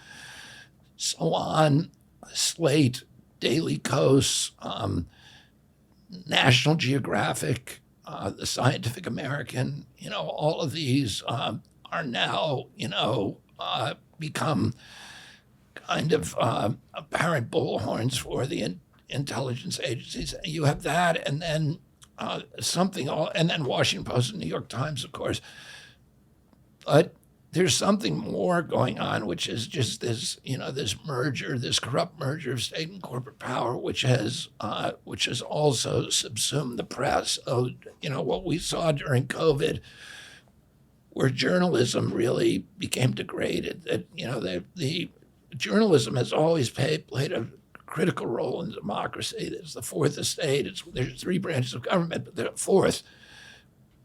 So on Slate, Daily Kos, National Geographic, the Scientific American, all of these are now, become kind of apparent bullhorns for the intelligence agencies. You have that, and then and then Washington Post and New York Times, of course. But there's something more going on, which is just this, this merger, this corrupt merger of state and corporate power, which has also subsumed the press. So, what we saw during COVID, where journalism really became degraded, that, the journalism has always played a critical role in democracy. There's the fourth estate. There's three branches of government, but the fourth,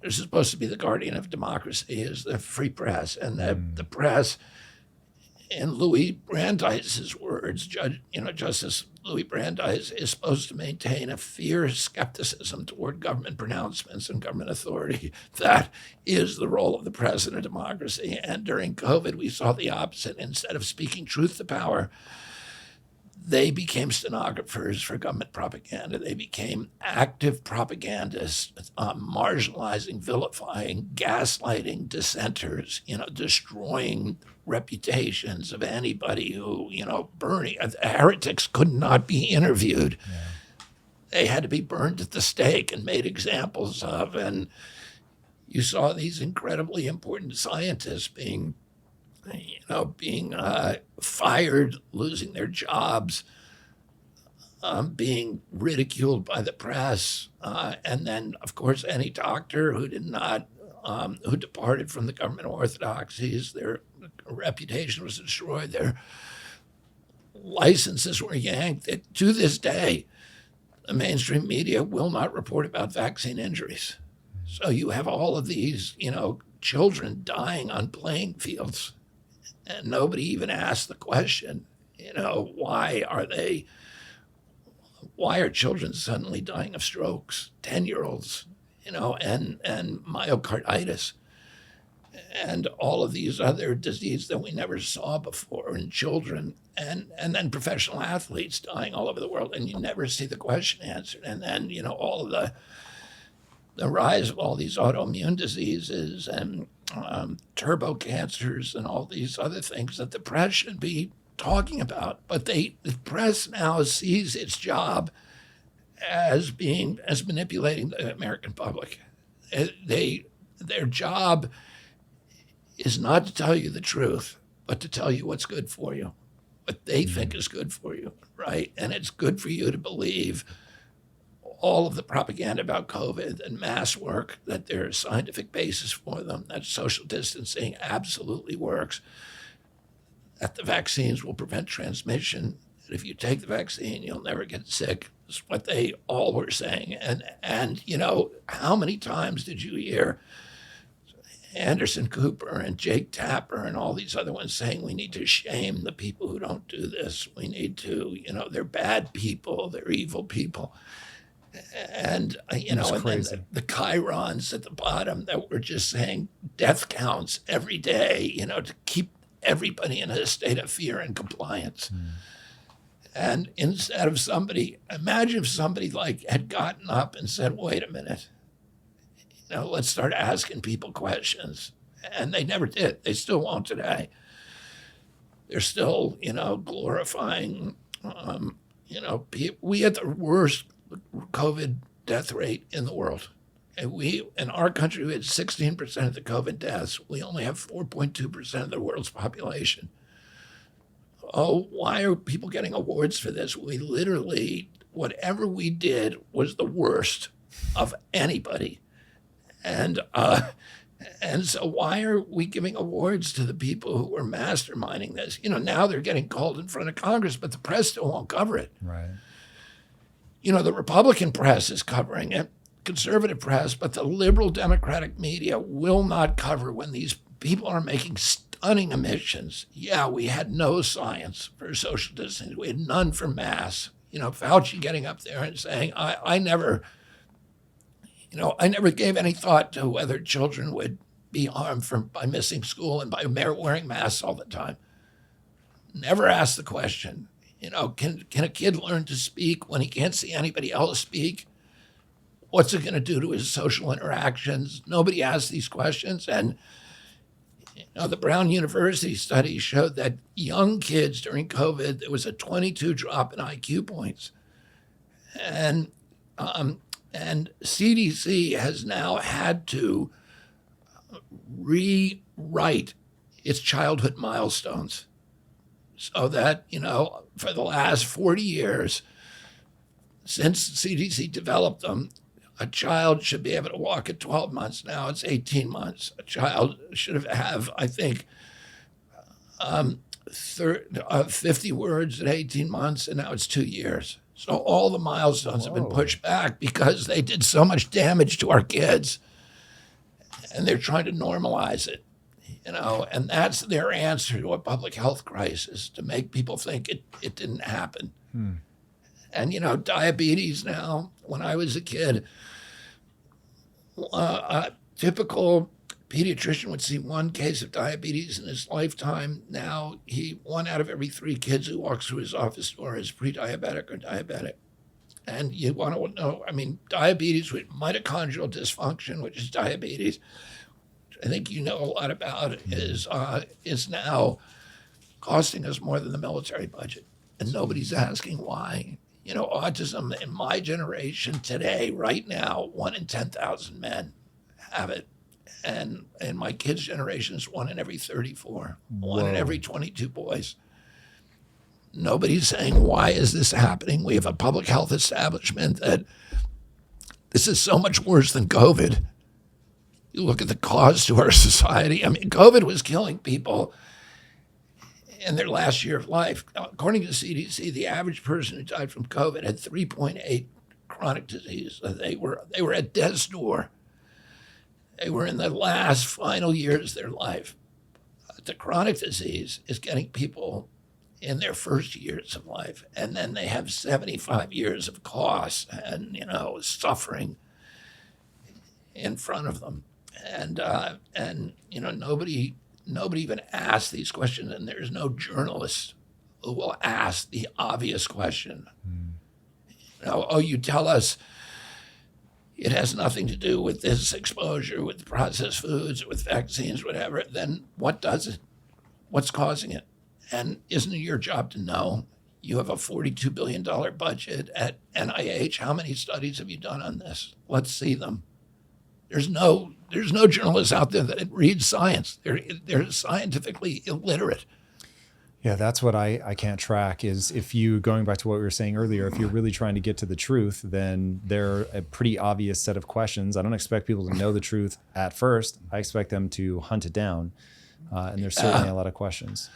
there's supposed to be the guardian of democracy, is the free press. And the press, in Louis Brandeis's words, Justice Louis Brandeis is supposed to maintain a fierce skepticism toward government pronouncements and government authority. That is the role of the press in a democracy. And during COVID, we saw the opposite. Instead of speaking truth to power, they became stenographers for government propaganda. They became active propagandists, marginalizing, vilifying, gaslighting dissenters, destroying reputations of anybody who, burning. Heretics could not be interviewed. Yeah. They had to be burned at the stake and made examples of. And you saw these incredibly important scientists being fired, losing their jobs, being ridiculed by the press, and then, of course, any doctor who who departed from the government orthodoxies, their reputation was destroyed, their licenses were yanked. To this day, the mainstream media will not report about vaccine injuries. So you have all of these, children dying on playing fields. And nobody even asked the question, why are children suddenly dying of strokes, 10-year-olds, and myocarditis, and all of these other diseases that we never saw before in children, and then professional athletes dying all over the world, and you never see the question answered. And then, all of the rise of all these autoimmune diseases and turbo cancers and all these other things that the press should be talking about. But the press now sees its job as manipulating the American public. Their job is not to tell you the truth, but to tell you what's good for you, what they think is good for you, right? And it's good for you to believe all of the propaganda about COVID and mask work, that there's scientific basis for them, that social distancing absolutely works, that the vaccines will prevent transmission, that if you take the vaccine, you'll never get sick. Is what they all were saying. And how many times did you hear, Anderson Cooper and Jake Tapper and all these other ones saying we need to shame the people who don't do this. We need to, they're bad people, they're evil people. And, and then the chyrons at the bottom that were just saying death counts every day, to keep everybody in a state of fear and compliance. And instead of imagine if somebody had gotten up and said, wait a minute, let's start asking people questions. And they never did. They still won't today. They're still, glorifying, we had the worst COVID death rate in the world. And in our country, we had 16% of the COVID deaths. We only have 4.2% of the world's population. Oh, why are people getting awards for this? We literally, whatever we did was the worst of anybody. And so why are we giving awards to the people who were masterminding this? Now they're getting called in front of Congress, but the press still won't cover it. Right. The Republican press is covering it, conservative press, but the liberal Democratic media will not cover when these people are making stunning admissions. Yeah, we had no science for social distancing. We had none for masks. Fauci getting up there and saying, I never gave any thought to whether children would be harmed by missing school and by wearing masks all the time. Never asked the question. Can a kid learn to speak when he can't see anybody else speak? What's it going to do to his social interactions? Nobody asked these questions. And the Brown University study showed that young kids during COVID, there was a 22 drop in IQ points. And CDC has now had to rewrite its childhood milestones so that, for the last 40 years, since CDC developed them, a child should be able to walk at 12 months. Now it's 18 months. A child should have I think, 50 words at 18 months, and now it's 2 years. So all the milestones have been pushed back because they did so much damage to our kids, and they're trying to normalize it, and that's their answer to a public health crisis, to make people think it didn't happen. And, diabetes now, when I was a kid, a typical pediatrician would see one case of diabetes in his lifetime. Now, 1 out of every 3 kids who walks through his office door is pre-diabetic or diabetic. And you want to know, diabetes with mitochondrial dysfunction, which is diabetes, I think a lot about, is now costing us more than the military budget. And nobody's asking why. Autism in my generation today, right now, 1 in 10,000 men have it. And in my kids' generation, it's 1 in every 34, Whoa. 1 in every 22 boys. Nobody's saying, why is this happening? We have a public health establishment that this is so much worse than COVID. You look at the cost to our society. COVID was killing people in their last year of life. According to CDC, the average person who died from COVID had 3.8 chronic disease. They were at death's door. They were in the last final years of their life. The chronic disease is getting people in their first years of life, and then they have 75 years of cost and suffering in front of them. And nobody even asks these questions, and there's no journalist who will ask the obvious question. You tell us it has nothing to do with this exposure, with processed foods, with vaccines, whatever. Then what does it? What's causing it? And isn't it your job to know? You have a $42 billion budget at NIH. How many studies have you done on this? Let's see them. There's no journalists out there that read science. They're scientifically illiterate. Yeah, that's what I can't track is if you, going back to what we were saying earlier, if you're really trying to get to the truth, then they're a pretty obvious set of questions. I don't expect people to know the truth at first. I expect them to hunt it down. And there's certainly a lot of questions.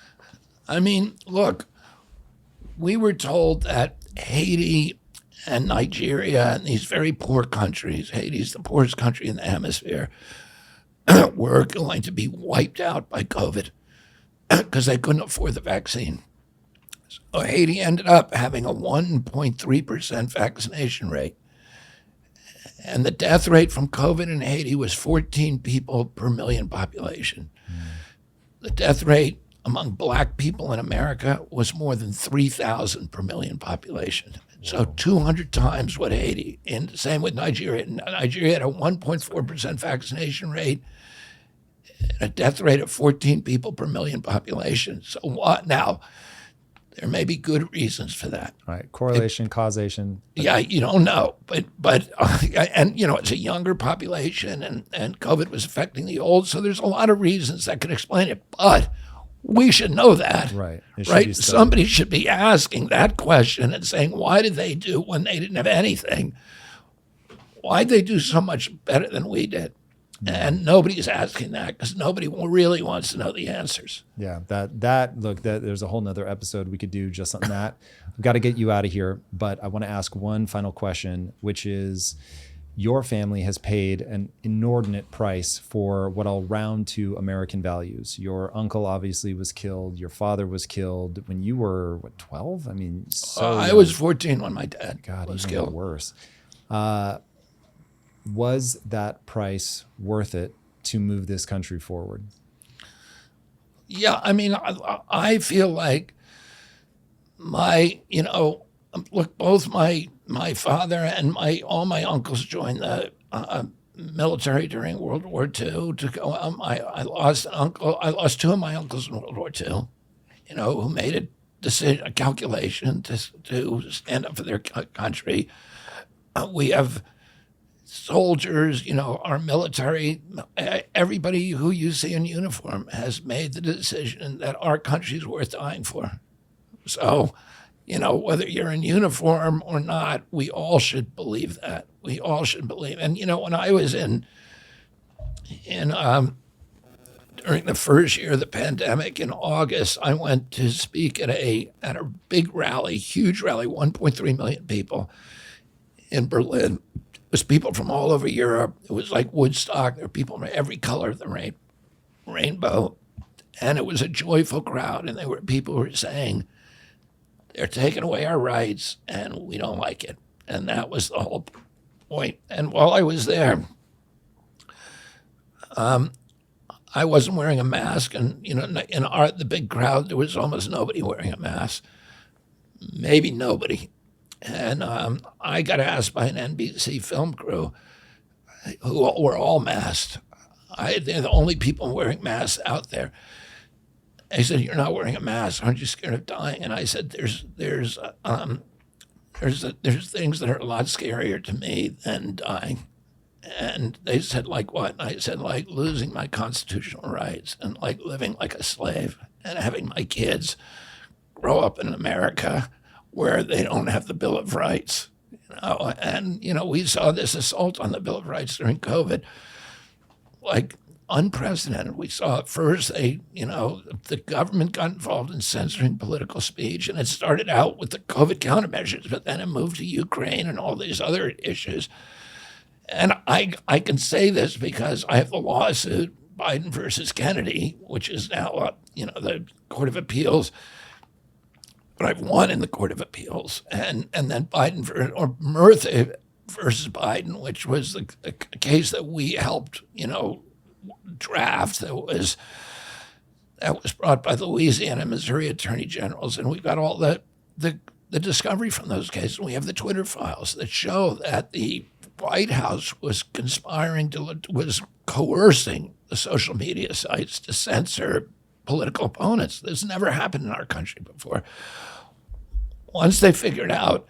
Look, we were told that Haiti and Nigeria and these very poor countries, Haiti's the poorest country in the hemisphere, were going to be wiped out by COVID because they couldn't afford the vaccine. So Haiti ended up having a 1.3% vaccination rate. And the death rate from COVID in Haiti was 14 people per million population. The death rate among black people in America was more than 3,000 per million population. So 200 times what Haiti, and same with Nigeria. Nigeria had a 1.4% vaccination rate, and a death rate of 14 people per million population. So what now? There may be good reasons for that. Right, correlation, causation. Yeah, you don't know, but and you know it's a younger population, and COVID was affecting the old, so there's a lot of reasons that could explain it. But we should know that, Right? Right? Somebody should be asking that question and saying, why did they do when they didn't have anything? Why'd they do so much better than we did? And nobody's asking that because nobody really wants to know the answers. Yeah, look, there's a whole nother episode we could do just on that. I've got to get you out of here, but I want to ask one final question, which is, your family has paid an inordinate price for what I'll round to American values. Your uncle obviously was killed. Your father was killed when you were, 12? I mean, I was 14 when my dad was even killed. Worse. Was that price worth it to move this country forward? Yeah, I mean, I feel like both my father and all my uncles joined the military during World War II to go. I lost an uncle. I lost two of my uncles in World War II, who made a calculation to stand up for their country. We have soldiers, our military, everybody who you see in uniform has made the decision that our country is worth dying for. So, whether you're in uniform or not, we all should believe that. We all should believe. And, when I was during the first year of the pandemic in August, I went to speak at a big rally, huge rally, 1.3 million people in Berlin. It was people from all over Europe. It was like Woodstock. There were people from every color of the rainbow. And it was a joyful crowd. And there were people who were saying, they're taking away our rights and we don't like it. And that was the whole point. And while I was there, I wasn't wearing a mask. And, in the big crowd, there was almost nobody wearing a mask. Maybe nobody. And I got asked by an NBC film crew who were all masked. They're the only people wearing masks out there. They said, "You're not wearing a mask. Aren't you scared of dying?" And I said, "There's things that are a lot scarier to me than dying." And they said, "Like what?" And I said, "Like losing my constitutional rights and like living like a slave and having my kids grow up in America where they don't have the Bill of Rights." And, we saw this assault on the Bill of Rights during COVID, like unprecedented. We saw it first, the government got involved in censoring political speech, and it started out with the COVID countermeasures, but then it moved to Ukraine and all these other issues. And I can say this because I have the lawsuit, Biden versus Kennedy, which is now, the Court of Appeals. But I've won in the Court of Appeals, and then Murtha versus Biden, which was a case that we helped, draft. That was brought by the Louisiana and Missouri attorney generals, and we've got all the discovery from those cases. We have the Twitter files that show that the White House was was coercing the social media sites to censor political opponents. This never happened in our country before. Once they figured out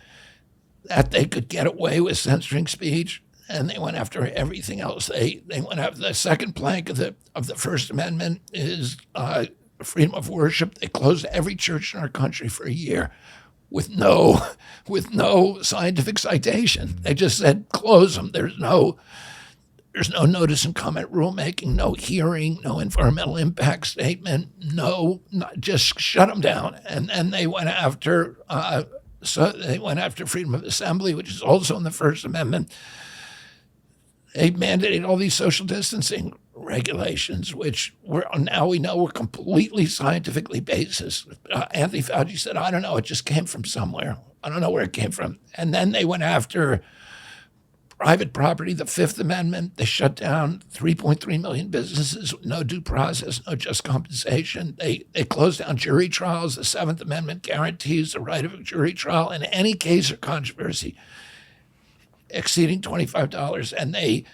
that they could get away with censoring speech, and they went after everything else. They went after the second plank of the First Amendment is freedom of worship. They closed every church in our country for a year with no scientific citation. They just said close them. There's no notice and comment rulemaking, no hearing, no environmental impact statement, just shut them down. And they went after freedom of assembly, which is also in the First Amendment. They mandated all these social distancing regulations, which now we know were completely scientifically basis. Anthony Fauci said, I don't know, it just came from somewhere. I don't know where it came from. And then they went after private property, the Fifth Amendment. They shut down 3.3 million businesses with no due process, no just compensation. They closed down jury trials. The Seventh Amendment guarantees the right of a jury trial in any case or controversy exceeding $25. And they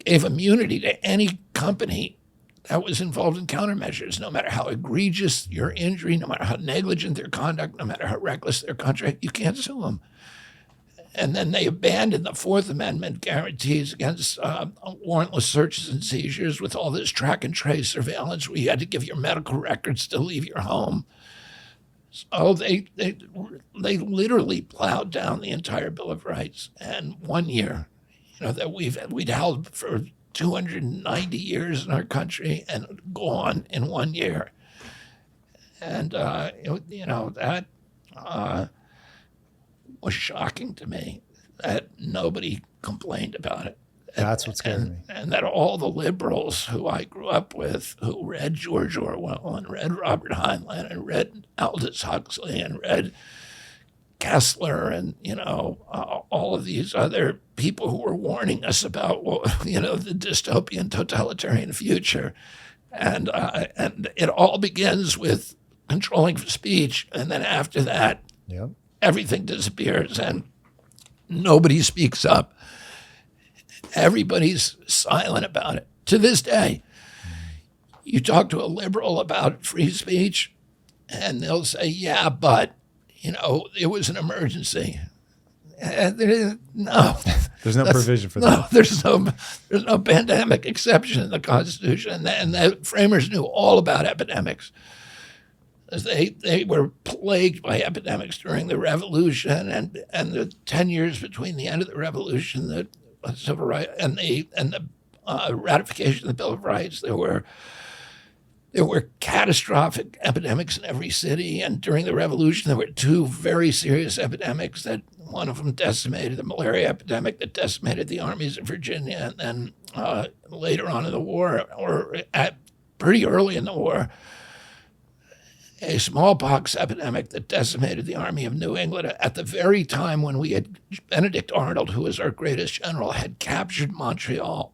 gave immunity to any company that was involved in countermeasures, no matter how egregious your injury, no matter how negligent their conduct, no matter how reckless their contract, you can't sue them. And then they abandoned the Fourth Amendment guarantees against warrantless searches and seizures with all this track and trace surveillance where you had to give your medical records to leave your home. So they literally plowed down the entire Bill of Rights. And 1 year, that we'd held for 290 years in our country and gone in 1 year. And, that was shocking to me that nobody complained about it. That's what scared me. And that all the liberals who I grew up with, who read George Orwell and read Robert Heinlein and read Aldous Huxley and read Kessler and, all of these other people who were warning us about, the dystopian totalitarian future. And it all begins with controlling speech. And then after that, Yep. everything disappears and nobody speaks up. Everybody's silent about it. To this day, you talk to a liberal about free speech and they'll say, yeah, but, it was an emergency. No. There's no provision for that. No, there's no pandemic exception in the Constitution. And the framers knew all about epidemics. They were plagued by epidemics during the Revolution and the 10 years between the end of the Revolution, the civil rights, and the ratification of the Bill of Rights. There were catastrophic epidemics in every city, and during the Revolution there were two very serious epidemics. That one of them decimated the malaria epidemic that decimated the armies of Virginia, and then later on in the war, or pretty early in the war, a smallpox epidemic that decimated the Army of New England at the very time when we had Benedict Arnold, who was our greatest general, had captured Montreal.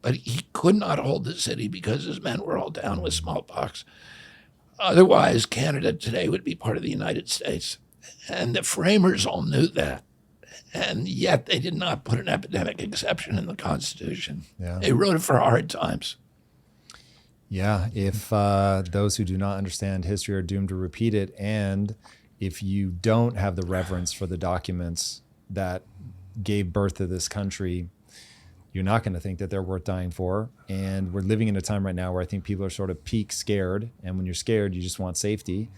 But he could not hold the city because his men were all down with smallpox. Otherwise, Canada today would be part of the United States. And the framers all knew that. And yet they did not put an epidemic exception in the Constitution. Yeah. They wrote it for hard times. Yeah, if those who do not understand history are doomed to repeat it, and if you don't have the reverence for the documents that gave birth to this country, you're not going to think that they're worth dying for. And we're living in a time right now where I think people are sort of peak scared. And when you're scared, you just want safety.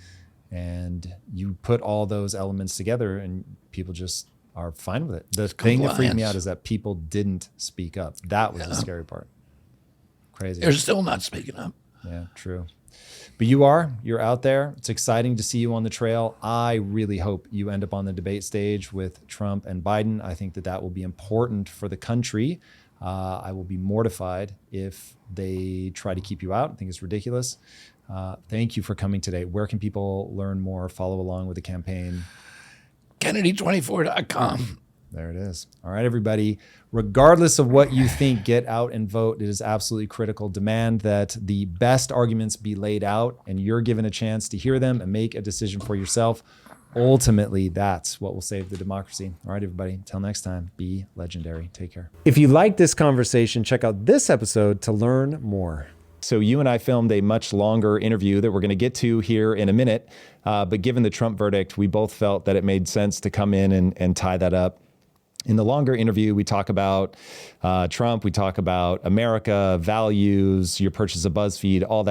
And you put all those elements together and people just are fine with it. The thing that freaked me out is that people didn't speak up. That was the scary part. Crazy. They're still not speaking up. Yeah, true. But you're out there. It's exciting to see you on the trail. I really hope you end up on the debate stage with Trump and Biden. I think that will be important for the country. I will be mortified if they try to keep you out. I think it's ridiculous. Thank you for coming today. Where can people learn more, follow along with the campaign? Kennedy24.com. There it is. All right, everybody. Regardless of what you think, get out and vote. It is absolutely critical. Demand that the best arguments be laid out and you're given a chance to hear them and make a decision for yourself. Ultimately, that's what will save the democracy. All right, everybody. Until next time, be legendary. Take care. If you like this conversation, check out this episode to learn more. So you and I filmed a much longer interview that we're going to get to here in a minute. But given the Trump verdict, we both felt that it made sense to come in and tie that up. In the longer interview, we talk about Trump, we talk about America, values, your purchase of BuzzFeed, all that